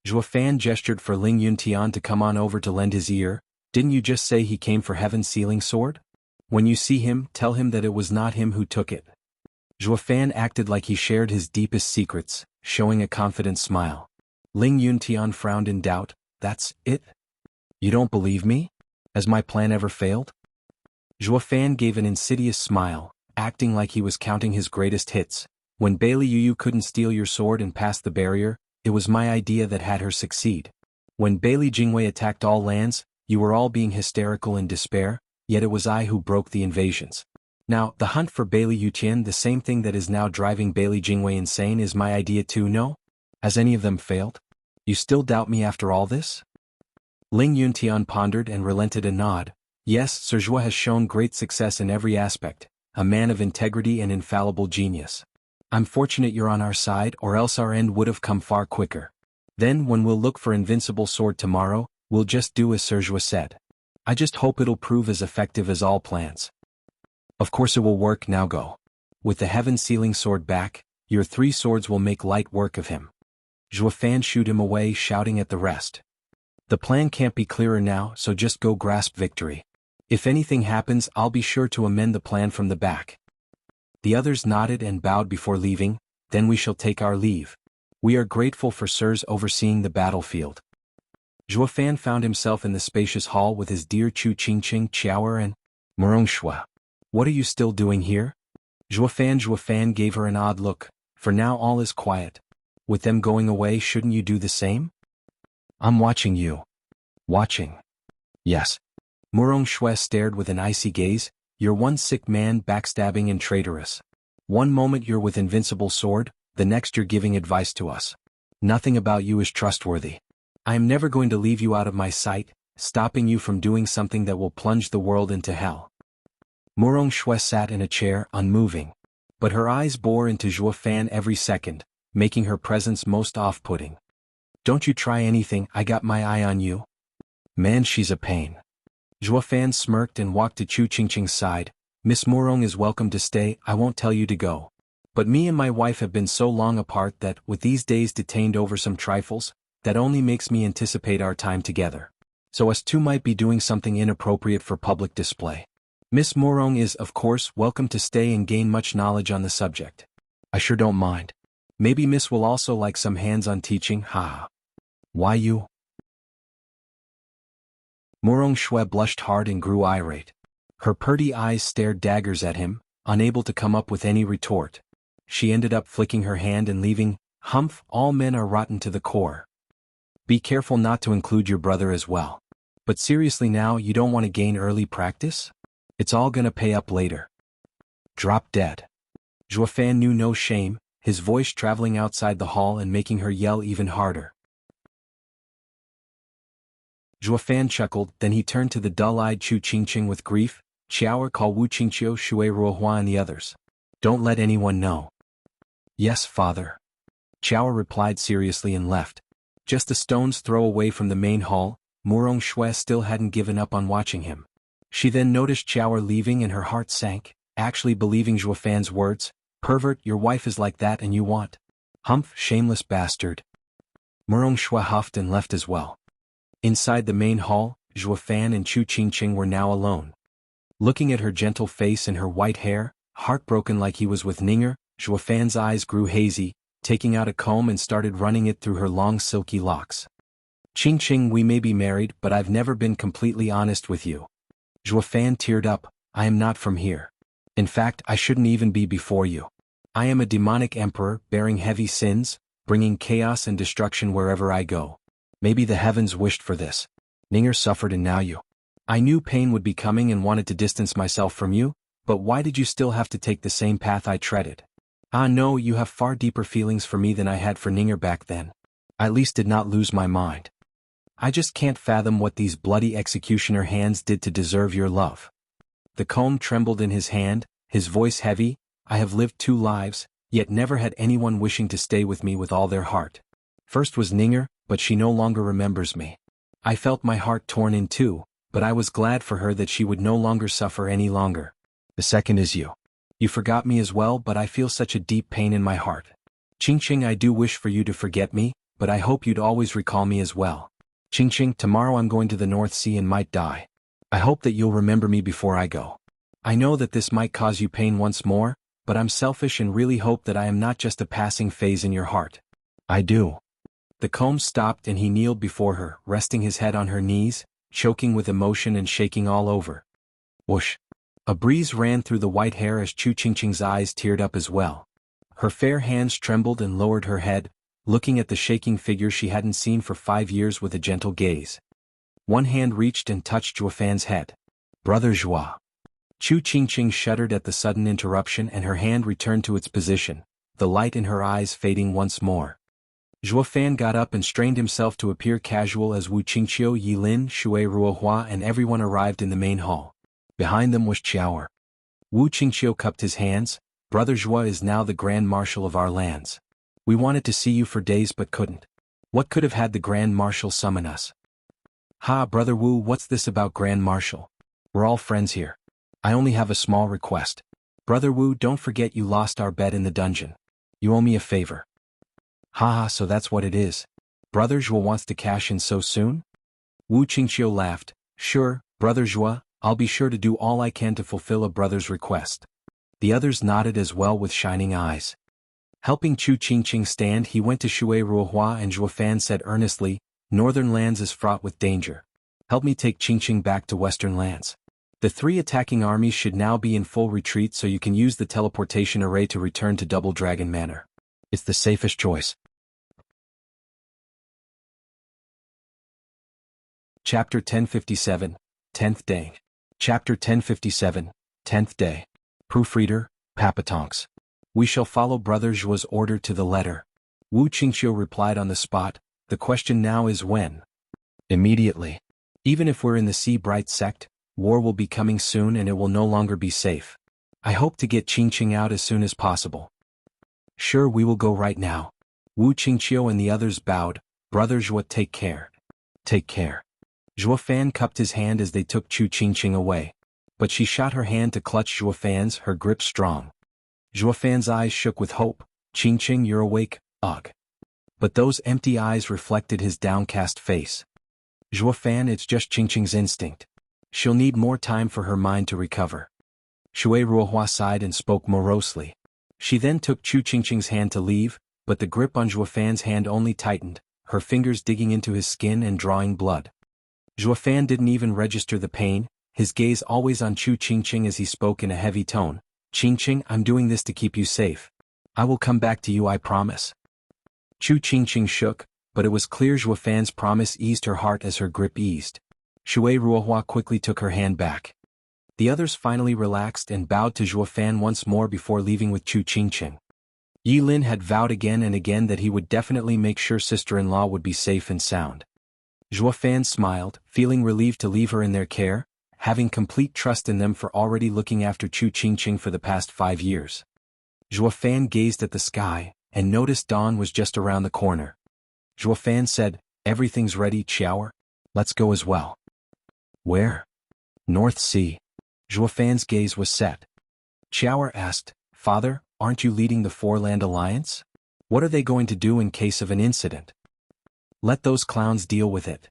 Zhuo Fan gestured for Ling Yuntian to come on over to lend his ear. Didn't you just say he came for Heaven Sealing Sword? When you see him, tell him that it was not him who took it. Zhuo Fan acted like he shared his deepest secrets, showing a confident smile. Ling Yuntian frowned in doubt. That's it? You don't believe me? Has my plan ever failed? Zhuo Fan gave an insidious smile, acting like he was counting his greatest hits. When Bailey Yu couldn't steal your sword and pass the barrier, it was my idea that had her succeed. When Bailey Jingwei attacked all lands, you were all being hysterical in despair, yet it was I who broke the invasions. Now, the hunt for Bailey Yutian, the same thing that is now driving Bailey Jingwei insane, is my idea too, no? Has any of them failed? You still doubt me after all this? Ling Yuntian pondered and relented a nod. Yes, Sir Zhuo has shown great success in every aspect, a man of integrity and infallible genius. I'm fortunate you're on our side, or else our end would have come far quicker. Then, when we'll look for Invincible Sword tomorrow, we'll just do as Sir Zhuo said. I just hope it'll prove as effective as all plans. Of course it will work, now go. With the Heaven Sealing Sword back, your 3 swords will make light work of him. Zhuo Fan shooed him away, shouting at the rest. The plan can't be clearer now, so just go grasp victory. If anything happens, I'll be sure to amend the plan from the back. The others nodded and bowed before leaving. Then we shall take our leave. We are grateful for sirs overseeing the battlefield. Zhuofan found himself in the spacious hall with his dear Chu Qingqing, Qiaoer and Murongxue. What are you still doing here? Zhuofan gave her an odd look. For now all is quiet. With them going away, shouldn't you do the same? I'm watching you. Watching. Yes. Murongxue stared with an icy gaze. You're one sick man, backstabbing and traitorous. One moment you're with invincible sword, the next you're giving advice to us. Nothing about you is trustworthy. I am never going to leave you out of my sight, stopping you from doing something that will plunge the world into hell. Murongxue sat in a chair, unmoving. But her eyes bore into Zhuofan every second, making her presence most off-putting. Don't you try anything, I got my eye on you. Man, she's a pain. Zhuofan smirked and walked to Chu Qingqing's side. Miss Murong is welcome to stay, I won't tell you to go. But me and my wife have been so long apart that, with these days detained over some trifles, that only makes me anticipate our time together. So us two might be doing something inappropriate for public display. Miss Murong is, of course, welcome to stay and gain much knowledge on the subject. I sure don't mind. Maybe Miss will also like some hands-on teaching, haha. Why you? Murongxue blushed hard and grew irate. Her purty eyes stared daggers at him, unable to come up with any retort. She ended up flicking her hand and leaving, humph, all men are rotten to the core. Be careful not to include your brother as well. But seriously now, you don't want to gain early practice? It's all gonna pay up later. Drop dead. Zhuofan knew no shame, his voice traveling outside the hall and making her yell even harder. Zhuofan chuckled, then he turned to the dull-eyed Chu Qingqing with grief. Qiaoer, call Wu Qingqiu, Shui Ruohua and the others. Don't let anyone know. Yes, father. Qiaoer replied seriously and left. Just a stone's throw away from the main hall, Murongxue still hadn't given up on watching him. She then noticed Qiaoer leaving and her heart sank, actually believing Zhuofan's words. Pervert, your wife is like that and you want. Humph, shameless bastard. Murongxue huffed and left as well. Inside the main hall, Zhuofan and Chu Qingqing were now alone. Looking at her gentle face and her white hair, heartbroken like he was with Ning'er, Zhuofan's eyes grew hazy, taking out a comb and started running it through her long silky locks. Qingqing, we may be married, but I've never been completely honest with you. Zhuofan teared up. I am not from here. In fact, I shouldn't even be before you. I am a demonic emperor, bearing heavy sins, bringing chaos and destruction wherever I go. Maybe the heavens wished for this. Ning'er suffered and now you. I knew pain would be coming and wanted to distance myself from you, but why did you still have to take the same path I treaded? Ah no, you have far deeper feelings for me than I had for Ning'er back then. I at least did not lose my mind. I just can't fathom what these bloody executioner hands did to deserve your love. The comb trembled in his hand, his voice heavy. I have lived 2 lives, yet never had anyone wishing to stay with me with all their heart. First was Ning'er, but she no longer remembers me. I felt my heart torn in two, but I was glad for her that she would no longer suffer any longer. The second is you. You forgot me as well, but I feel such a deep pain in my heart. Qingqing, I do wish for you to forget me, but I hope you'd always recall me as well. Qingqing, tomorrow I'm going to the North Sea and might die. I hope that you'll remember me before I go. I know that this might cause you pain once more, but I'm selfish and really hope that I am not just a passing phase in your heart. I do. The comb stopped and he kneeled before her, resting his head on her knees, choking with emotion and shaking all over. Whoosh. A breeze ran through the white hair as Chu Qingqing's eyes teared up as well. Her fair hands trembled and lowered her head, looking at the shaking figure she hadn't seen for 5 years with a gentle gaze. One hand reached and touched Zhuofan's head. Brother Zhua. Chu Qingqing shuddered at the sudden interruption and her hand returned to its position, the light in her eyes fading once more. Zhuofan got up and strained himself to appear casual as Wu Qingqiu, Yilin, Shui Ruohua and everyone arrived in the main hall. Behind them was Qiaoer. Wu Qingqiu cupped his hands. Brother Zhua is now the Grand Marshal of our lands. We wanted to see you for days but couldn't. What could have had the Grand Marshal summon us? Ha, Brother Wu, what's this about Grand Marshal? We're all friends here. I only have a small request. Brother Wu, don't forget you lost our bed in the dungeon. You owe me a favor. Ha, so that's what it is. Brother Zhua wants to cash in so soon? Wu Qingqiu laughed. Sure, Brother Zhua, I'll be sure to do all I can to fulfill a brother's request. The others nodded as well with shining eyes. Helping Chu Qingqing stand, he went to Shui Ruohua, and Zhuofan said earnestly, "Northern lands is fraught with danger. Help me take Qingqing back to western lands. The three attacking armies should now be in full retreat, so you can use the teleportation array to return to Double Dragon Manor. It's the safest choice." Chapter 1057, 10th Day. Chapter 1057, 10th Day. Proofreader, Papatonks. "We shall follow Brother Zhuo's order to the letter." Wu Qingqiu replied on the spot, "The question now is when?" "Immediately. Even if we're in the Sea Bright sect, war will be coming soon and it will no longer be safe. I hope to get Qingqing out as soon as possible." "Sure, we will go right now." Wu Qingqiu and the others bowed. "Brother Zhuo, take care." "Take care." Zhuofan cupped his hand as they took Chu Qingqing away. But she shot her hand to clutch Zhuofan's, her grip strong. Zhuofan's eyes shook with hope. "Qingqing, you're awake, ugh." But those empty eyes reflected his downcast face. "Zhuofan, it's just Qingqing's instinct. She'll need more time for her mind to recover." Shui Ruohua sighed and spoke morosely. She then took Chu Qingqing's hand to leave, but the grip on Zhuofan's hand only tightened, her fingers digging into his skin and drawing blood. Zhuofan didn't even register the pain, his gaze always on Chu Qingqing as he spoke in a heavy tone. "Qingqing, I'm doing this to keep you safe. I will come back to you, I promise." Chu Qingqing shook, but it was clear Zhuofan's promise eased her heart as her grip eased. Shui Ruohua quickly took her hand back. The others finally relaxed and bowed to Zhuofan once more before leaving with Chu Qingqing. Yi Lin had vowed again and again that he would definitely make sure sister-in-law would be safe and sound. Zhuofan smiled, feeling relieved to leave her in their care, having complete trust in them for already looking after Chu Qingqing for the past 5 years. Zhuofan gazed at the sky, and noticed dawn was just around the corner. Zhuofan said, "Everything's ready, Qiaoer. Let's go as well." "Where?" "North Sea." Zhuofan's gaze was set. Qiaoer asked, "Father, aren't you leading the Four-Land Alliance? What are they going to do in case of an incident?" "Let those clowns deal with it."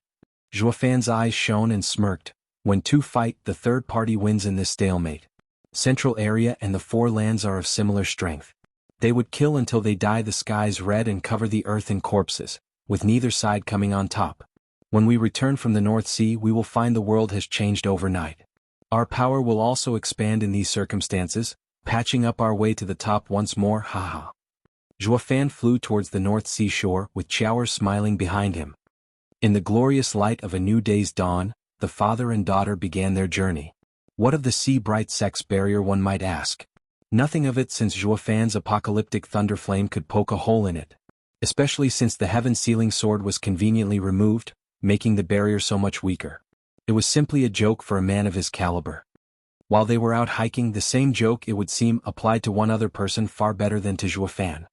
Zhuofan's eyes shone and smirked. "When two fight, the third party wins in this stalemate. Central area and the Four Lands are of similar strength. They would kill until they dye the skies red and cover the earth in corpses, with neither side coming on top. When we return from the North Sea, we will find the world has changed overnight. Our power will also expand in these circumstances, patching up our way to the top once more, haha." Zhuofan flew towards the North Sea shore, with Qiaoer smiling behind him. In the glorious light of a new day's dawn, the father and daughter began their journey. What of the Sea Bright Sect's barrier, one might ask? Nothing of it, since Zhuofan's apocalyptic thunderflame could poke a hole in it. Especially since the heaven-sealing sword was conveniently removed, making the barrier so much weaker. It was simply a joke for a man of his caliber. While they were out hiking, the same joke, it would seem, applied to one other person far better than to Zhuofan.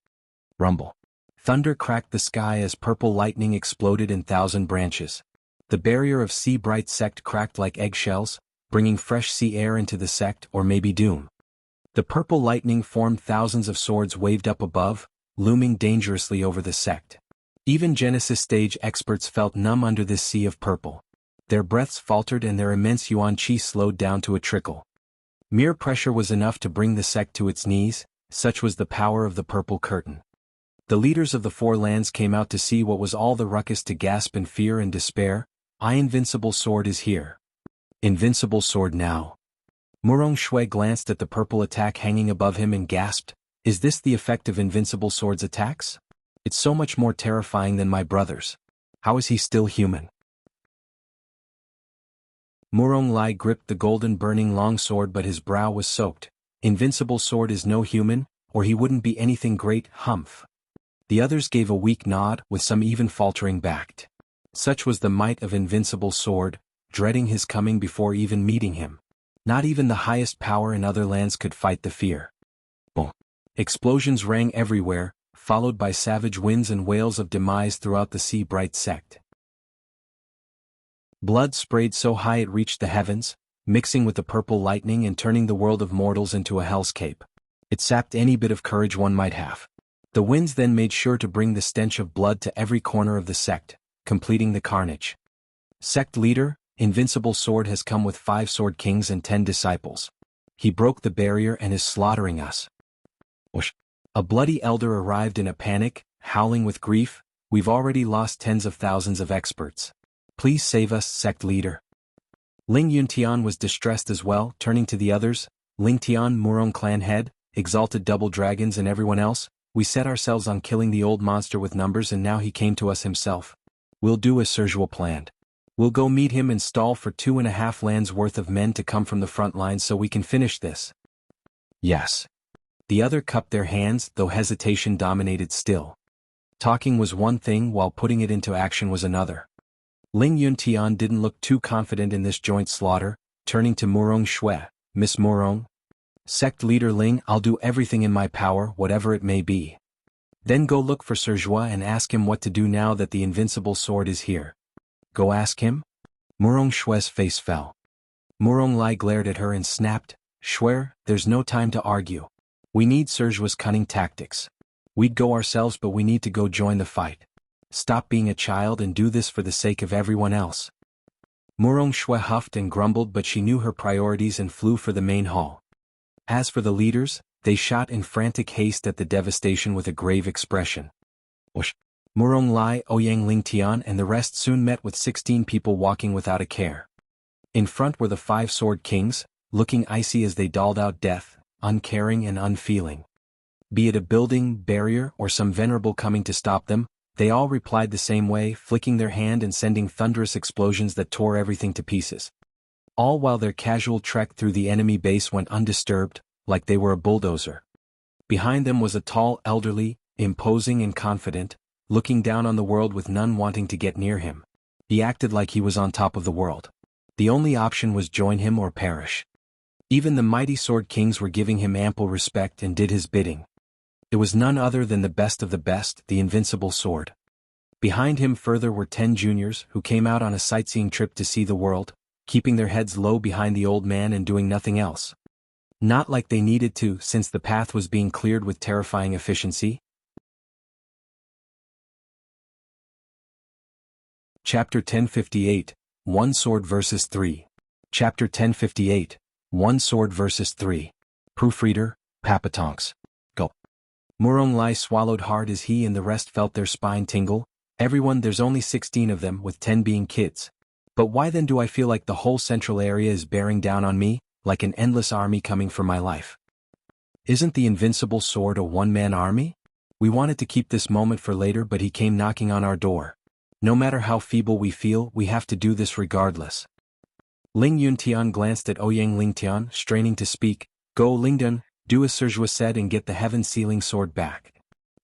Rumble. Thunder cracked the sky as purple lightning exploded in 1,000 branches. The barrier of Sea Bright Sect cracked like eggshells, bringing fresh sea air into the sect, or maybe doom. The purple lightning formed thousands of swords waved up above, looming dangerously over the sect. Even Genesis stage experts felt numb under this sea of purple. Their breaths faltered and their immense yuan qi slowed down to a trickle. Mere pressure was enough to bring the sect to its knees, such was the power of the purple curtain. The leaders of the Four Lands came out to see what was all the ruckus, to gasp in fear and despair. "I Invincible Sword is here." Invincible Sword now? Murong Shui glanced at the purple attack hanging above him and gasped, "Is this the effect of Invincible Sword's attacks? It's so much more terrifying than my brother's. How is he still human?" Murong Lai gripped the golden burning longsword, but his brow was soaked. "Invincible Sword is no human, or he wouldn't be anything great, humph." The others gave a weak nod, with some even faltering back. Such was the might of Invincible Sword, dreading his coming before even meeting him. Not even the highest power in other lands could fight the fear. Boom! Explosions rang everywhere, followed by savage winds and wails of demise throughout the Sea Bright Sect. Blood sprayed so high it reached the heavens, mixing with the purple lightning and turning the world of mortals into a hellscape. It sapped any bit of courage one might have. The winds then made sure to bring the stench of blood to every corner of the sect, completing the carnage. Sect leader, Invincible Sword has come with 5 sword kings and 10 disciples. He broke the barrier and is slaughtering us. Whoosh. A bloody elder arrived in a panic, howling with grief. We've already lost tens of thousands of experts. Please save us, sect leader. Ling Yuntian was distressed as well, turning to the others. Ling Tian, Murong clan head, exalted double dragons and everyone else, we set ourselves on killing the old monster with numbers and now he came to us himself. We'll do as Sergio planned. We'll go meet him and stall for 2.5 lands worth of men to come from the front lines so we can finish this. Yes. The other cupped their hands, though hesitation dominated still. Talking was one thing while putting it into action was another. Ling Yuntian didn't look too confident in this joint slaughter, turning to Murong Shui, Miss Murong. Sect leader Ling, I'll do everything in my power, whatever it may be. Then go look for Sergio and ask him what to do now that the invincible sword is here. Go ask him? Murong Shui's face fell. Murong Lai glared at her and snapped, Shui, there's no time to argue. We need Sergio's cunning tactics. We'd go ourselves but we need to go join the fight. Stop being a child and do this for the sake of everyone else. Murong Shui huffed and grumbled but she knew her priorities and flew for the main hall. As for the leaders, they shot in frantic haste at the devastation with a grave expression. Whoosh. Murong Lai, Ouyang Ling Tian and the rest soon met with 16 people walking without a care. In front were the 5 sword kings, looking icy as they dolled out death, uncaring and unfeeling. Be it a building, barrier or some venerable coming to stop them, they all replied the same way, flicking their hand and sending thunderous explosions that tore everything to pieces. All while their casual trek through the enemy base went undisturbed, like they were a bulldozer. Behind them was a tall elderly, imposing and confident, looking down on the world with none wanting to get near him. He acted like he was on top of the world. The only option was join him or perish. Even the mighty sword kings were giving him ample respect and did his bidding. It was none other than the best of the best, the invincible sword. Behind him further were 10 juniors who came out on a sightseeing trip to see the world, keeping their heads low behind the old man and doing nothing else. Not like they needed to, since the path was being cleared with terrifying efficiency. Chapter 1058, One Sword vs. 3. Chapter 1058, One Sword vs. 3. Proofreader, Papatonks. Go. Murong Lai swallowed hard as he and the rest felt their spine tingle. Everyone, there's only 16 of them, with 10 being kids. But why then do I feel like the whole central area is bearing down on me, like an endless army coming for my life? Isn't the invincible sword a one-man army? We wanted to keep this moment for later but he came knocking on our door. No matter how feeble we feel, we have to do this regardless. Ling Yuntian glanced at Ouyang Lingtian, straining to speak. Go Lingdun, do as Sergio said and get the heaven-sealing sword back.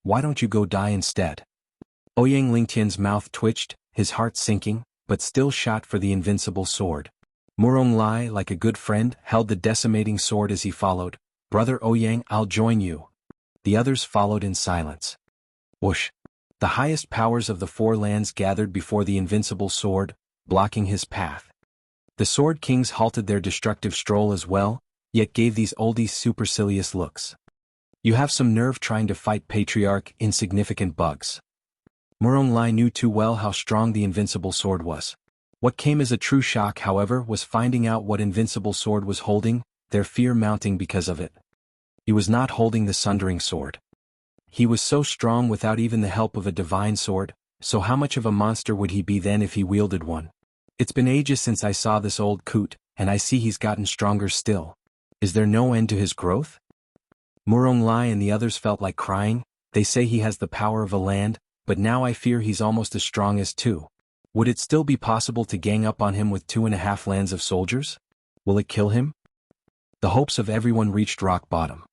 Why don't you go die instead? Ouyang Lingtian's mouth twitched, his heart sinking, but still shot for the invincible sword. Murong Lai, like a good friend, held the decimating sword as he followed. Brother Ouyang, I'll join you. The others followed in silence. Whoosh. The highest powers of the 4 lands gathered before the invincible sword, blocking his path. The sword kings halted their destructive stroll as well, yet gave these oldies supercilious looks. You have some nerve trying to fight patriarch, insignificant bugs. Murong Lai knew too well how strong the invincible sword was. What came as a true shock, however, was finding out what invincible sword was holding, their fear mounting because of it. He was not holding the sundering sword. He was so strong without even the help of a divine sword, so how much of a monster would he be then if he wielded one? It's been ages since I saw this old coot, and I see he's gotten stronger still. Is there no end to his growth? Murong Lai and the others felt like crying. They say he has the power of a land, but now I fear he's almost as strong as 2. Would it still be possible to gang up on him with 2.5 lands of soldiers? Will it kill him? The hopes of everyone reached rock bottom.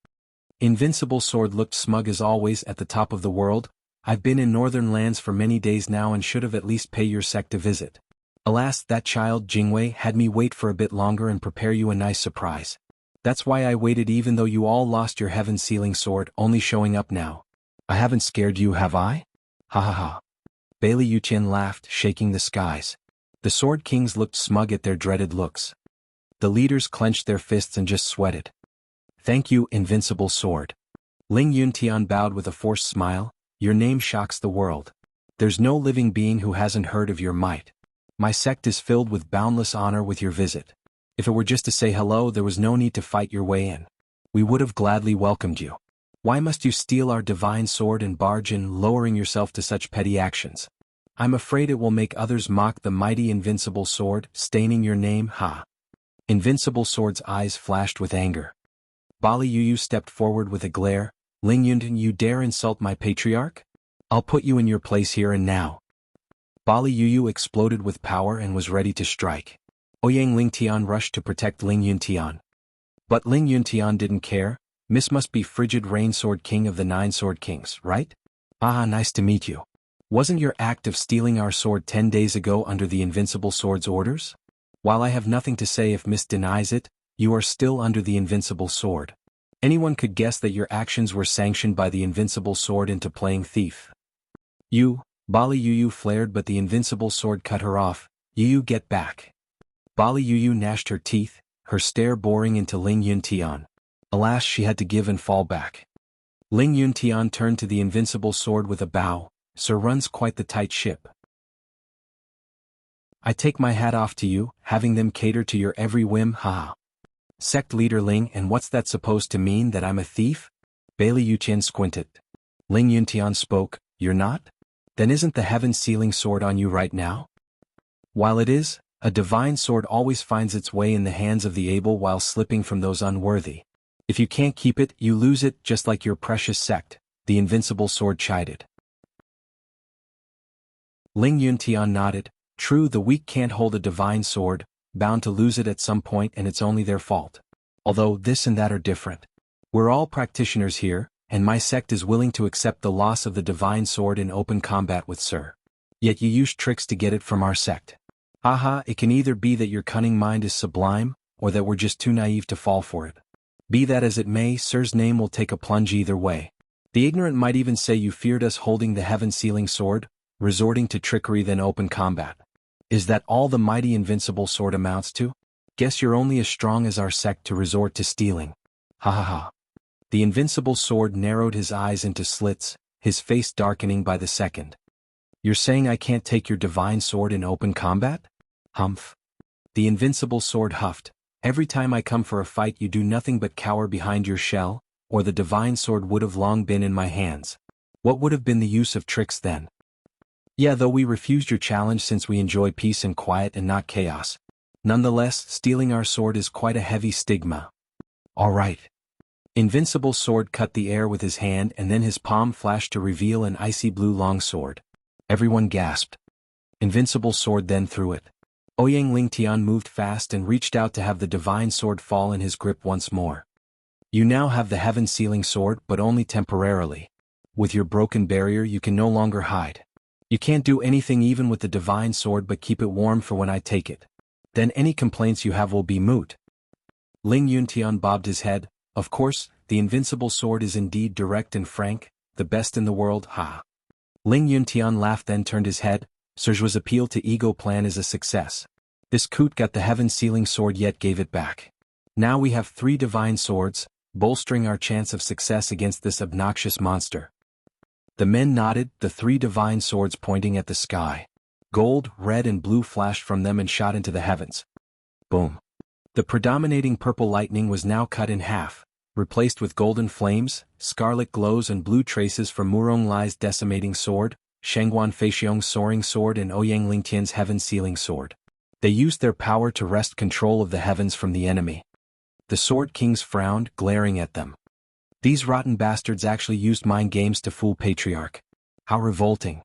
Invincible sword looked smug as always at the top of the world. I've been in northern lands for many days now and should have at least pay your sect a visit. Alas, that child Jingwei had me wait for a bit longer and prepare you a nice surprise. That's why I waited even though you all lost your heaven-sealing sword, only showing up now. I haven't scared you, have I? Ha ha ha. Bailey Yuqian laughed, shaking the skies. The sword kings looked smug at their dreaded looks. The leaders clenched their fists and just sweated. Thank you, invincible sword. Ling Yuntian bowed with a forced smile. Your name shocks the world. There's no living being who hasn't heard of your might. My sect is filled with boundless honor with your visit. If it were just to say hello, there was no need to fight your way in. We would have gladly welcomed you. Why must you steal our divine sword and barge in, lowering yourself to such petty actions? I'm afraid it will make others mock the mighty invincible sword, staining your name, ha. Invincible sword's eyes flashed with anger. Bali Yuyu stepped forward with a glare. Ling Yuntin, you dare insult my patriarch? I'll put you in your place here and now. Bali Yuyu exploded with power and was ready to strike. Ouyang Lingtian rushed to protect Ling Yuntian. But Ling Yuntian didn't care. Miss must be frigid Rain Sword King of the 9 Sword Kings, right? Ah, nice to meet you. Wasn't your act of stealing our sword 10 days ago under the Invincible Sword's orders? While I have nothing to say if Miss denies it, you are still under the Invincible Sword. Anyone could guess that your actions were sanctioned by the Invincible Sword into playing thief. You, Bali Yuyu flared, but the Invincible Sword cut her off. Yuyu, get back. Bali Yuyu gnashed her teeth, her stare boring into Ling Yuntian. Alas, she had to give and fall back. Ling Yuntian turned to the Invincible Sword with a bow. Sir runs quite the tight ship. I take my hat off to you, having them cater to your every whim, ha. Sect leader Ling, and what's that supposed to mean, that I'm a thief? Bailey Yuqian squinted. Ling Yuntian spoke, you're not? Then isn't the heaven-sealing sword on you right now? While it is, a divine sword always finds its way in the hands of the able while slipping from those unworthy. If you can't keep it, you lose it, just like your precious sect, the Invincible Sword chided. Ling Yuntian nodded. True, the weak can't hold a divine sword, bound to lose it at some point, and it's only their fault. Although this and that are different. We're all practitioners here, and my sect is willing to accept the loss of the divine sword in open combat with Sir. Yet you use tricks to get it from our sect. Haha, it can either be that your cunning mind is sublime, or that we're just too naive to fall for it. Be that as it may, Sir's name will take a plunge either way. The ignorant might even say you feared us holding the heaven-sealing sword, resorting to trickery than open combat. Is that all the mighty invincible sword amounts to? Guess you're only as strong as our sect to resort to stealing. Ha ha ha. The invincible sword narrowed his eyes into slits, his face darkening by the second. You're saying I can't take your divine sword in open combat? Humph. The invincible sword huffed. Every time I come for a fight you do nothing but cower behind your shell, or the divine sword would have long been in my hands. What would have been the use of tricks then? Yeah, though we refused your challenge since we enjoy peace and quiet and not chaos. Nonetheless, stealing our sword is quite a heavy stigma. All right. Invincible sword cut the air with his hand, and then his palm flashed to reveal an icy blue longsword. Everyone gasped. Invincible sword then threw it. Ouyang Lingtian moved fast and reached out to have the divine sword fall in his grip once more. You now have the heaven-sealing sword, but only temporarily. With your broken barrier you can no longer hide. You can't do anything even with the divine sword but keep it warm for when I take it. Then any complaints you have will be moot. Ling Yuntian bobbed his head. Of course, the invincible sword is indeed direct and frank, the best in the world, ha. Ling Yuntian laughed, then turned his head. Serge's appeal to ego plan is a success. This coot got the heaven-sealing sword yet gave it back. Now we have 3 divine swords, bolstering our chance of success against this obnoxious monster. The men nodded, the 3 divine swords pointing at the sky. Gold, red and blue flashed from them and shot into the heavens. Boom. The predominating purple lightning was now cut in half, replaced with golden flames, scarlet glows and blue traces from Murong Lai's decimating sword, Shangguan Feixiong's soaring sword and Ouyang Lingtian's heaven-sealing sword. They used their power to wrest control of the heavens from the enemy. The Sword Kings frowned, glaring at them. These rotten bastards actually used mind games to fool Patriarch. How revolting.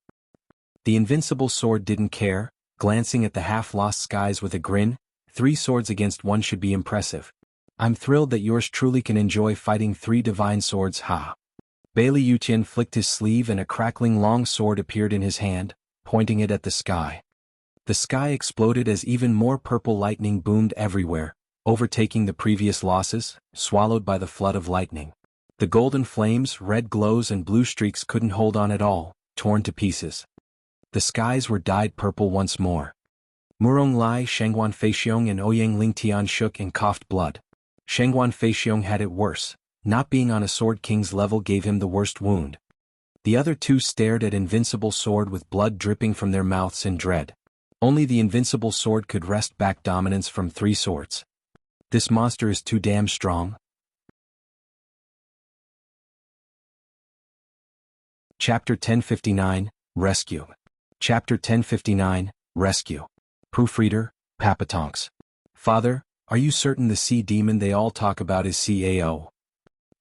The invincible sword didn't care, glancing at the half-lost skies with a grin. 3 swords against 1 should be impressive. I'm thrilled that yours truly can enjoy fighting 3 divine swords, ha. Bailey Yuqian flicked his sleeve and a crackling long sword appeared in his hand, pointing it at the sky. The sky exploded as even more purple lightning boomed everywhere, overtaking the previous losses, swallowed by the flood of lightning. The golden flames, red glows and blue streaks couldn't hold on at all, torn to pieces. The skies were dyed purple once more. Murong Lai, Shangguan Feixiong and Ouyang Lingtian shook and coughed blood. Shangguan Feixiong had it worse. Not being on a Sword King's level gave him the worst wound. The other 2 stared at invincible sword with blood dripping from their mouths in dread. Only the invincible sword could wrest back dominance from 3 swords. This monster is too damn strong. Chapter 1059, Rescue. Chapter 1059, Rescue. Proofreader, Papatonks. Father, are you certain the sea demon they all talk about is CAO?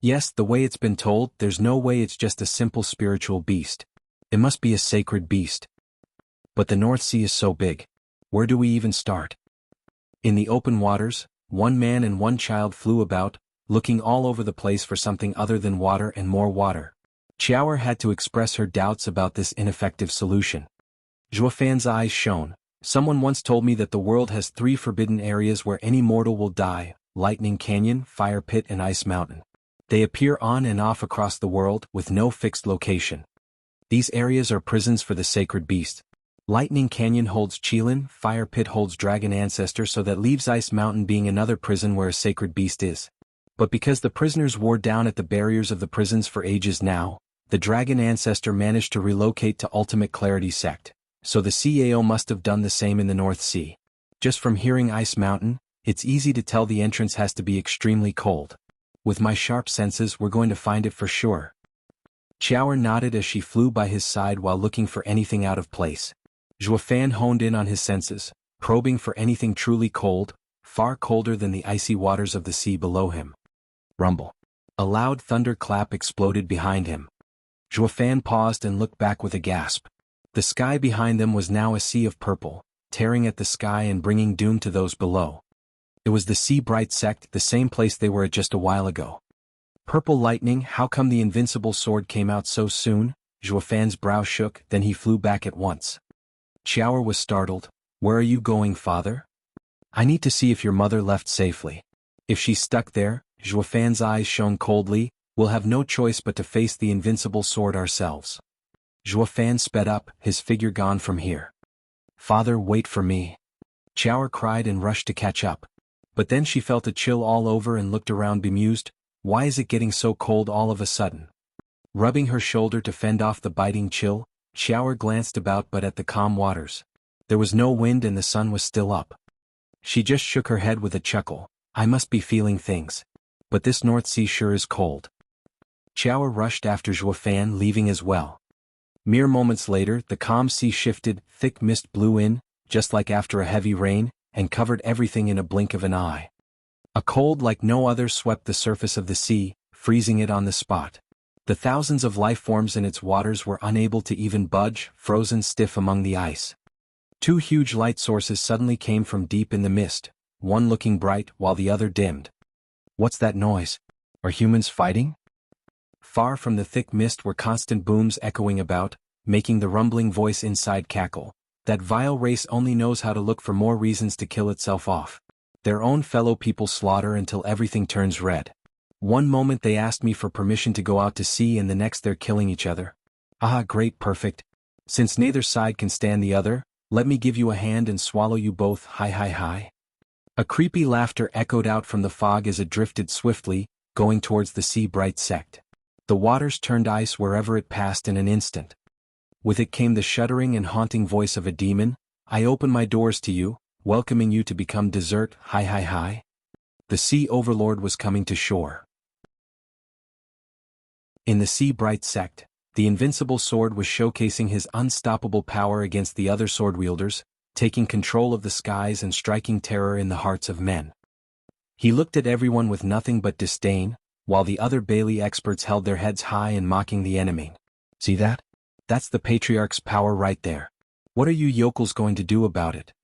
Yes, the way it's been told, there's no way it's just a simple spiritual beast. It must be a sacred beast. But the North Sea is so big. Where do we even start? In the open waters, one man and one child flew about, looking all over the place for something other than water and more water. Xiaoer had to express her doubts about this ineffective solution. Zhuofan's eyes shone. Someone once told me that the world has 3 forbidden areas where any mortal will die: Lightning Canyon, Fire Pit and Ice Mountain. They appear on and off across the world with no fixed location. These areas are prisons for the sacred beast. Lightning Canyon holds Qilin, Fire Pit holds Dragon Ancestor, so that leaves Ice Mountain being another prison where a sacred beast is. But because the prisoners wore down at the barriers of the prisons for ages now, the Dragon Ancestor managed to relocate to Ultimate Clarity Sect, so the CAO must have done the same in the North Sea. Just from hearing Ice Mountain, it's easy to tell the entrance has to be extremely cold. With my sharp senses, we're going to find it for sure. Xiaoer nodded as she flew by his side while looking for anything out of place. Zhuofan honed in on his senses, probing for anything truly cold, far colder than the icy waters of the sea below him. Rumble. A loud thunderclap exploded behind him. Zhuofan paused and looked back with a gasp. The sky behind them was now a sea of purple, tearing at the sky and bringing doom to those below. It was the Sea Bright sect, the same place they were at just a while ago. Purple lightning, how come the invincible sword came out so soon? Zhuofan's brow shook, then he flew back at once. Xiaoer was startled. Where are you going, father? I need to see if your mother left safely. If she's stuck there, Zhuofan's eyes shone coldly, we'll have no choice but to face the invincible sword ourselves. Zhuofan sped up, his figure gone from here. Father, wait for me. Xiaoer cried and rushed to catch up. But then she felt a chill all over and looked around bemused. Why is it getting so cold all of a sudden? Rubbing her shoulder to fend off the biting chill, Xiaoer glanced about but at the calm waters. There was no wind and the sun was still up. She just shook her head with a chuckle. I must be feeling things. But this North Sea sure is cold. Xiaoer rushed after Zhuofan, leaving as well. Mere moments later, the calm sea shifted, thick mist blew in, just like after a heavy rain, and covered everything in a blink of an eye. A cold like no other swept the surface of the sea, freezing it on the spot. The thousands of life forms in its waters were unable to even budge, frozen stiff among the ice. 2 huge light sources suddenly came from deep in the mist, one looking bright while the other dimmed. What's that noise? Are humans fighting? Far from the thick mist were constant booms echoing about, making the rumbling voice inside cackle. That vile race only knows how to look for more reasons to kill itself off. Their own fellow people slaughter until everything turns red. One moment they asked me for permission to go out to sea and the next they're killing each other. Ah, great, perfect. Since neither side can stand the other, let me give you a hand and swallow you both, hi hi hi. A creepy laughter echoed out from the fog as it drifted swiftly, going towards the Sea Bright sect. The waters turned ice wherever it passed in an instant. With it came the shuddering and haunting voice of a demon. I open my doors to you, welcoming you to become dessert, hi hi hi. The Sea Overlord was coming to shore. In the Sea Bright sect, the invincible sword was showcasing his unstoppable power against the other sword wielders, taking control of the skies and striking terror in the hearts of men. He looked at everyone with nothing but disdain, while the other Bailey experts held their heads high and mocking the enemy. See that? That's the Patriarch's power right there. What are you yokels going to do about it?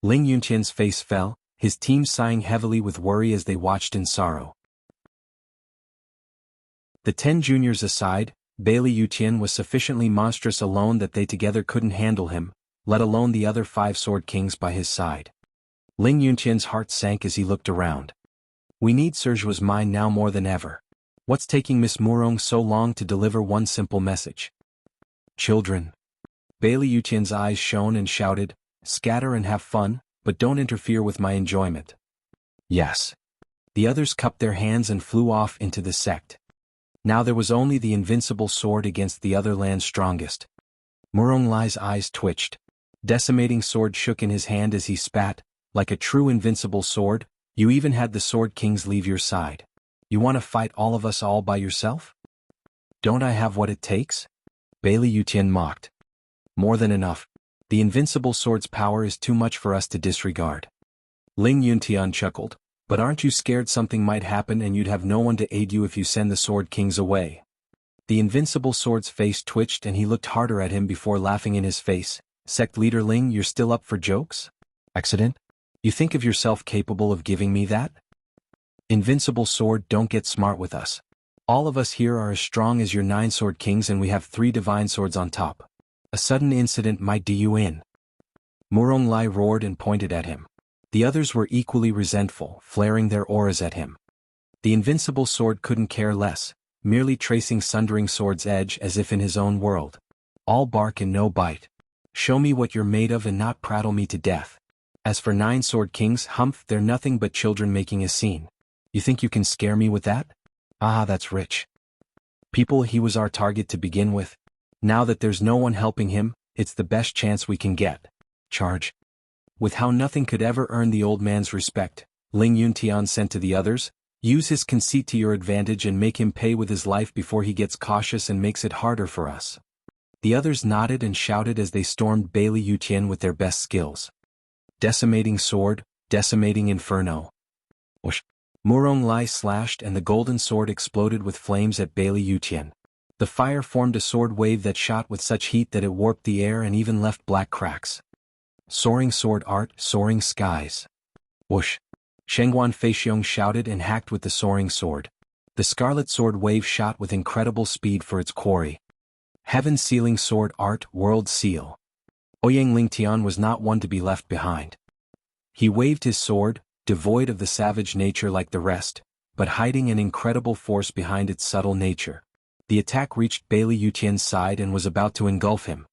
Ling Yunqian's face fell, his team sighing heavily with worry as they watched in sorrow. The 10 juniors aside, Bailey Yuqian was sufficiently monstrous alone that they together couldn't handle him, let alone the other 5 sword kings by his side. Ling Yunqian's heart sank as he looked around. We need Serge's mind now more than ever. What's taking Miss Murong so long to deliver one simple message? Children. Bailey Yuqian's eyes shone and shouted, scatter and have fun, but don't interfere with my enjoyment. Yes. The others cupped their hands and flew off into the sect. Now there was only the invincible sword against the other land's strongest. Murong Lai's eyes twitched. Decimating sword shook in his hand as he spat, like a true invincible sword. You even had the Sword Kings leave your side. You want to fight all of us all by yourself? Don't I have what it takes? Bailey Yutian mocked. More than enough. The invincible sword's power is too much for us to disregard. Ling Yuntian chuckled. But aren't you scared something might happen and you'd have no one to aid you if you send the Sword Kings away? The invincible sword's face twitched and he looked harder at him before laughing in his face. Sect leader Ling, you're still up for jokes? Accident? You think of yourself capable of giving me that? Invincible sword, don't get smart with us. All of us here are as strong as your 9 Sword Kings and we have 3 divine swords on top. A sudden incident might do you in. Murong Lai roared and pointed at him. The others were equally resentful, flaring their auras at him. The invincible sword couldn't care less, merely tracing sundering sword's edge as if in his own world. All bark and no bite. Show me what you're made of and not prattle me to death. As for 9 Sword Kings, humph, they're nothing but children making a scene. You think you can scare me with that? Ah, that's rich. People, he was our target to begin with. Now that there's no one helping him, it's the best chance we can get. Charge. With how nothing could ever earn the old man's respect, Ling Yuntian sent to the others, use his conceit to your advantage and make him pay with his life before he gets cautious and makes it harder for us. The others nodded and shouted as they stormed Bailey Yutian with their best skills. Decimating sword, decimating inferno. Whoosh. Murong Lai slashed and the golden sword exploded with flames at Bailey Yutian. The fire formed a sword wave that shot with such heat that it warped the air and even left black cracks. Soaring sword art, soaring skies. Whoosh. Shengguan Feixiong shouted and hacked with the soaring sword. The scarlet sword wave shot with incredible speed for its quarry. Heaven sealing sword art, world seal. Ouyang Lingtian was not one to be left behind. He waved his sword, devoid of the savage nature like the rest, but hiding an incredible force behind its subtle nature. The attack reached Bailey Yutian's side and was about to engulf him.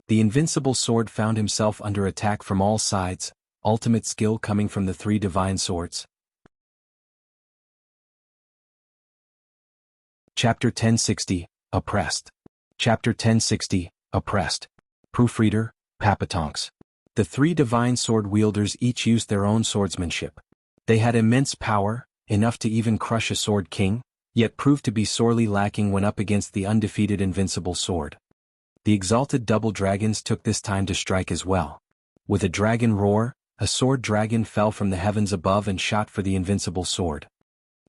The invincible sword found himself under attack from all sides, ultimate skill coming from the 3 divine swords. Chapter 1060, Oppressed. Chapter 1060, Oppressed. Proofreader, Papatonks. The 3 divine sword wielders each used their own swordsmanship. They had immense power, enough to even crush a Sword King, yet proved to be sorely lacking when up against the undefeated invincible sword. The exalted double dragons took this time to strike as well. With a dragon roar, a sword dragon fell from the heavens above and shot for the invincible sword.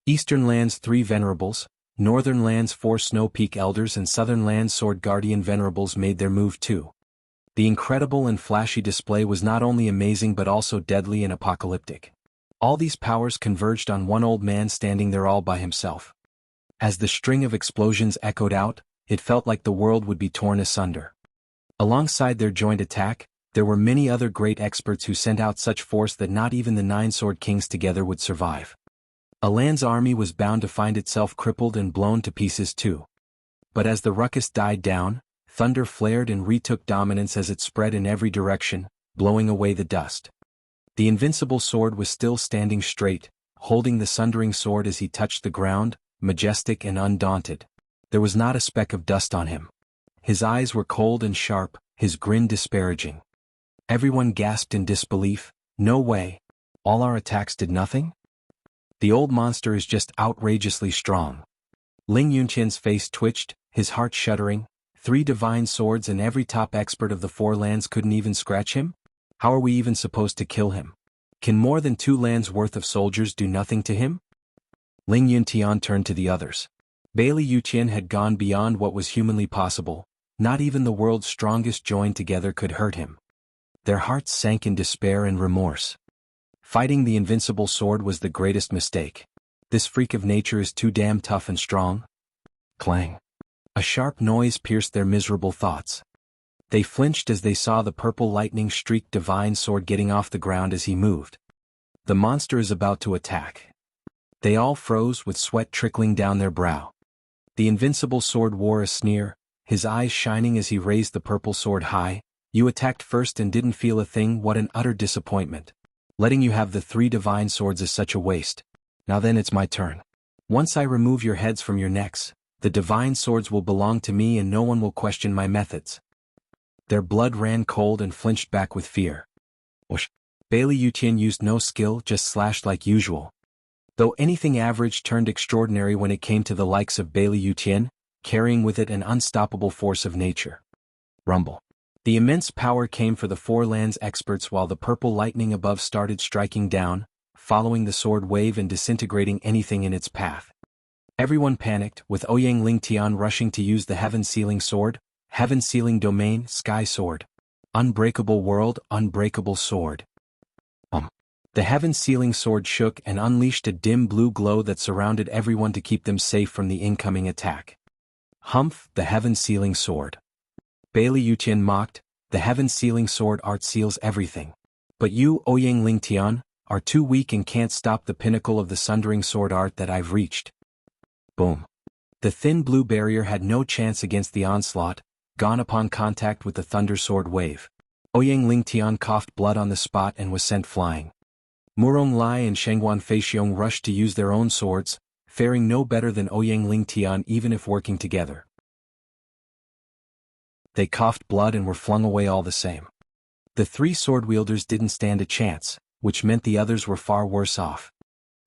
Eastern Land's 3 venerables, Northern Land's 4 Snow Peak elders and Southern Land's sword guardian venerables made their move too. The incredible and flashy display was not only amazing but also deadly and apocalyptic. All these powers converged on one old man standing there all by himself. As the string of explosions echoed out, it felt like the world would be torn asunder. Alongside their joint attack, there were many other great experts who sent out such force that not even the 9 Sword Kings together would survive. A land's army was bound to find itself crippled and blown to pieces too. But as the ruckus died down, thunder flared and retook dominance as it spread in every direction, blowing away the dust. The invincible sword was still standing straight, holding the sundering sword as he touched the ground, majestic and undaunted. There was not a speck of dust on him. His eyes were cold and sharp, his grin disparaging. Everyone gasped in disbelief. No way. All our attacks did nothing? The old monster is just outrageously strong. Ling Yunqian's face twitched, his heart shuddering. 3 divine swords and every top expert of the 4 lands couldn't even scratch him? How are we even supposed to kill him? Can more than 2 lands worth of soldiers do nothing to him? Ling Yuntian turned to the others. Bailey Yutian had gone beyond what was humanly possible. Not even the world's strongest joined together could hurt him. Their hearts sank in despair and remorse. Fighting the invincible sword was the greatest mistake. This freak of nature is too damn tough and strong. Clang. A sharp noise pierced their miserable thoughts. They flinched as they saw the purple lightning-streaked divine sword getting off the ground as he moved. The monster is about to attack. They all froze with sweat trickling down their brow. The invincible sword wore a sneer, his eyes shining as he raised the purple sword high. You attacked first and didn't feel a thing. What an utter disappointment. Letting you have the 3 divine swords is such a waste. Now then it's my turn. Once I remove your heads from your necks, the divine swords will belong to me and no one will question my methods. Their blood ran cold and flinched back with fear. Whoosh. Bailey Yutian used no skill, just slashed like usual. Though anything average turned extraordinary when it came to the likes of Bailey Yutian, carrying with it an unstoppable force of nature. Rumble. The immense power came for the four lands experts while the purple lightning above started striking down, following the sword wave and disintegrating anything in its path. Everyone panicked, with Ouyang Lingtian rushing to use the heaven-sealing sword, heaven-sealing domain, sky sword. Unbreakable world, unbreakable sword. The heaven-sealing sword shook and unleashed a dim blue glow that surrounded everyone to keep them safe from the incoming attack. Humph, the heaven-sealing sword. Bailey Yutian mocked, the heaven-sealing sword art seals everything. But you, Ouyang Lingtian, are too weak and can't stop the pinnacle of the sundering sword art that I've reached. Boom. The thin blue barrier had no chance against the onslaught, gone upon contact with the thunder sword wave. Ouyang Lingtian coughed blood on the spot and was sent flying. Murong Lai and Shengguan Feixiong rushed to use their own swords, faring no better than Ouyang Lingtian even if working together. They coughed blood and were flung away all the same. The three sword-wielders didn't stand a chance, which meant the others were far worse off.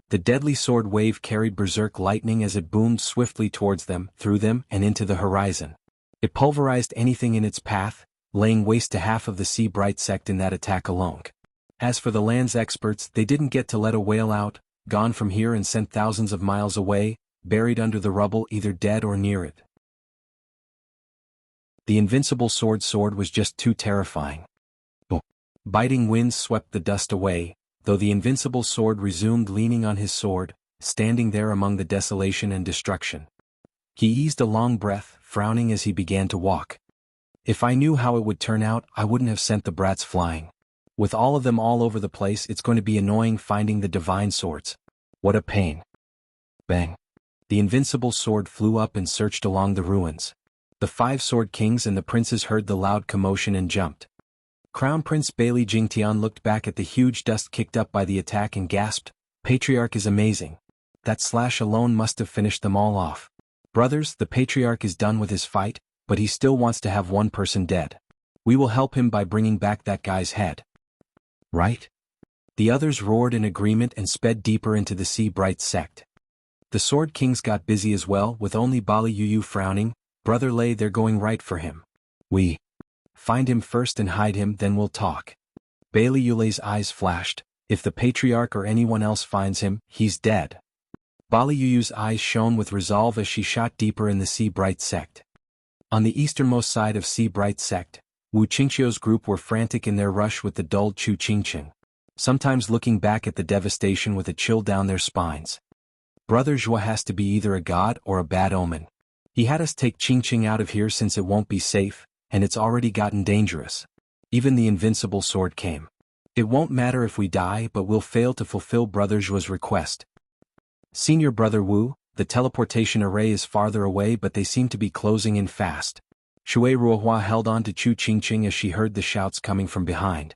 The deadly sword wave carried berserk lightning as it boomed swiftly towards them, through them, and into the horizon. It pulverized anything in its path, laying waste to half of the Sea Bright sect in that attack alone. As for the land's experts, they didn't get to let a wail out, gone from here and sent thousands of miles away, buried under the rubble either dead or near it. The invincible sword was just too terrifying. Biting winds swept the dust away, though the invincible sword resumed leaning on his sword, standing there among the desolation and destruction. He eased a long breath, frowning as he began to walk. If I knew how it would turn out, I wouldn't have sent the brats flying. With all of them all over the place, it's going to be annoying finding the divine swords. What a pain. Bang. The invincible sword flew up and searched along the ruins. The 5 sword kings and the princes heard the loud commotion and jumped. Crown Prince Bailey Jingtian looked back at the huge dust kicked up by the attack and gasped, "Patriarch is amazing. That slash alone must have finished them all off. Brothers, the Patriarch is done with his fight, but he still wants to have one person dead. We will help him by bringing back that guy's head." Right? The others roared in agreement and sped deeper into the Sea Bright sect. The Sword Kings got busy as well, with only Bali Yuyu frowning. "Brother Lei, they're going right for him. We find him first and hide him, then we'll talk." Bailey Yulei's eyes flashed. If the Patriarch or anyone else finds him, he's dead. Bali Yuyu's eyes shone with resolve as she shot deeper in the Sea Bright sect. On the easternmost side of Sea Bright sect, Wu Qingqiu's group were frantic in their rush with the dulled Chu Qingqing, sometimes looking back at the devastation with a chill down their spines. Brother Zhua has to be either a god or a bad omen. He had us take Qingqing out of here since it won't be safe, and it's already gotten dangerous. Even the invincible sword came. It won't matter if we die, but we'll fail to fulfill Brother Zhua's request. Senior Brother Wu, the teleportation array is farther away, but they seem to be closing in fast. Shui Ruohua held on to Chu Qingqing as she heard the shouts coming from behind.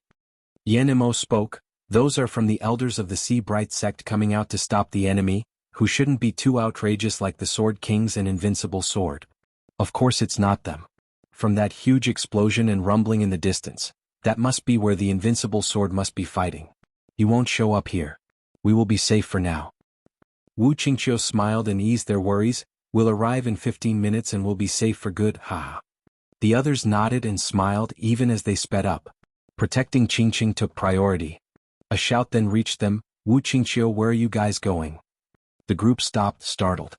Yan Imo spoke, "Those are from the elders of the Sea Bright sect coming out to stop the enemy, who shouldn't be too outrageous like the Sword Kings and Invincible Sword." Of course it's not them. From that huge explosion and rumbling in the distance, that must be where the Invincible Sword must be fighting. He won't show up here. We will be safe for now. Wu Qingqiu smiled and eased their worries. "We'll arrive in 15 minutes and we'll be safe for good, ha." The others nodded and smiled even as they sped up. Protecting Qingqing took priority. A shout then reached them, "Wu Qingqiu, where are you guys going?" The group stopped, startled.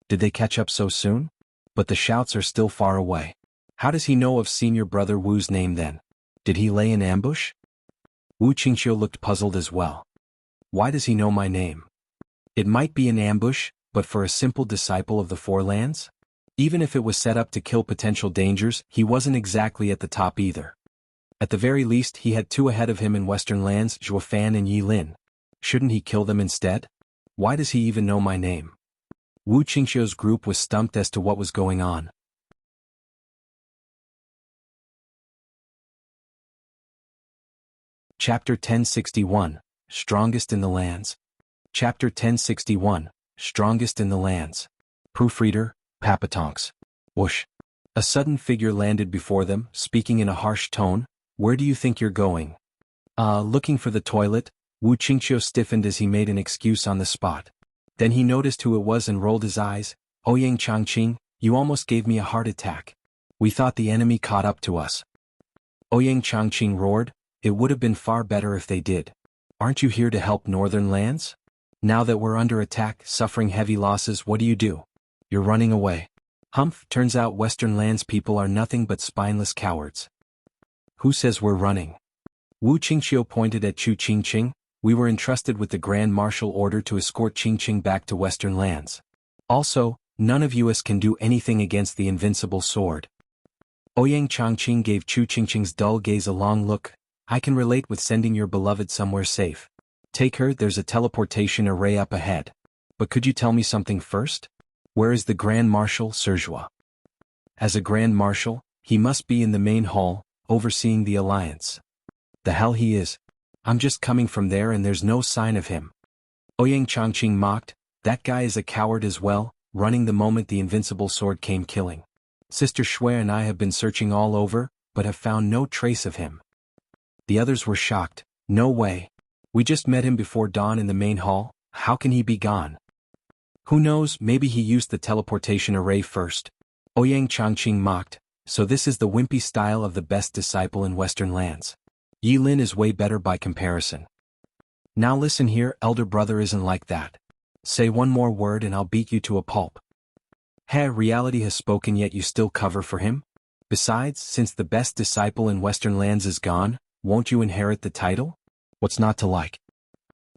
Did they catch up so soon? But the shouts are still far away. How does he know of Senior Brother Wu's name then? Did he lay an ambush? Wu Qingqiu looked puzzled as well. Why does he know my name? It might be an ambush, but for a simple disciple of the Four Lands? Even if it was set up to kill potential dangers, he wasn't exactly at the top either. At the very least, he had 2 ahead of him in Western Lands, Zhuo Fan and Yi Lin. Shouldn't he kill them instead? Why does he even know my name? Wu Qingqiu's group was stumped as to what was going on. Chapter 1061, Strongest in the Lands. Chapter 1061, Strongest in the Lands. Proofreader, Papatonks. Whoosh. A sudden figure landed before them, speaking in a harsh tone. "Where do you think you're going?" Looking for the toilet, Wu Qingqiu stiffened as he made an excuse on the spot. Then he noticed who it was and rolled his eyes. Ouyang Changqing, you almost gave me a heart attack. We thought the enemy caught up to us. Ouyang Changqing roared, it would have been far better if they did. Aren't you here to help northern lands? Now that we're under attack, suffering heavy losses, what do? You're running away. Humph, turns out western lands people are nothing but spineless cowards. Who says we're running? Wu Qingqiu pointed at Chu Qingqing. We were entrusted with the Grand Marshal order to escort Qingqing back to western lands. Also, none of us can do anything against the invincible sword. Ouyang Changqing gave Chu Qingqing's dull gaze a long look. I can relate with sending your beloved somewhere safe. Take her, there's a teleportation array up ahead. But could you tell me something first? Where is the Grand Marshal, Serjua? As a Grand Marshal, he must be in the main hall, overseeing the alliance. The hell he is. I'm just coming from there and there's no sign of him. Ouyang Changqing mocked, that guy is a coward as well, running the moment the invincible sword came killing. Sister Shui and I have been searching all over, but have found no trace of him. The others were shocked. No way. We just met him before dawn in the main hall, how can he be gone? Who knows, maybe he used the teleportation array first. Ouyang Changqing mocked, so this is the wimpy style of the best disciple in western lands. Yi Lin is way better by comparison. Now listen here, elder brother isn't like that. Say one more word and I'll beat you to a pulp. Reality has spoken yet you still cover for him? Besides, since the best disciple in western lands is gone, won't you inherit the title? What's not to like?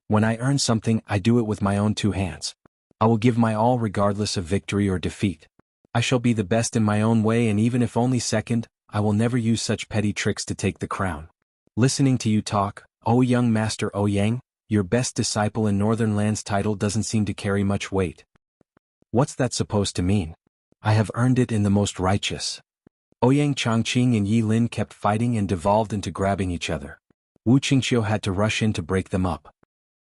When I earn something, I do it with my own two hands. I will give my all regardless of victory or defeat. I shall be the best in my own way and even if only second, I will never use such petty tricks to take the crown. Listening to you talk, oh young Master Ouyang, your best disciple in Northern Lands title doesn't seem to carry much weight. What's that supposed to mean? I have earned it in the most righteous. Ouyang Changqing and Yi Lin kept fighting and devolved into grabbing each other. Wu Qingqiu had to rush in to break them up.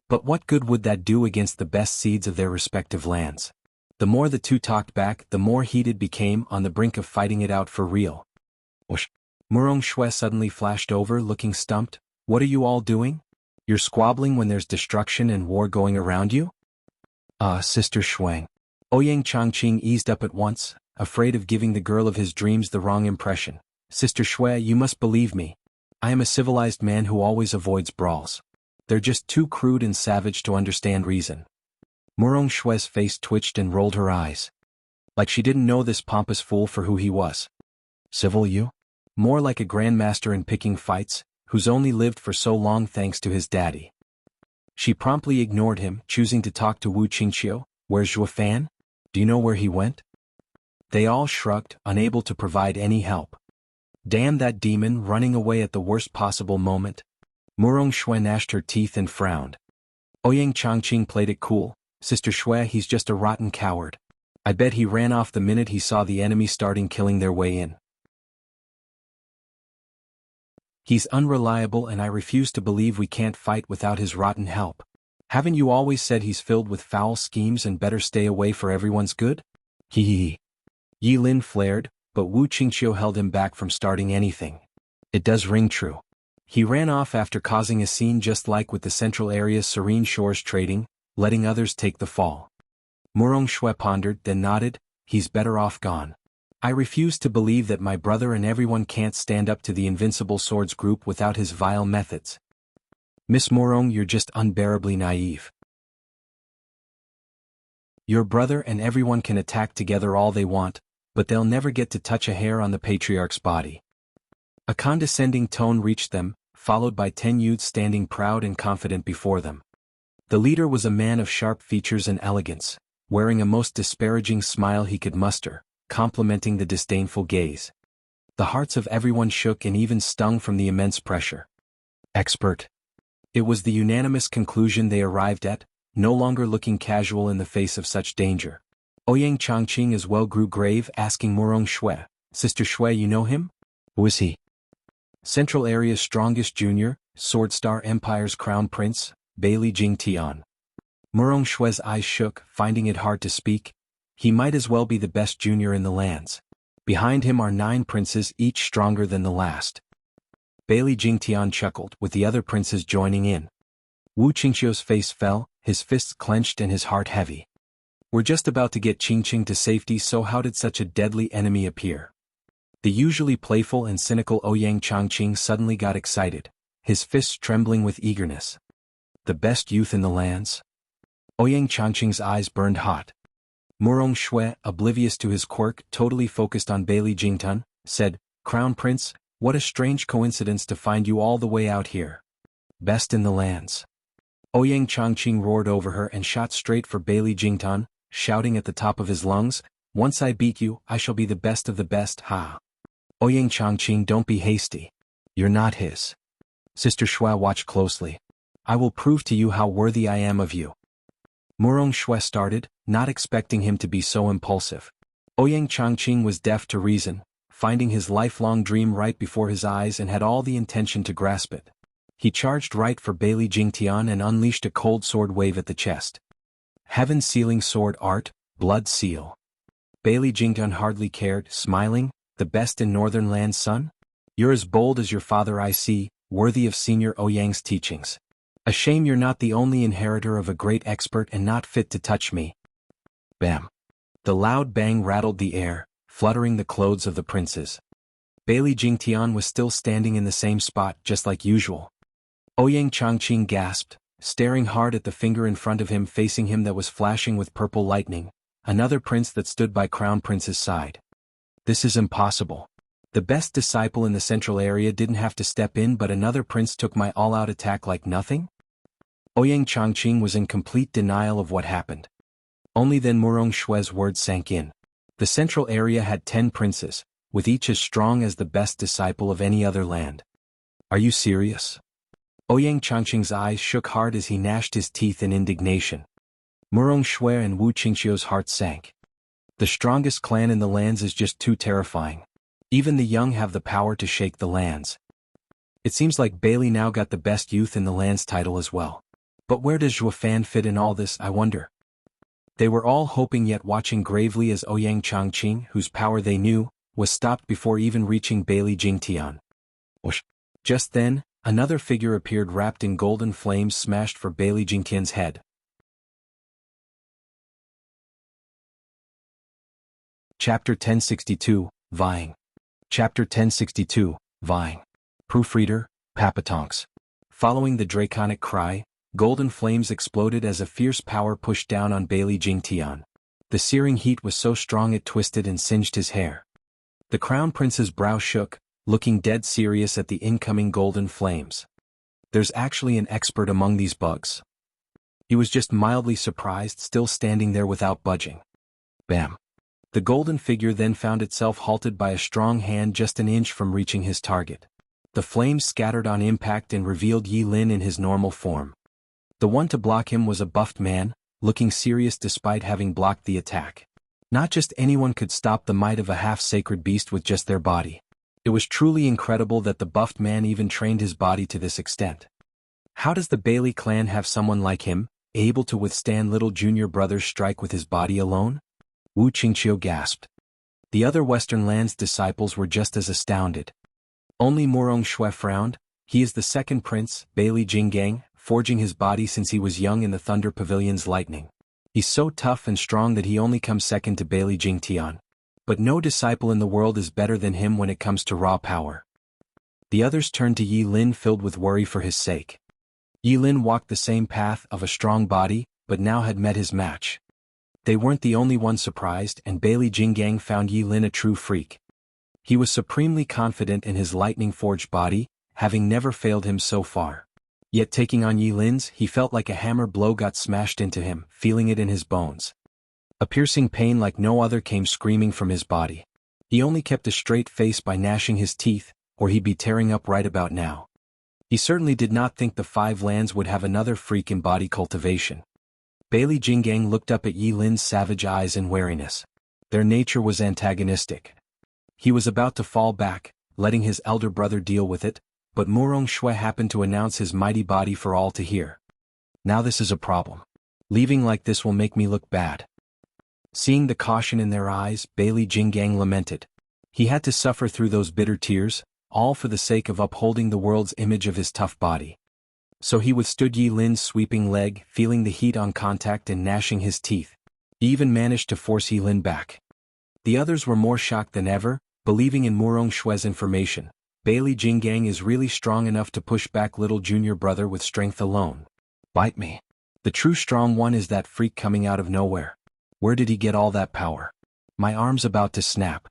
But what good would that do against the best seeds of their respective lands? The more the two talked back, the more heated became, on the brink of fighting it out for real. Whoosh! Murong Shui suddenly flashed over, looking stumped. What are you all doing? You're squabbling when there's destruction and war going around you? Sister Shuang. Ouyang Changqing eased up at once, afraid of giving the girl of his dreams the wrong impression. Sister Shui, you must believe me. I am a civilized man who always avoids brawls. They're just too crude and savage to understand reason. Murong Shui's face twitched and rolled her eyes. Like she didn't know this pompous fool for who he was. Civil you? More like a grandmaster in picking fights, who's only lived for so long thanks to his daddy. She promptly ignored him, choosing to talk to Wu Qingqiu. Where's Zhuo Fan? Do you know where he went? They all shrugged, unable to provide any help. Damn that demon, running away at the worst possible moment. Murong Shui gnashed her teeth and frowned. Ouyang Changqing played it cool. Sister Shui, he's just a rotten coward. I bet he ran off the minute he saw the enemy starting killing their way in. He's unreliable and I refuse to believe we can't fight without his rotten help. Haven't you always said he's filled with foul schemes and better stay away for everyone's good? Hee hee. Yi Lin flared, but Wu Qingqiu held him back from starting anything. It does ring true. He ran off after causing a scene just like with the Central Area's Serene Shores trading, letting others take the fall. Murong Shui pondered, then nodded, he's better off gone. I refuse to believe that my brother and everyone can't stand up to the Invincible Swords group without his vile methods. Miss Murong, you're just unbearably naive. Your brother and everyone can attack together all they want, but they'll never get to touch a hair on the patriarch's body. A condescending tone reached them, followed by 10 youths standing proud and confident before them. The leader was a man of sharp features and elegance, wearing a most disparaging smile he could muster, complementing the disdainful gaze. The hearts of everyone shook and even stung from the immense pressure. Expert. It was the unanimous conclusion they arrived at, no longer looking casual in the face of such danger. Ouyang Changqing as well grew grave, asking Murong Shui, Sister Shui, you know him? Who is he? Central Area's strongest junior, Sword Star Empire's crown prince, Bailey Jing Tian. Murong Shui's eyes shook, finding it hard to speak. He might as well be the best junior in the lands. Behind him are 9 princes, each stronger than the last. Bailey Jingtian chuckled, with the other princes joining in. Wu Qingqiu's face fell, his fists clenched and his heart heavy. We're just about to get Qingqing to safety, so how did such a deadly enemy appear? The usually playful and cynical Ouyang Changqing suddenly got excited, his fists trembling with eagerness. The best youth in the lands? Ouyang Changqing's eyes burned hot. Murong Shui, oblivious to his quirk, totally focused on Bailey Jingtun, said, "Crown Prince, what a strange coincidence to find you all the way out here. Best in the lands." Ouyang Changqing roared over her and shot straight for Bailey Jingtun, shouting at the top of his lungs, "Once I beat you, I shall be the best of the best, ha." Ouyang Changqing, don't be hasty. You're not his. Sister Shui, watch closely. I will prove to you how worthy I am of you. Murong Shui started, not expecting him to be so impulsive. Ouyang Changqing was deaf to reason, finding his lifelong dream right before his eyes, and had all the intention to grasp it. He charged right for Bailey Jingtian and unleashed a cold sword wave at the chest. Heaven sealing sword art, blood seal. Bailey Jingtian hardly cared, smiling, "The best in Northern Land's son? You're as bold as your father, I see, worthy of Senior Ouyang's teachings. A shame you're not the only inheritor of a great expert and not fit to touch me." Bam. The loud bang rattled the air, fluttering the clothes of the princes. Bailey Jingtian was still standing in the same spot, just like usual. Ouyang Changqing gasped, staring hard at the finger in front of him facing him that was flashing with purple lightning, another prince that stood by Crown Prince's side. This is impossible. The best disciple in the central area didn't have to step in, but another prince took my all-out attack like nothing? Ouyang Changqing was in complete denial of what happened. Only then Murong Shui's words sank in. The central area had 10 princes, with each as strong as the best disciple of any other land. Are you serious? Ouyang Changqing's eyes shook hard as he gnashed his teeth in indignation. Murong Shui and Wu Qingqiu's hearts sank. The strongest clan in the lands is just too terrifying. Even the young have the power to shake the lands. It seems like Bailey now got the best youth in the lands title as well. But where does Zhuo Fan fit in all this, I wonder? They were all hoping yet watching gravely as Ouyang Changqing, whose power they knew, was stopped before even reaching Bailey Jingtian. Whoosh. Just then, another figure appeared wrapped in golden flames, smashed for Bailey Jingtian's head. Chapter 1062, Vying. Chapter 1062, Vying. Proofreader, Papatonks. Following the draconic cry, golden flames exploded as a fierce power pushed down on Bailey Jingtian. The searing heat was so strong it twisted and singed his hair. The Crown Prince's brow shook, looking dead serious at the incoming golden flames. There's actually an expert among these bugs. He was just mildly surprised, still standing there without budging. Bam. The golden figure then found itself halted by a strong hand just an inch from reaching his target. The flames scattered on impact and revealed Yi Lin in his normal form. The one to block him was a buffed man, looking serious despite having blocked the attack. Not just anyone could stop the might of a half-sacred beast with just their body. It was truly incredible that the buffed man even trained his body to this extent. How does the Bailey clan have someone like him, able to withstand little junior brother's strike with his body alone? Wu Qingqiu gasped. The other Western Lands disciples were just as astounded. Only Murong Shui frowned. He is the second prince, Bailey Jinggang, forging his body since he was young in the Thunder Pavilion's lightning. He's so tough and strong that he only comes second to Bailey Jingtian. But no disciple in the world is better than him when it comes to raw power. The others turned to Yi Lin filled with worry for his sake. Yi Lin walked the same path of a strong body, but now had met his match. They weren't the only ones surprised, and Bailey Jinggang found Yi Lin a true freak. He was supremely confident in his lightning-forged body, having never failed him so far. Yet taking on Yi Lin's, he felt like a hammer blow got smashed into him, feeling it in his bones. A piercing pain like no other came screaming from his body. He only kept a straight face by gnashing his teeth, or he'd be tearing up right about now. He certainly did not think the 5 lands would have another freak in body cultivation. Bailey Jinggang looked up at Yi Lin's savage eyes in wariness. Their nature was antagonistic. He was about to fall back, letting his elder brother deal with it, but Murong Shui happened to announce his mighty body for all to hear. Now this is a problem. Leaving like this will make me look bad. Seeing the caution in their eyes, Bailey Jinggang lamented. He had to suffer through those bitter tears, all for the sake of upholding the world's image of his tough body. So he withstood Yi Lin's sweeping leg, feeling the heat on contact and gnashing his teeth. He even managed to force Yi Lin back. The others were more shocked than ever, believing in Murong Shue's information. Bailey Jinggang is really strong enough to push back little junior brother with strength alone. Bite me. The true strong one is that freak coming out of nowhere. Where did he get all that power? My arm's about to snap.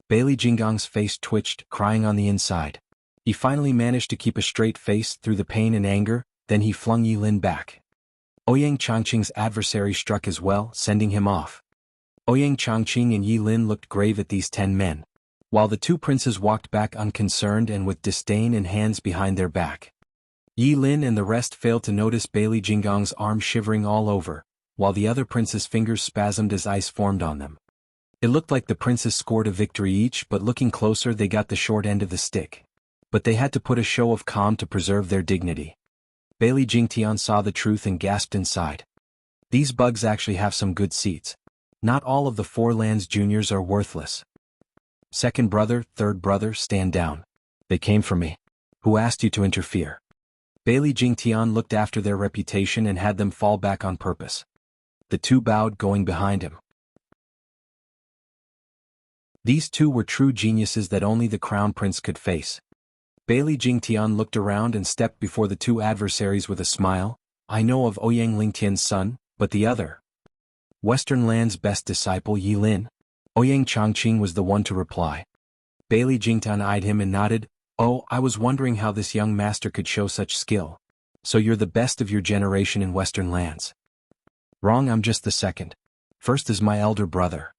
Bailey Jinggang's face twitched, crying on the inside. He finally managed to keep a straight face through the pain and anger, then he flung Yi Lin back. Ouyang Changqing's adversary struck as well, sending him off. Ouyang Changqing and Yi Lin looked grave at these 10 men, while the two princes walked back unconcerned and with disdain and hands behind their back. Yi Lin and the rest failed to notice Bailey Jinggang's arm shivering all over, while the other princes' fingers spasmed as ice formed on them. It looked like the princes scored a victory each, but looking closer they got the short end of the stick. But they had to put a show of calm to preserve their dignity. Bailey Jingtian saw the truth and gasped inside. These bugs actually have some good seats. Not all of the Four Lands juniors are worthless. Second brother, third brother, stand down. They came for me. Who asked you to interfere? Bailey Jingtian looked after their reputation and had them fall back on purpose. The two bowed, going behind him. These two were true geniuses that only the crown prince could face. Bailey Jingtian looked around and stepped before the two adversaries with a smile. I know of Ouyang Lingtian's son, but the other. Western Land's best disciple Yi Lin. Ouyang Changqing was the one to reply. Bailey Jingtian eyed him and nodded. Oh, I was wondering how this young master could show such skill. So you're the best of your generation in Western Lands. Wrong, I'm just the second. First is my elder brother.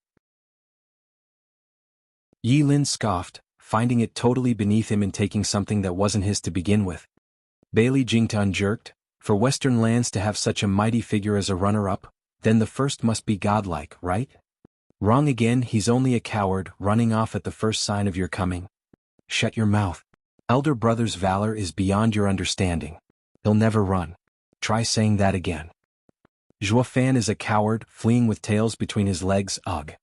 Yi Lin scoffed, finding it totally beneath him in taking something that wasn't his to begin with. Bailey Jingtian jerked. For Western Lands to have such a mighty figure as a runner-up, then the first must be godlike, right? Wrong again, he's only a coward, running off at the first sign of your coming. Shut your mouth. Elder brother's valor is beyond your understanding. He'll never run. Try saying that again. Zhuofan is a coward, fleeing with tails between his legs, ugh.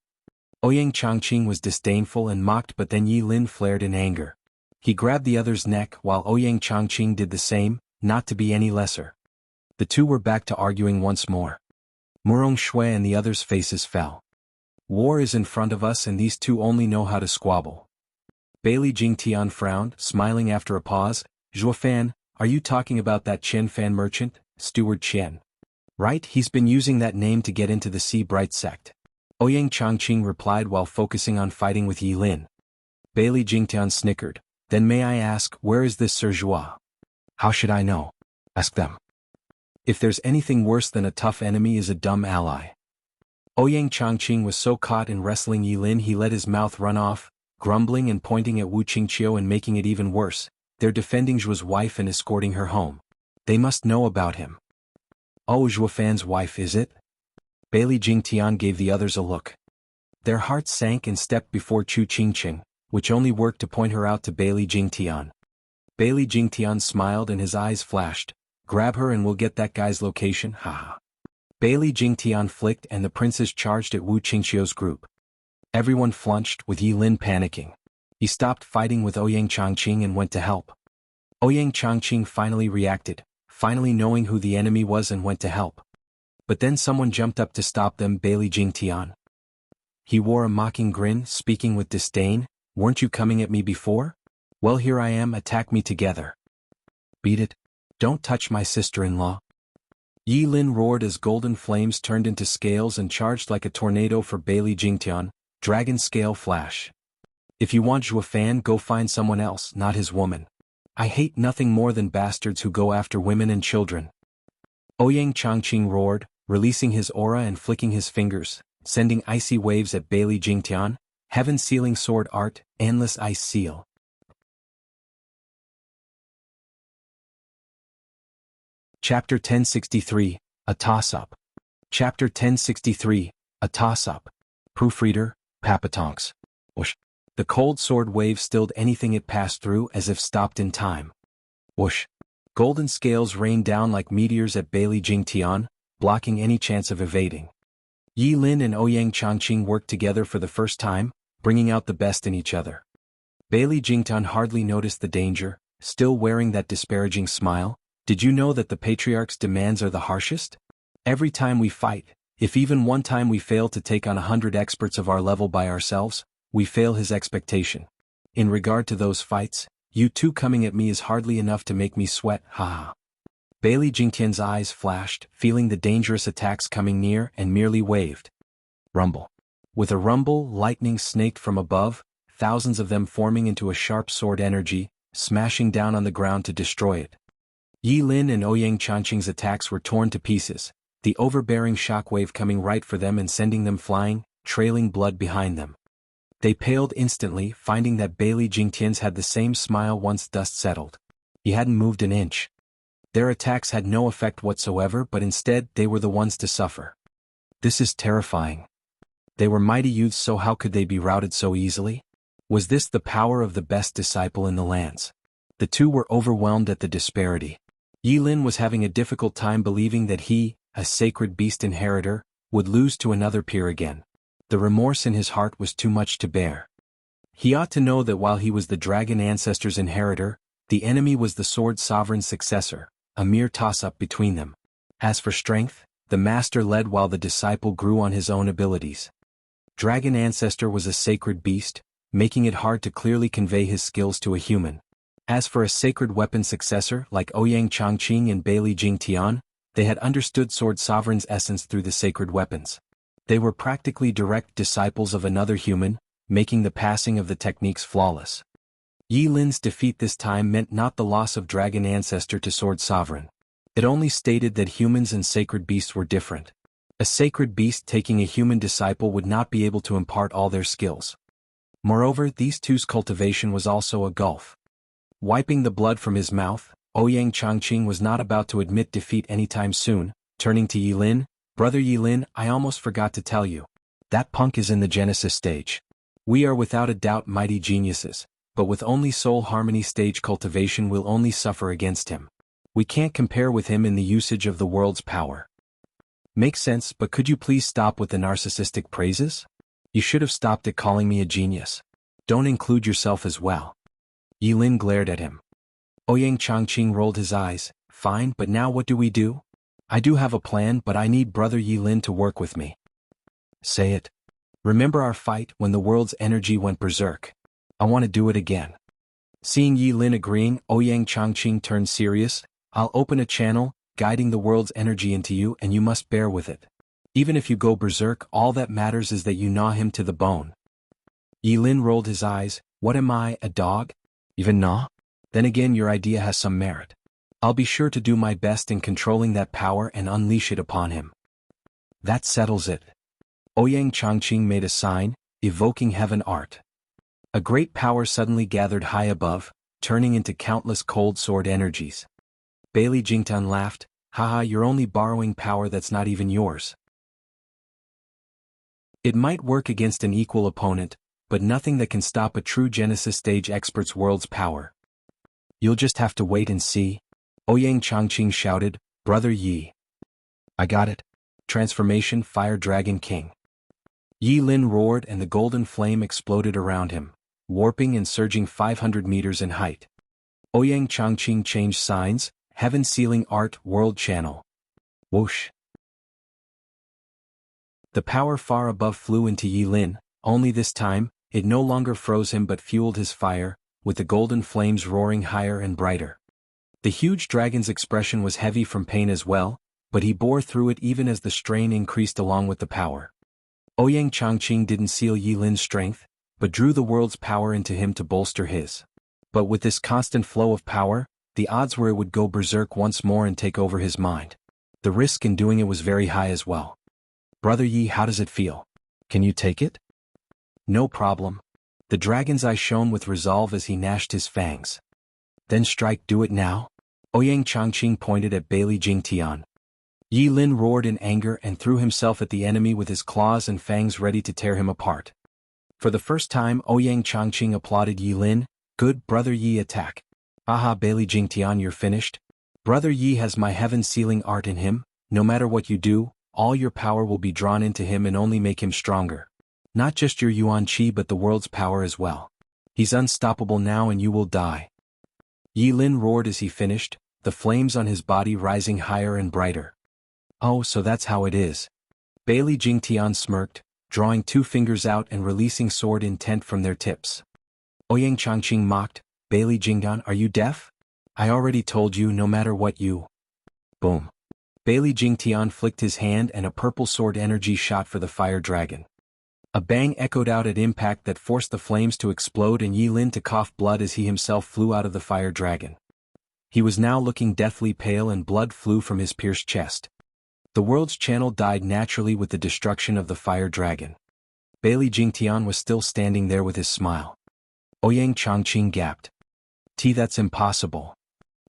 Ouyang Changqing was disdainful and mocked, but then Yi Lin flared in anger. He grabbed the other's neck while Ouyang Changqing did the same, not to be any lesser. The two were back to arguing once more. Murong Shui and the others' faces fell. War is in front of us and these two only know how to squabble. Bailey Jingtian frowned, smiling after a pause. Zhuofan, are you talking about that Qian Fan merchant, Steward Qian? Right, he's been using that name to get into the Sea Bright sect. Ouyang Changqing replied while focusing on fighting with Yi Lin. Bailey Jingtian snickered. Then may I ask, where is this Sir Zhua? How should I know? Ask them. If there's anything worse than a tough enemy is a dumb ally. Ouyang Changqing was so caught in wrestling Yi Lin he let his mouth run off, grumbling and pointing at Wu Qingqiu and making it even worse. They're defending Zhua's wife and escorting her home. They must know about him. Oh, Zhuofan's wife, is it? Bailey Jingtian gave the others a look. Their hearts sank and stepped before Chu Qingqing, which only worked to point her out to Bailey Jingtian. Bailey Jingtian smiled and his eyes flashed. Grab her and we'll get that guy's location, haha. Bailey Jingtian flicked and the princes charged at Wu Qingqiu's group. Everyone flinched, with Yi Lin panicking. He stopped fighting with Ouyang Changqing and went to help. Ouyang Changqing finally reacted, finally knowing who the enemy was, and went to help. But then someone jumped up to stop them. Bailey Jingtian. He wore a mocking grin, speaking with disdain. Weren't you coming at me before? Well, here I am, attack me together. Beat it. Don't touch my sister-in-law. Yi Lin roared as golden flames turned into scales and charged like a tornado for Bailey Jingtian. Dragon scale flash. If you want Zhuofan, go find someone else, not his woman. I hate nothing more than bastards who go after women and children. Ouyang Changqing roared, releasing his aura and flicking his fingers, sending icy waves at Bailey Jingtian. Heaven sealing sword art, endless ice seal. Chapter 1063, A Toss-Up. Chapter 1063, A Toss-Up. Proofreader, Papatonks. Whoosh. The cold sword wave stilled anything it passed through as if stopped in time. Whoosh. Golden scales rained down like meteors at Bailey Jingtian, blocking any chance of evading. Yi Lin and Ouyang Changqing worked together for the first time, bringing out the best in each other. Bailey Jingtan hardly noticed the danger, still wearing that disparaging smile. Did you know that the Patriarch's demands are the harshest? Every time we fight, if even one time we fail to take on 100 experts of our level by ourselves, we fail his expectation. In regard to those fights, you two coming at me is hardly enough to make me sweat, haha. Bailey Jingtian's eyes flashed, feeling the dangerous attacks coming near, and merely waved. Rumble. With a rumble, lightning snaked from above, thousands of them forming into a sharp sword energy, smashing down on the ground to destroy it. Yi Lin and Ouyang Changqing's attacks were torn to pieces, the overbearing shockwave coming right for them and sending them flying, trailing blood behind them. They paled instantly, finding that Bailey Jingtian's had the same smile once dust settled. He hadn't moved an inch. Their attacks had no effect whatsoever, but instead they were the ones to suffer. This is terrifying. They were mighty youths, so how could they be routed so easily? Was this the power of the best disciple in the lands? The two were overwhelmed at the disparity. Yi Lin was having a difficult time believing that he, a sacred beast inheritor, would lose to another peer again. The remorse in his heart was too much to bear. He ought to know that while he was the dragon ancestor's inheritor, the enemy was the sword sovereign's successor, a mere toss-up between them. As for strength, the master led while the disciple grew on his own abilities. Dragon ancestor was a sacred beast, making it hard to clearly convey his skills to a human. As for a sacred weapon successor like Ouyang Changqing and Bailey Jingtian, they had understood Sword Sovereign's essence through the sacred weapons. They were practically direct disciples of another human, making the passing of the techniques flawless. Yi Lin's defeat this time meant not the loss of Dragon Ancestor to Sword Sovereign. It only stated that humans and sacred beasts were different. A sacred beast taking a human disciple would not be able to impart all their skills. Moreover, these two's cultivation was also a gulf. Wiping the blood from his mouth, Ouyang Changqing was not about to admit defeat anytime soon. Turning to Yi Lin, "Brother Yi Lin, I almost forgot to tell you. That punk is in the Genesis stage. We are without a doubt mighty geniuses, but with only soul harmony stage cultivation we'll only suffer against him. We can't compare with him in the usage of the world's power." Makes sense, but could you please stop with the narcissistic praises? You should have stopped at calling me a genius. Don't include yourself as well. Yi Lin glared at him. Ouyang Changqing rolled his eyes. Fine, but now what do we do? I do have a plan, but I need Brother Yi Lin to work with me. Say it. Remember our fight when the world's energy went berserk? I want to do it again. Seeing Yi Lin agreeing, Ouyang Changqing turned serious. I'll open a channel, guiding the world's energy into you, and you must bear with it. Even if you go berserk, all that matters is that you gnaw him to the bone. Yi Lin rolled his eyes. What am I, a dog? Even gnaw? Then again your idea has some merit. I'll be sure to do my best in controlling that power and unleash it upon him. That settles it. Ouyang Changqing made a sign, evoking heaven art. A great power suddenly gathered high above, turning into countless cold sword energies. Bailey Jingtan laughed. Haha, you're only borrowing power that's not even yours. It might work against an equal opponent, but nothing that can stop a true Genesis stage expert's world's power. You'll just have to wait and see. Ouyang Changqing shouted, Brother Yi. I got it. Transformation Fire Dragon King. Yi Lin roared and the golden flame exploded around him, warping and surging 500 meters in height. Ouyang Changqing changed signs, Heaven Sealing Art World Channel. Whoosh. The power far above flew into Yi Lin, only this time, it no longer froze him but fueled his fire, with the golden flames roaring higher and brighter. The huge dragon's expression was heavy from pain as well, but he bore through it even as the strain increased along with the power. Ouyang Changqing didn't seal Yi Lin's strength, but drew the world's power into him to bolster his. But with this constant flow of power, the odds were it would go berserk once more and take over his mind. The risk in doing it was very high as well. Brother Yi, how does it feel? Can you take it? No problem. The dragon's eye shone with resolve as he gnashed his fangs. Then strike, do it now? Ouyang Changqing pointed at Bailey Jingtian. Yi Lin roared in anger and threw himself at the enemy with his claws and fangs ready to tear him apart. For the first time, Ouyang Changqing applauded Yi Lin. Good, Brother Yi, attack. Aha, Bailey Jingtian, you're finished? Brother Yi has my heaven-sealing art in him. No matter what you do, all your power will be drawn into him and only make him stronger. Not just your Yuan Qi but the world's power as well. He's unstoppable now and you will die. Yi Lin roared as he finished, the flames on his body rising higher and brighter. Oh, so that's how it is. Bailey Jingtian smirked, drawing 2 fingers out and releasing sword intent from their tips. Ouyang Changqing mocked, Bailey Jingdan, are you deaf? I already told you no matter what you. Boom. Bailey Jingtian flicked his hand and a purple sword energy shot for the fire dragon. A bang echoed out at impact that forced the flames to explode and Yi Lin to cough blood as he himself flew out of the fire dragon. He was now looking deathly pale and blood flew from his pierced chest. The world's channel died naturally with the destruction of the fire dragon. Bailey Jingtian was still standing there with his smile. Ouyang Changqing gasped. That's impossible.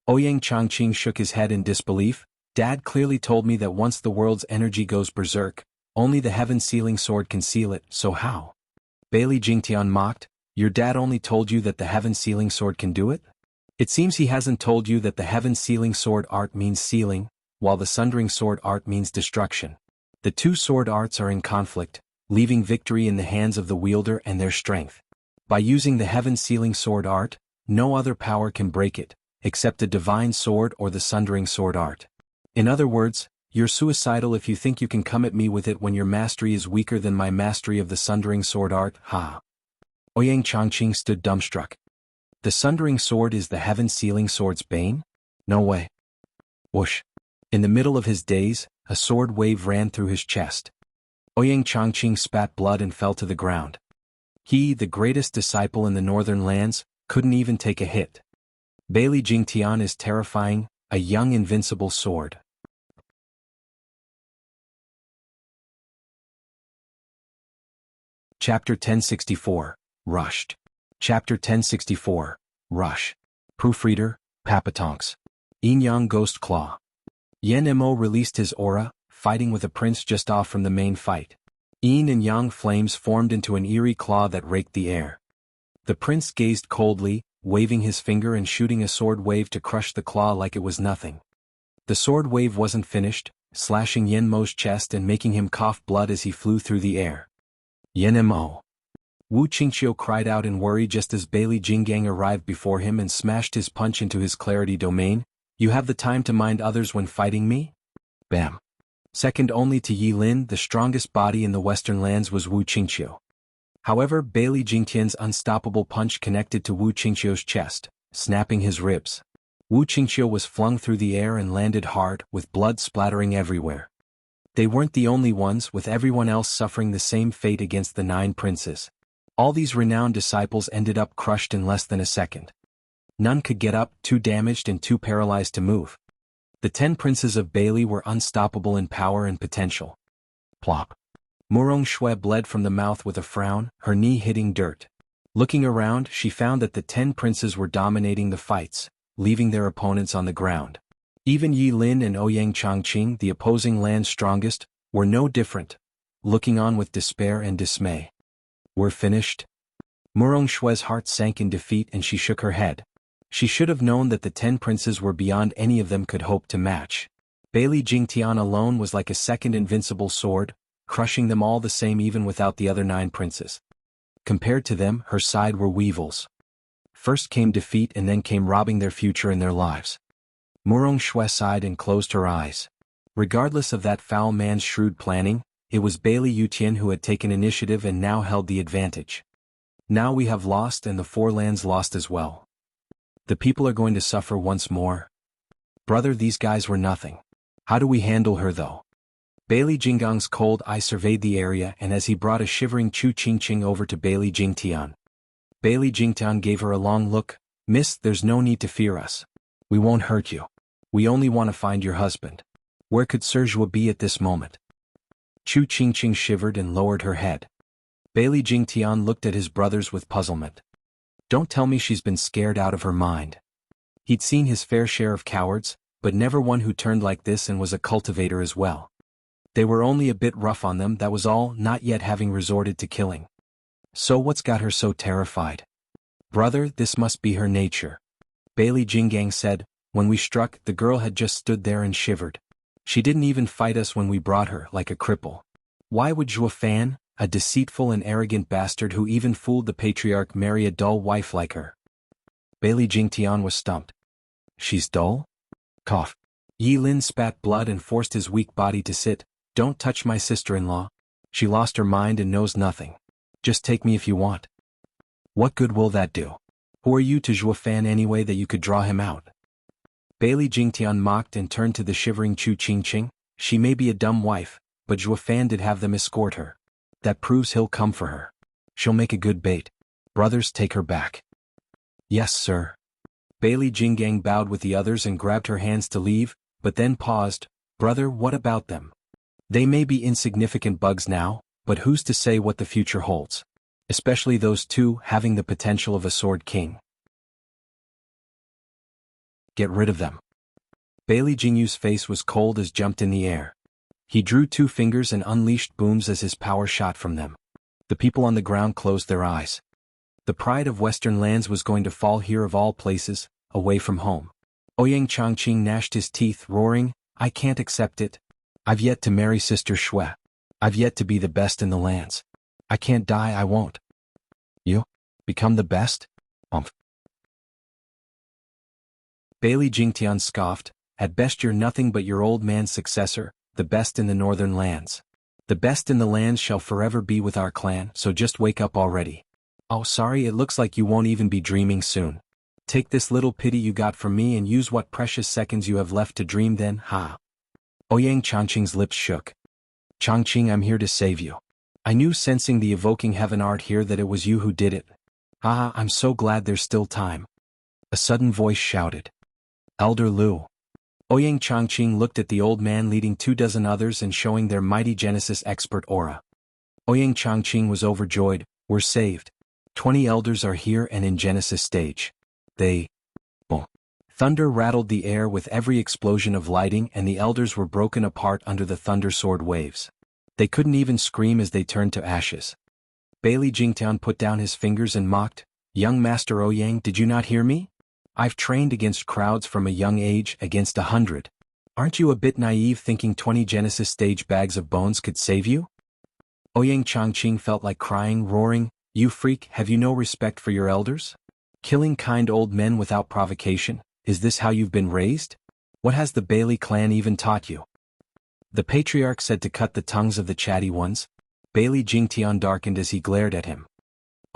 Ouyang Changqing shook his head in disbelief. Dad clearly told me that once the world's energy goes berserk, only the heaven-sealing sword can seal it, so how? Bailey Jingtian mocked, your dad only told you that the heaven-sealing sword can do it? It seems he hasn't told you that the heaven-sealing sword art means sealing, while the sundering sword art means destruction. The 2 sword arts are in conflict, leaving victory in the hands of the wielder and their strength. By using the heaven-sealing sword art, no other power can break it, except the divine sword or the sundering sword art. In other words, you're suicidal if you think you can come at me with it when your mastery is weaker than my mastery of the sundering sword art, ha. Ouyang Changqing stood dumbstruck. The sundering sword is the heaven-sealing sword's bane? No way. Whoosh. In the middle of his daze, a sword wave ran through his chest. Ouyang Changqing spat blood and fell to the ground. He, the greatest disciple in the northern lands, couldn't even take a hit. Bailey Jingtian is terrifying, a young invincible sword. Chapter 1064, Rushed. Chapter 1064, Rush. Proofreader, Papatonks. Yin Yang Ghost Claw. Yen Mo released his aura, fighting with a prince just off from the main fight. Yin and Yang flames formed into an eerie claw that raked the air. The prince gazed coldly, waving his finger and shooting a sword wave to crush the claw like it was nothing. The sword wave wasn't finished, slashing Yen Mo's chest and making him cough blood as he flew through the air. Yen Mo. Wu Qingqiu cried out in worry just as Bailey Jinggang arrived before him and smashed his punch into his clarity domain. You have the time to mind others when fighting me? Bam. Second only to Yi Lin, the strongest body in the western lands was Wu Qingqiu. However, Bailey Jingtian's unstoppable punch connected to Wu Qingqiu's chest, snapping his ribs. Wu Qingqiu was flung through the air and landed hard, with blood splattering everywhere. They weren't the only ones, with everyone else suffering the same fate against the 9 princes. All these renowned disciples ended up crushed in less than a second. None could get up, too damaged and too paralyzed to move. The 10 princes of Bailey were unstoppable in power and potential. Plop. Murong Shui bled from the mouth with a frown, her knee hitting dirt. Looking around, she found that the 10 princes were dominating the fights, leaving their opponents on the ground. Even Yi Lin and Ouyang Changqing, the opposing land's strongest, were no different, looking on with despair and dismay. We're finished? Murong Shui's heart sank in defeat and she shook her head. She should have known that the 10 princes were beyond any of them could hope to match. Bailey Jingtian alone was like a second invincible sword, crushing them all the same even without the other 9 princes. Compared to them, her side were weevils. First came defeat and then came robbing their future and their lives. Murong Shui sighed and closed her eyes. Regardless of that foul man's shrewd planning, it was Bailey Yutian who had taken initiative and now held the advantage. Now we have lost and the 4 lands lost as well. The people are going to suffer once more. Brother, these guys were nothing. How do we handle her though? Bailey Jingang's cold eye surveyed the area and as he brought a shivering Chu Qingqing over to Bailey Jingtian. Bailey Jingtian gave her a long look. Miss, there's no need to fear us. We won't hurt you. We only want to find your husband. Where could Serjua be at this moment? Chu Qingqing shivered and lowered her head. Bailey Jingtian looked at his brothers with puzzlement. Don't tell me she's been scared out of her mind. He'd seen his fair share of cowards, but never one who turned like this and was a cultivator as well. They were only a bit rough on them, that was all, not yet having resorted to killing. So what's got her so terrified? Brother, this must be her nature. Bailey Jinggang said. When we struck, the girl had just stood there and shivered. She didn't even fight us when we brought her, like a cripple. Why would Zhua Fan, a deceitful and arrogant bastard who even fooled the patriarch marry a dull wife like her. Bailey Jingtian was stumped. She's dull? Cough. Yi Lin spat blood and forced his weak body to sit. Don't touch my sister-in-law. She lost her mind and knows nothing. Just take me if you want. What good will that do? Who are you to Zhuo Fan anyway that you could draw him out? Bailey Jingtian mocked and turned to the shivering Chu Qingqing. She may be a dumb wife, but Zhuo Fan did have them escort her. That proves he'll come for her. She'll make a good bait. Brothers, take her back. Yes, sir. Bailey Jinggang bowed with the others and grabbed her hands to leave, but then paused. Brother, what about them? They may be insignificant bugs now, but who's to say what the future holds? Especially those two having the potential of a sword king. Get rid of them. Bailey Jingyu's face was cold as jumped in the air. He drew 2 fingers and unleashed booms as his power shot from them. The people on the ground closed their eyes. The pride of Western lands was going to fall here of all places, away from home. Ouyang Changqing gnashed his teeth, roaring, I can't accept it. I've yet to marry Sister Shui. I've yet to be the best in the lands. I can't die, I won't. You? Become the best? Bailey Jingtian scoffed, at best you're nothing but your old man's successor, the best in the northern lands. The best in the lands shall forever be with our clan, so just wake up already. Oh sorry, it looks like you won't even be dreaming soon. Take this little pity you got from me and use what precious seconds you have left to dream then, ha. Ouyang Changqing's lips shook. Changqing, I'm here to save you. I knew sensing the evoking heaven art here that it was you who did it. Ah, I'm so glad there's still time. A sudden voice shouted. Elder Lu. Ouyang Changqing looked at the old man leading 24 others and showing their mighty Genesis expert aura. Ouyang Changqing was overjoyed. We're saved. 20 elders are here and in Genesis stage. They... Boom. Thunder rattled the air with every explosion of lighting and the elders were broken apart under the thunder sword waves. They couldn't even scream as they turned to ashes. Bailey Jingtian put down his fingers and mocked, Young Master Ouyang, did you not hear me? I've trained against crowds from a young age, against 100. Aren't you a bit naive thinking 20 Genesis stage bags of bones could save you? Ouyang Changqing felt like crying, roaring, You freak, have you no respect for your elders? Killing kind old men without provocation, is this how you've been raised? What has the Bailey clan even taught you? The patriarch said to cut the tongues of the chatty ones. Bailey Jingtian darkened as he glared at him.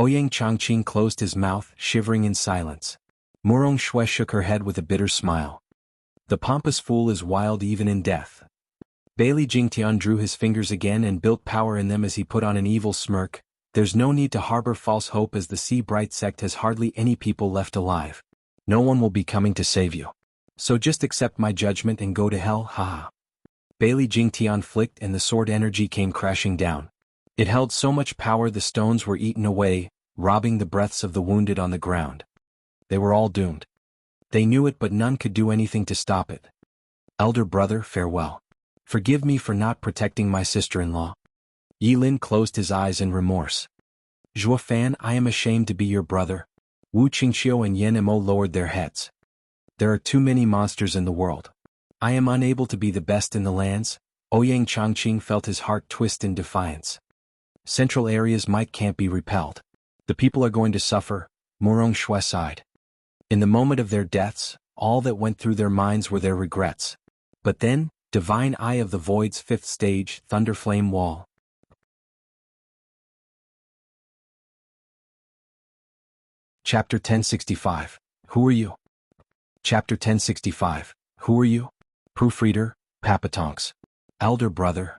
Ouyang Changqing closed his mouth, shivering in silence. Murong Shui shook her head with a bitter smile. The pompous fool is wild even in death. Bailey Jingtian drew his fingers again and built power in them as he put on an evil smirk. There's no need to harbor false hope as the Sea Bright sect has hardly any people left alive. No one will be coming to save you. So just accept my judgment and go to hell, haha. Bailey Jingtian flicked and the sword energy came crashing down. It held so much power the stones were eaten away, robbing the breaths of the wounded on the ground. They were all doomed. They knew it but none could do anything to stop it. Elder brother, farewell. Forgive me for not protecting my sister-in-law. Yi Lin closed his eyes in remorse. Zhuo Fan, I am ashamed to be your brother. Wu Qingxiu and Yan Mo lowered their heads. There are too many monsters in the world. I am unable to be the best in the lands. Ouyang Changqing felt his heart twist in defiance. Central areas might can't be repelled. The people are going to suffer, Murong Shui sighed. In the moment of their deaths, all that went through their minds were their regrets. But then, Divine Eye of the Void's 5th stage, Thunderflame Wall. Chapter 1065. Who are you? Chapter 1065. Who are you? Proofreader, Papatonks. Elder brother.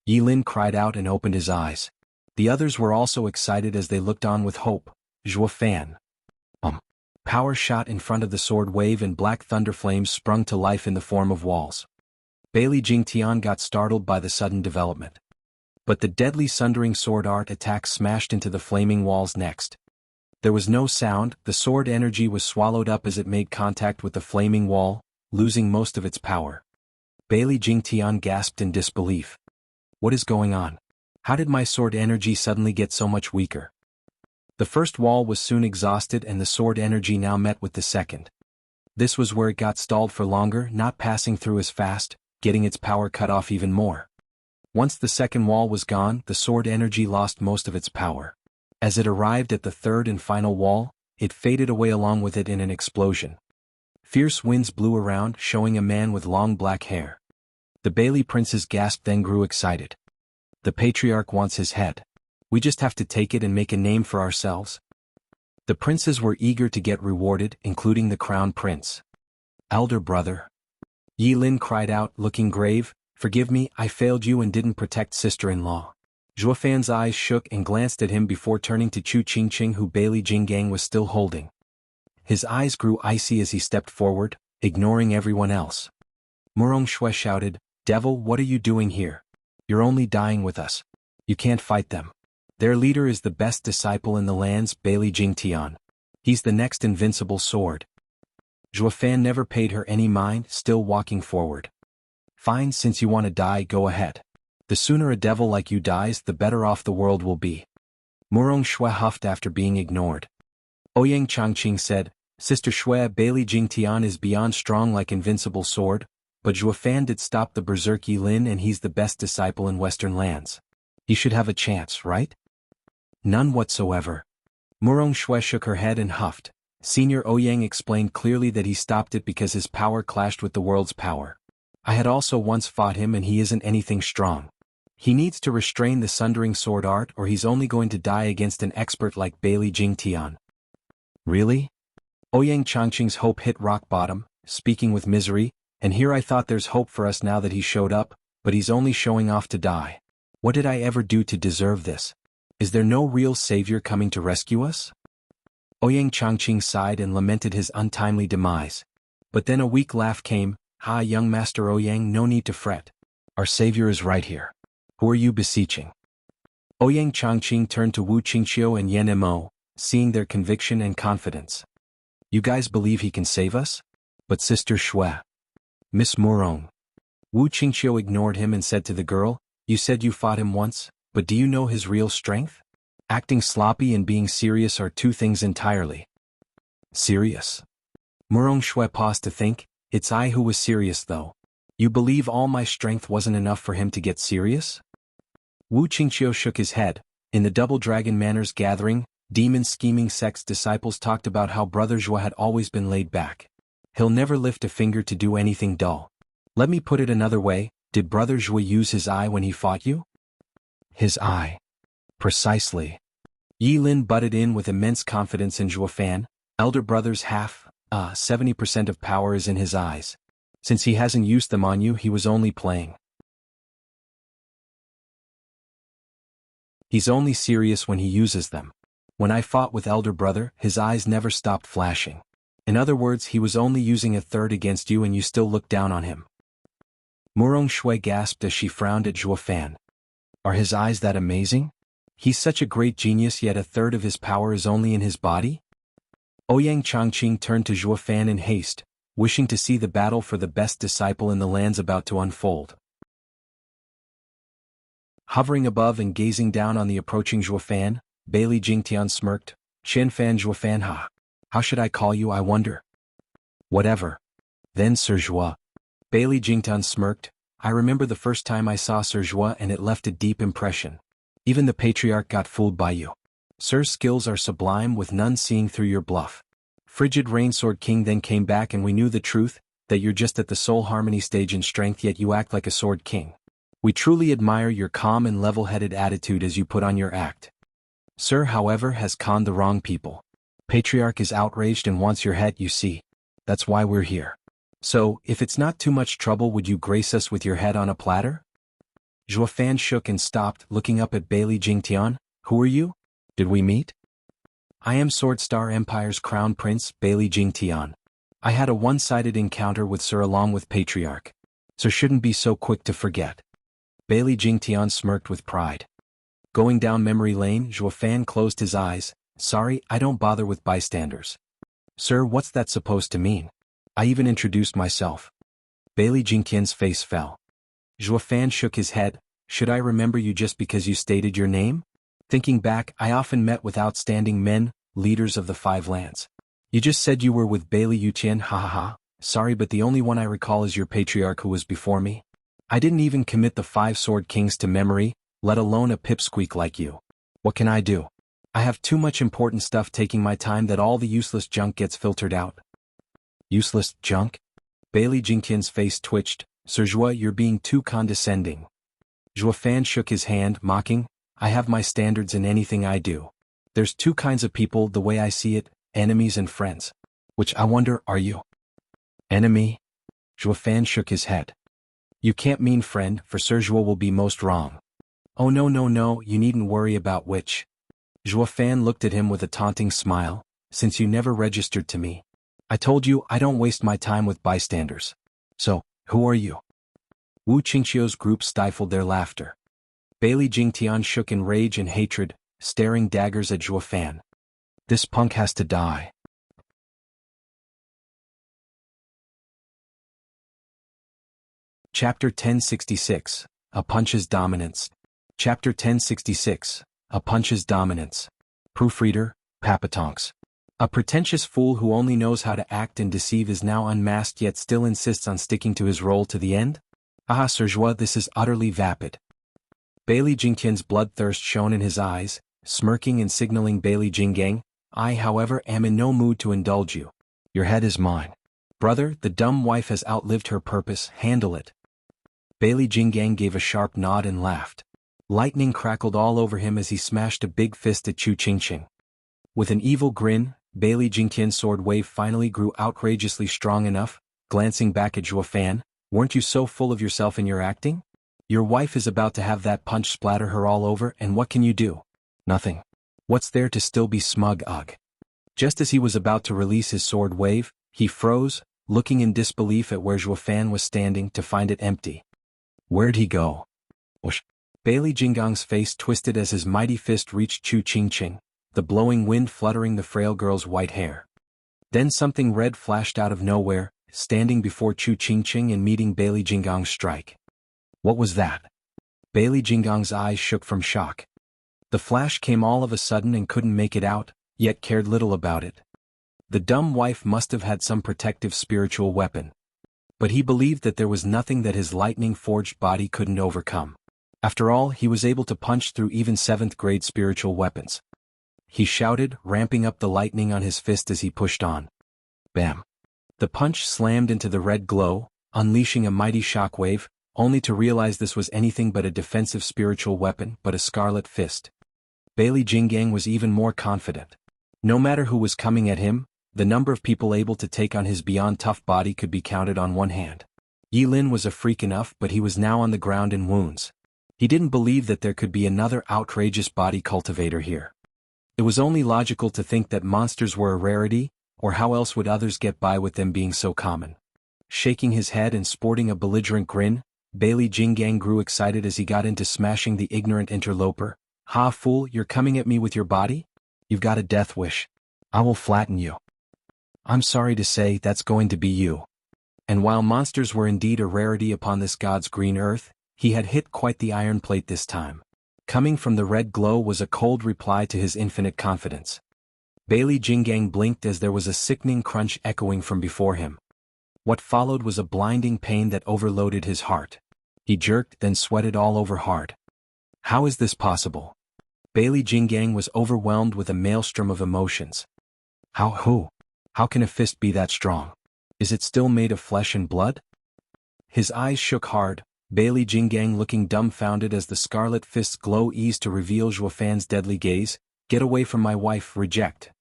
Yi Lin cried out and opened his eyes. The others were also excited as they looked on with hope. Zhuo Fan. Power shot in front of the sword wave and black thunder flames sprung to life in the form of walls. Bailey Jingtian got startled by the sudden development. But the deadly sundering sword art attack smashed into the flaming walls next. There was no sound, the sword energy was swallowed up as it made contact with the flaming wall, losing most of its power. Bailey Jingtian gasped in disbelief. What is going on? How did my sword energy suddenly get so much weaker? The first wall was soon exhausted and the sword energy now met with the second. This was where it got stalled for longer, not passing through as fast, getting its power cut off even more. Once the second wall was gone, the sword energy lost most of its power. As it arrived at the third and final wall, it faded away along with it in an explosion. Fierce winds blew around, showing a man with long black hair. The Bailey princes gasped, then grew excited. The patriarch wants his head. We just have to take it and make a name for ourselves. The princes were eager to get rewarded, including the crown prince. Elder brother. Yi Lin cried out, looking grave, "Forgive me, I failed you and didn't protect sister-in-law." Zhuo Fan's eyes shook and glanced at him before turning to Chu Qingqing, who Bailey Jinggang was still holding. His eyes grew icy as he stepped forward, ignoring everyone else. Murong Shui shouted, "Devil, what are you doing here? You're only dying with us. You can't fight them. Their leader is the best disciple in the lands, Bailey Jingtian. He's the next invincible sword." Zhuo Fan never paid her any mind, still walking forward. "Fine, since you want to die, go ahead. The sooner a devil like you dies, the better off the world will be." Murong Shui huffed after being ignored. Ouyang Changqing said, "Sister Shui, Bailey Jingtian is beyond strong like invincible sword, but Zhuo Fan did stop the berserk Yi Lin and he's the best disciple in Western lands. He should have a chance, right?" "None whatsoever." Murong Shui shook her head and huffed. Senior Ouyang explained clearly that he stopped it because his power clashed with the world's power. "I had also once fought him and he isn't anything strong. He needs to restrain the sundering sword art or he's only going to die against an expert like Bailey Jingtian." "Really?" Ouyang Changqing's hope hit rock bottom, speaking with misery, "And here I thought there's hope for us now that he showed up, but he's only showing off to die. What did I ever do to deserve this? Is there no real savior coming to rescue us?" Ouyang Changqing sighed and lamented his untimely demise. But then a weak laugh came. "Ha, young Master Ouyang, no need to fret. Our savior is right here. Who are you beseeching?" Ouyang Changqing turned to Wu Qingqiu and Yan Mo, seeing their conviction and confidence. "You guys believe he can save us? But Sister Shui." "Miss Murong." Wu Qingqiu ignored him and said to the girl, "You said you fought him once, but do you know his real strength? Acting sloppy and being serious are two things entirely." "Serious?" Murong Shui paused to think. "It's I who was serious though. You believe all my strength wasn't enough for him to get serious?" Wu Qingqiu shook his head. In the Double Dragon Manners gathering, demon scheming sect's disciples talked about how Brother Zhuo had always been laid back. He'll never lift a finger to do anything dull. Let me put it another way, did Brother Zhuo use his eye when he fought you? His eye. Precisely. Yi Lin butted in with immense confidence in Zhuo Fan. Elder brother's 70% of power is in his eyes. Since he hasn't used them on you, he was only playing. He's only serious when he uses them. When I fought with elder brother, his eyes never stopped flashing. In other words, he was only using a third against you and you still looked down on him. Murong Shui gasped as she frowned at Zhuo Fan. Are his eyes that amazing? He's such a great genius, yet a third of his power is only in his body? Ouyang Changqing turned to Zhuo Fan in haste, wishing to see the battle for the best disciple in the lands about to unfold. Hovering above and gazing down on the approaching Zhuo Fan, Bailey Jingtian smirked. "Chen Fan Zhuo Fan ha. How should I call you, I wonder?" "Whatever. Then Sir Zhuo." Bailey Jingtian smirked. "I remember the first time I saw Sir Zhuo and it left a deep impression. Even the patriarch got fooled by you. Sir's skills are sublime with none seeing through your bluff. Frigid Rain Sword King then came back and we knew the truth, that you're just at the soul harmony stage in strength yet you act like a sword king. We truly admire your calm and level-headed attitude as you put on your act. Sir, however, has conned the wrong people. Patriarch is outraged and wants your head, you see. That's why we're here. So, if it's not too much trouble, would you grace us with your head on a platter?" Zhuo Fan shook and stopped, looking up at Bailey Jingtian. "Who are you? Did we meet?" "I am Sword Star Empire's Crown Prince, Bailey Jingtian. I had a one-sided encounter with Sir along with Patriarch. Sir shouldn't be so quick to forget." Bailey Jingtian smirked with pride. Going down memory lane, Zhuo Fan closed his eyes. "Sorry, I don't bother with bystanders." "Sir, what's that supposed to mean? I even introduced myself." Bailey Jingtian's face fell. Zhuo Fan shook his head. "Should I remember you just because you stated your name? Thinking back, I often met with outstanding men, leaders of the Five Lands. You just said you were with Bailey Yutian, ha ha ha. Sorry, but the only one I recall is your patriarch who was before me. I didn't even commit the 5 Sword Kings to memory, let alone a pipsqueak like you. What can I do? I have too much important stuff taking my time that all the useless junk gets filtered out. Useless junk? Bailey Jinqian's face twitched. Sir Zhua, you're being too condescending. Zhua Fan shook his hand, mocking, I have my standards in anything I do. There's 2 kinds of people the way I see it, enemies and friends. Which I wonder, are you? Enemy? Zhua Fan shook his head. You can't mean friend, for Sir Zhua will be most wrong. Oh no, you needn't worry about which. Zhua Fan looked at him with a taunting smile, since you never registered to me. I told you I don't waste my time with bystanders. So, who are you? Wu Qingqiu's group stifled their laughter. Bailey Jingtian shook in rage and hatred, staring daggers at Zhua Fan. This punk has to die. Chapter 1066, A Punch's Dominance. Chapter 1066, A Punch's Dominance. Proofreader, Papatonks. A pretentious fool who only knows how to act and deceive is now unmasked yet still insists on sticking to his role to the end? Ah, Sir Zhua, this is utterly vapid. Bailey Jingqian's bloodthirst shone in his eyes, smirking and signaling Bailey Jinggang, I, however, am in no mood to indulge you. Your head is mine. Brother, the dumb wife has outlived her purpose, handle it. Bailey Jinggang gave a sharp nod and laughed. Lightning crackled all over him as he smashed a big fist at Chu Qingqing. With an evil grin, Bailey Jingqian's sword wave finally grew outrageously strong enough, glancing back at Zhua Fan, weren't you so full of yourself in your acting? Your wife is about to have that punch splatter her all over and what can you do? Nothing. What's there to still be smug? Ugh. Just as he was about to release his sword wave, he froze, looking in disbelief at where Zhua Fan was standing to find it empty. Where'd he go? Whoosh. Bailey Jinggang's face twisted as his mighty fist reached Chu Qingqing, the blowing wind fluttering the frail girl's white hair. Then something red flashed out of nowhere, standing before Chu Qingqing and meeting Bailey Jinggang's strike. What was that? Bailey Jinggang's eyes shook from shock. The flash came all of a sudden and couldn't make it out, yet cared little about it. The dumb wife must have had some protective spiritual weapon. But he believed that there was nothing that his lightning-forged body couldn't overcome. After all, he was able to punch through even 7th-grade spiritual weapons. He shouted, ramping up the lightning on his fist as he pushed on. Bam! The punch slammed into the red glow, unleashing a mighty shockwave, only to realize this was anything but a defensive spiritual weapon, but a scarlet fist. Bailey Jinggang was even more confident. No matter who was coming at him, the number of people able to take on his beyond tough body could be counted on one hand. Yi Lin was a freak enough, but he was now on the ground in wounds. He didn't believe that there could be another outrageous body cultivator here. It was only logical to think that monsters were a rarity, or how else would others get by with them being so common? Shaking his head and sporting a belligerent grin, Bailey Jinggang grew excited as he got into smashing the ignorant interloper. Ha fool, you're coming at me with your body? You've got a death wish. I will flatten you. I'm sorry to say that's going to be you. And while monsters were indeed a rarity upon this god's green earth, he had hit quite the iron plate this time. Coming from the red glow was a cold reply to his infinite confidence. Bailey Jinggang blinked as there was a sickening crunch echoing from before him. What followed was a blinding pain that overloaded his heart. He jerked, then sweated all over hard. How is this possible? Bailey Jinggang was overwhelmed with a maelstrom of emotions. How can a fist be that strong? Is it still made of flesh and blood? His eyes shook hard, Bailey Jinggang looking dumbfounded as the scarlet fist's glow eased to reveal Zhua Fan's deadly gaze. Get away from my wife, reject.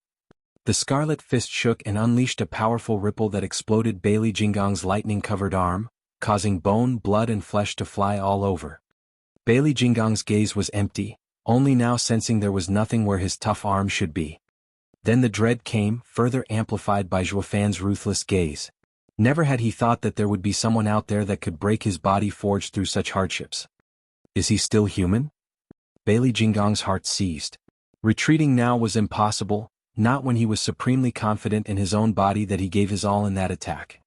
The scarlet fist shook and unleashed a powerful ripple that exploded Bailey Jinggang's lightning-covered arm, causing bone, blood and flesh to fly all over. Bailey Jinggang's gaze was empty, only now sensing there was nothing where his tough arm should be. Then the dread came, further amplified by Zhua Fan's ruthless gaze. Never had he thought that there would be someone out there that could break his body forged through such hardships. Is he still human? Bailey Jinggang's heart seized. Retreating now was impossible, not when he was supremely confident in his own body that he gave his all in that attack.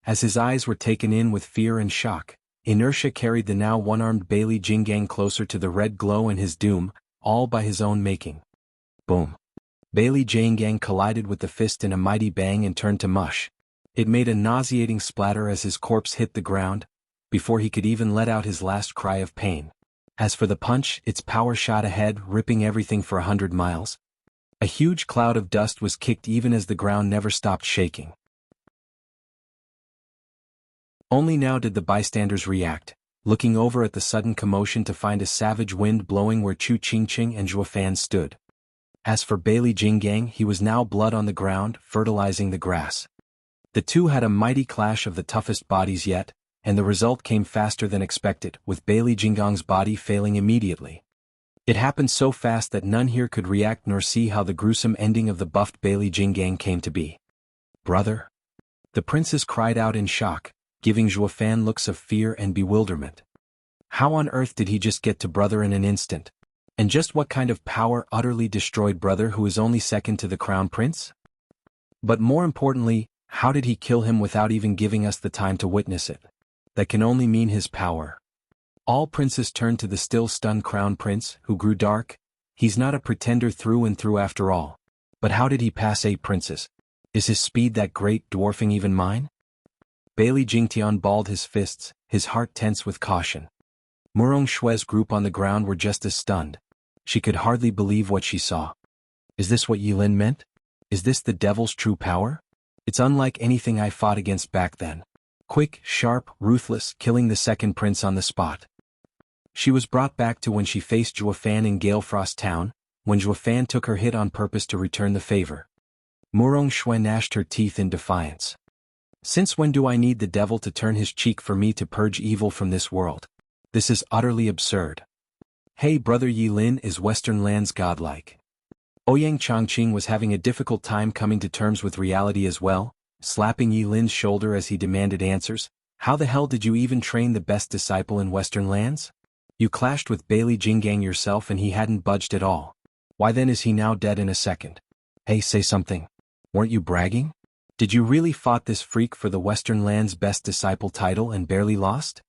As his eyes were taken in with fear and shock, inertia carried the now one-armed Bailey Jinggang closer to the red glow and his doom, all by his own making. Boom. Bailey Jinggang collided with the fist in a mighty bang and turned to mush. It made a nauseating splatter as his corpse hit the ground, before he could even let out his last cry of pain. As for the punch, its power shot ahead, ripping everything for 100 miles. A huge cloud of dust was kicked even as the ground never stopped shaking. Only now did the bystanders react, looking over at the sudden commotion to find a savage wind blowing where Chu Qingqing and Zhuo Fan stood. As for Bailey Jinggang, he was now blood on the ground, fertilizing the grass. The two had a mighty clash of the toughest bodies yet, and the result came faster than expected, with Bailey Jinggang's body failing immediately. It happened so fast that none here could react nor see how the gruesome ending of the buffed Bailey Jinggang came to be. "Brother?" The princess cried out in shock, giving Zhuo Fan looks of fear and bewilderment. How on earth did he just get to brother in an instant? And just what kind of power utterly destroyed brother who is only second to the crown prince? But more importantly, how did he kill him without even giving us the time to witness it? That can only mean his power. All princes turned to the still stunned crown prince, who grew dark. He's not a pretender through and through after all. But how did he pass 8 princes? Is his speed that great, dwarfing even mine? Bailey Jingtian balled his fists, his heart tense with caution. Murong Shue's group on the ground were just as stunned. She could hardly believe what she saw. Is this what Yilin meant? Is this the devil's true power? It's unlike anything I fought against back then. Quick, sharp, ruthless, killing the second prince on the spot. She was brought back to when she faced Zhuo Fan in Galefrost Town, when Zhuo Fan took her hit on purpose to return the favor. Murong Shui gnashed her teeth in defiance. Since when do I need the devil to turn his cheek for me to purge evil from this world? This is utterly absurd. Hey brother, Yilin is Western lands godlike. Ouyang Chongqing was having a difficult time coming to terms with reality as well, slapping Yilin's shoulder as he demanded answers. How the hell did you even train the best disciple in Western lands? You clashed with Bailey Jinggang yourself and he hadn't budged at all. Why then is he now dead in a second? Hey, say something. Weren't you bragging? Did you really fought this freak for the Western lands best disciple title and barely lost?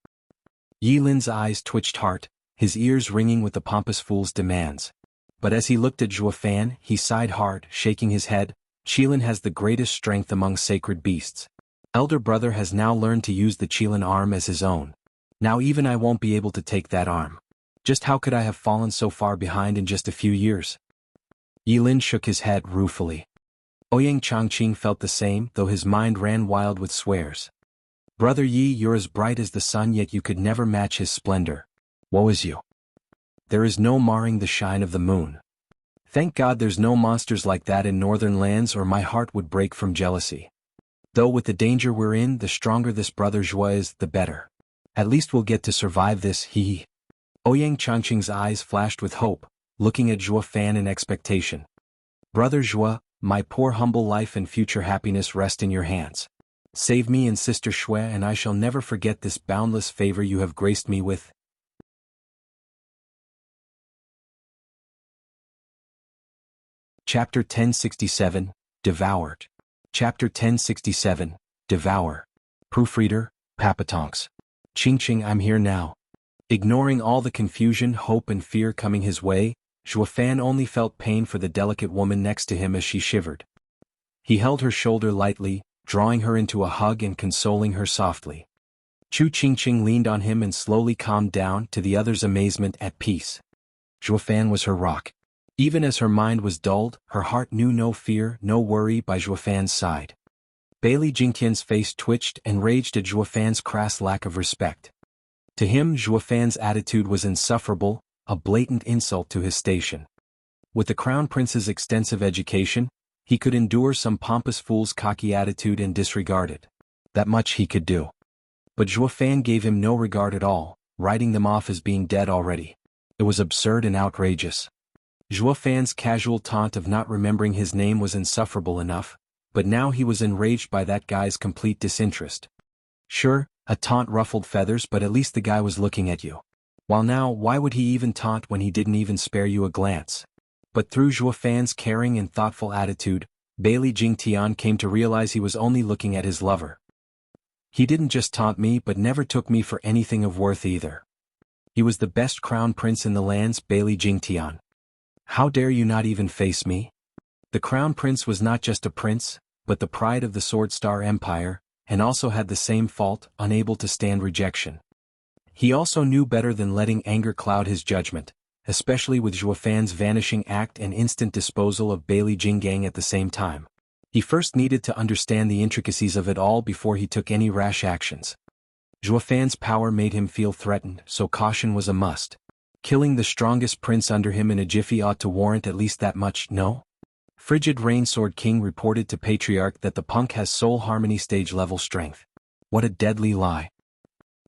Yilin's eyes twitched hard, his ears ringing with the pompous fool's demands. But as he looked at Zhuo Fan, he sighed hard, shaking his head. Qilin has the greatest strength among sacred beasts. Elder brother has now learned to use the Qilin arm as his own. Now even I won't be able to take that arm. Just how could I have fallen so far behind in just a few years? Yilin shook his head ruefully. Ouyang Chongqing felt the same, though his mind ran wild with swears. Brother Yi, you're as bright as the sun, yet you could never match his splendor. Woe is you. There is no marring the shine of the moon. Thank God there's no monsters like that in northern lands, or my heart would break from jealousy. Though with the danger we're in, the stronger this brother Zhuo is, the better. At least we'll get to survive this, he. Ouyang Chongqing's eyes flashed with hope, looking at Zhuo Fan in expectation. Brother Zhuo, my poor humble life and future happiness rest in your hands. Save me and Sister Shui, and I shall never forget this boundless favor you have graced me with. Chapter 1067, Devoured. Chapter 1067, Devour. Proofreader, Papatonks. Qingqing, I'm here now. Ignoring all the confusion, hope and fear coming his way, Zhuo Fan only felt pain for the delicate woman next to him as she shivered. He held her shoulder lightly, drawing her into a hug and consoling her softly. Chu Qingqing leaned on him and slowly calmed down, to the other's amazement, at peace. Zhuo Fan was her rock. Even as her mind was dulled, her heart knew no fear, no worry by Zhuo Fan's side. Bailey Jingtian's face twitched and raged at Zhuo Fan's crass lack of respect. To him, Zhuo Fan's attitude was insufferable, a blatant insult to his station. With the crown prince's extensive education, he could endure some pompous fool's cocky attitude and disregard it. That much he could do. But Zhuo Fan gave him no regard at all, writing them off as being dead already. It was absurd and outrageous. Zhuo Fan's casual taunt of not remembering his name was insufferable enough, but now he was enraged by that guy's complete disinterest. Sure, a taunt ruffled feathers, but at least the guy was looking at you. While now, why would he even taunt when he didn't even spare you a glance? But through Zhuo Fan's caring and thoughtful attitude, Bailey Jingtian came to realize he was only looking at his lover. He didn't just taunt me but never took me for anything of worth either. He was the best crown prince in the lands, Bailey Jingtian. How dare you not even face me? The crown prince was not just a prince, but the pride of the Sword Star Empire, and also had the same fault, unable to stand rejection. He also knew better than letting anger cloud his judgment, especially with Zhuo Fan's vanishing act and instant disposal of Bailey Jinggang at the same time. He first needed to understand the intricacies of it all before he took any rash actions. Zhuo Fan's power made him feel threatened, so caution was a must. Killing the strongest prince under him in a jiffy ought to warrant at least that much, no? Frigid Rainsword King reported to Patriarch that the punk has soul harmony stage level strength. What a deadly lie.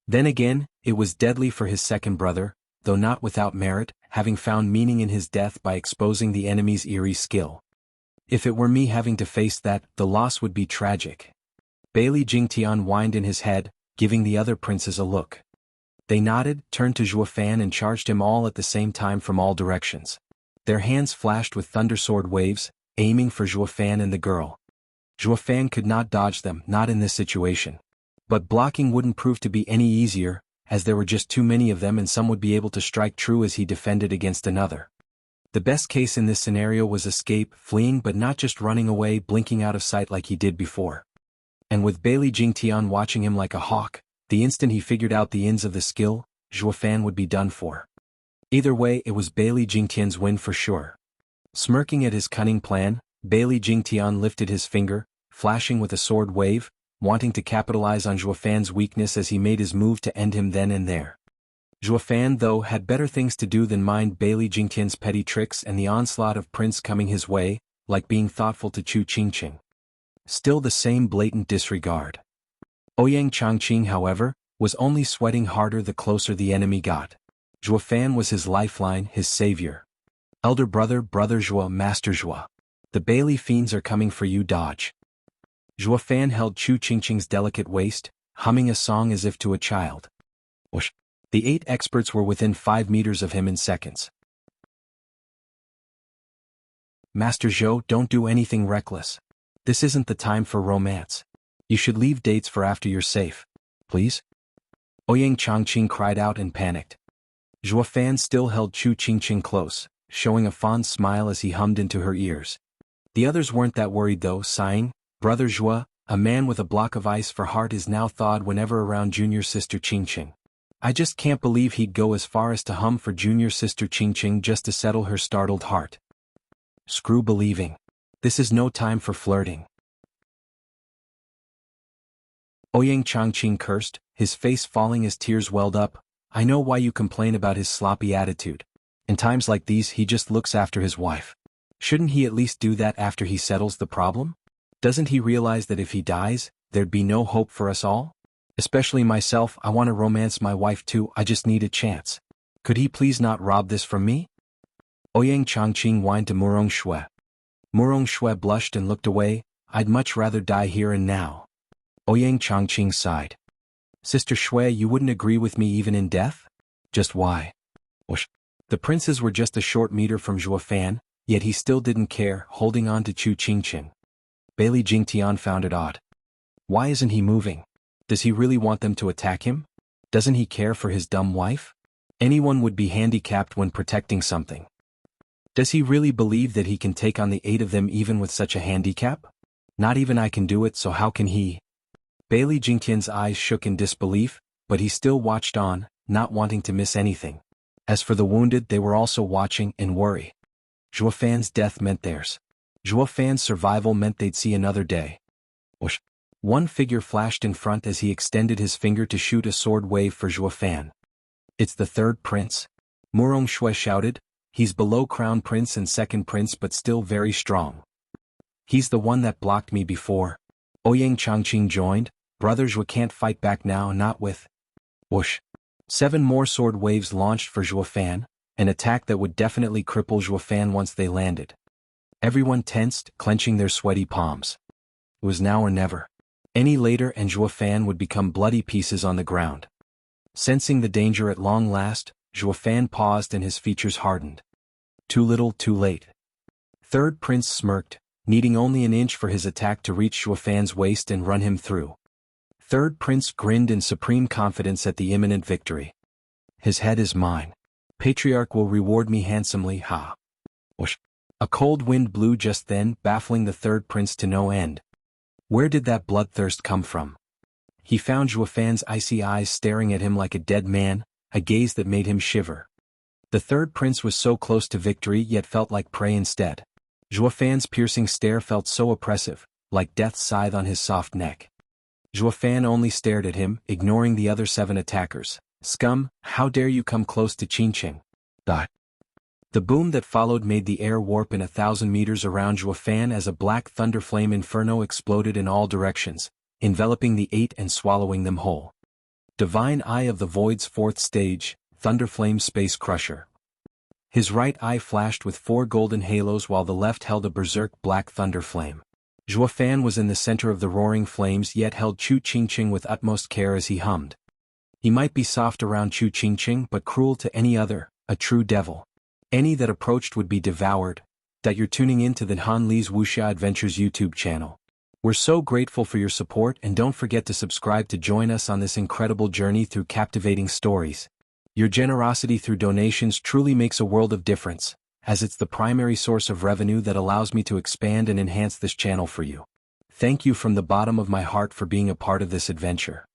Then again, it was deadly for his second brother, though not without merit, having found meaning in his death by exposing the enemy's eerie skill. If it were me having to face that, the loss would be tragic. Bailey Jingtian whined in his head, giving the other princes a look. They nodded, turned to Zhuo Fan and charged him all at the same time from all directions. Their hands flashed with thundersword waves, aiming for Zhuo Fan and the girl. Zhuo Fan could not dodge them, not in this situation. But blocking wouldn't prove to be any easier, as there were just too many of them and some would be able to strike true as he defended against another. The best case in this scenario was escape, fleeing but not just running away, blinking out of sight like he did before. And with Bailey Jingtian watching him like a hawk, the instant he figured out the ins of the skill, Zhuo Fan would be done for. Either way, it was Bailey Jingtian's win for sure. Smirking at his cunning plan, Bailey Jingtian lifted his finger, flashing with a sword wave, wanting to capitalize on Zhuo Fan's weakness as he made his move to end him then and there. Zhuo Fan, though, had better things to do than mind Bailey Jingtian's petty tricks and the onslaught of prince coming his way, like being thoughtful to Chu Qingqing. Still the same blatant disregard. Ouyang Changqing, however, was only sweating harder the closer the enemy got. Zhuo Fan was his lifeline, his savior. Elder brother, Brother Zhuo, Master Zhuo. The Bailey fiends are coming for you, dodge. Zhuo Fan held Chu Qingqing's delicate waist, humming a song as if to a child. Whoosh. The 8 experts were within 5 meters of him in seconds. Master Zhou, don't do anything reckless. This isn't the time for romance. You should leave dates for after you're safe. Please? Ouyang Changqing cried out and panicked. Zhuo Fan still held Chu Qingqing close, showing a fond smile as he hummed into her ears. The others weren't that worried though, sighing, Brother Zhuo, a man with a block of ice for heart is now thawed whenever around junior sister Qingqing. I just can't believe he'd go as far as to hum for junior sister Qingqing just to settle her startled heart. Screw believing. This is no time for flirting. Ouyang Changqing cursed, his face falling as tears welled up. I know why you complain about his sloppy attitude. In times like these he just looks after his wife. Shouldn't he at least do that after he settles the problem? Doesn't he realize that if he dies, there'd be no hope for us all? Especially myself, I want to romance my wife too, I just need a chance. Could he please not rob this from me? Ouyang Changqing whined to Murong Shui. Murong Shui blushed and looked away. I'd much rather die here and now. Ouyang Changqing sighed. Sister Shui, you wouldn't agree with me even in death? Just why? Whoosh. The princes were just a short meter from Zhuo Fan, yet he still didn't care, holding on to Chu Qingqing. Bailey Jingtian found it odd. Why isn't he moving? Does he really want them to attack him? Doesn't he care for his dumb wife? Anyone would be handicapped when protecting something. Does he really believe that he can take on the 8 of them even with such a handicap? Not even I can do it, so how can he? Bailey Jingtian's eyes shook in disbelief, but he still watched on, not wanting to miss anything. As for the wounded, they were also watching, in worry. Zhuo Fan's death meant theirs. Zhuo Fan's survival meant they'd see another day. Whoosh. One figure flashed in front as he extended his finger to shoot a sword wave for Zhuo Fan. It's the 3rd prince. Murong Shui shouted. He's below crown prince and 2nd prince but still very strong. He's the one that blocked me before. Ouyang Changqing joined. Brother Zhuo can't fight back now, not with. Whoosh. 7 more sword waves launched for Zhuo Fan, an attack that would definitely cripple Zhuo Fan once they landed. Everyone tensed, clenching their sweaty palms. It was now or never. Any later and Zhuo Fan would become bloody pieces on the ground. Sensing the danger at long last, Zhuo Fan paused and his features hardened. Too little, too late. 3rd prince smirked, needing only an inch for his attack to reach Zhuo Fan's waist and run him through. 3rd prince grinned in supreme confidence at the imminent victory. His head is mine. Patriarch will reward me handsomely, ha. Whoosh. A cold wind blew just then, baffling the 3rd prince to no end. Where did that bloodthirst come from? He found Zhuofan's icy eyes staring at him like a dead man, a gaze that made him shiver. The third prince was so close to victory yet felt like prey instead. Zhuofan's piercing stare felt so oppressive, like death's scythe on his soft neck. Zhuofan only stared at him, ignoring the other 7 attackers. Scum, how dare you come close to Qingqing? The boom that followed made the air warp in 1,000 meters around Zhuofan as a black thunderflame inferno exploded in all directions, enveloping the 8 and swallowing them whole. Divine Eye of the Void's 4th stage, Thunderflame Space Crusher. His right eye flashed with 4 golden halos while the left held a berserk black thunder flame. Zhuofan was in the center of the roaring flames yet held Chu Qingqing with utmost care as he hummed. He might be soft around Chu Qingqing but cruel to any other, a true devil. Any that approached would be devoured. That you're tuning in to the Han Li's Wuxia Adventures YouTube channel. We're so grateful for your support and don't forget to subscribe to join us on this incredible journey through captivating stories. Your generosity through donations truly makes a world of difference, as it's the primary source of revenue that allows me to expand and enhance this channel for you. Thank you from the bottom of my heart for being a part of this adventure.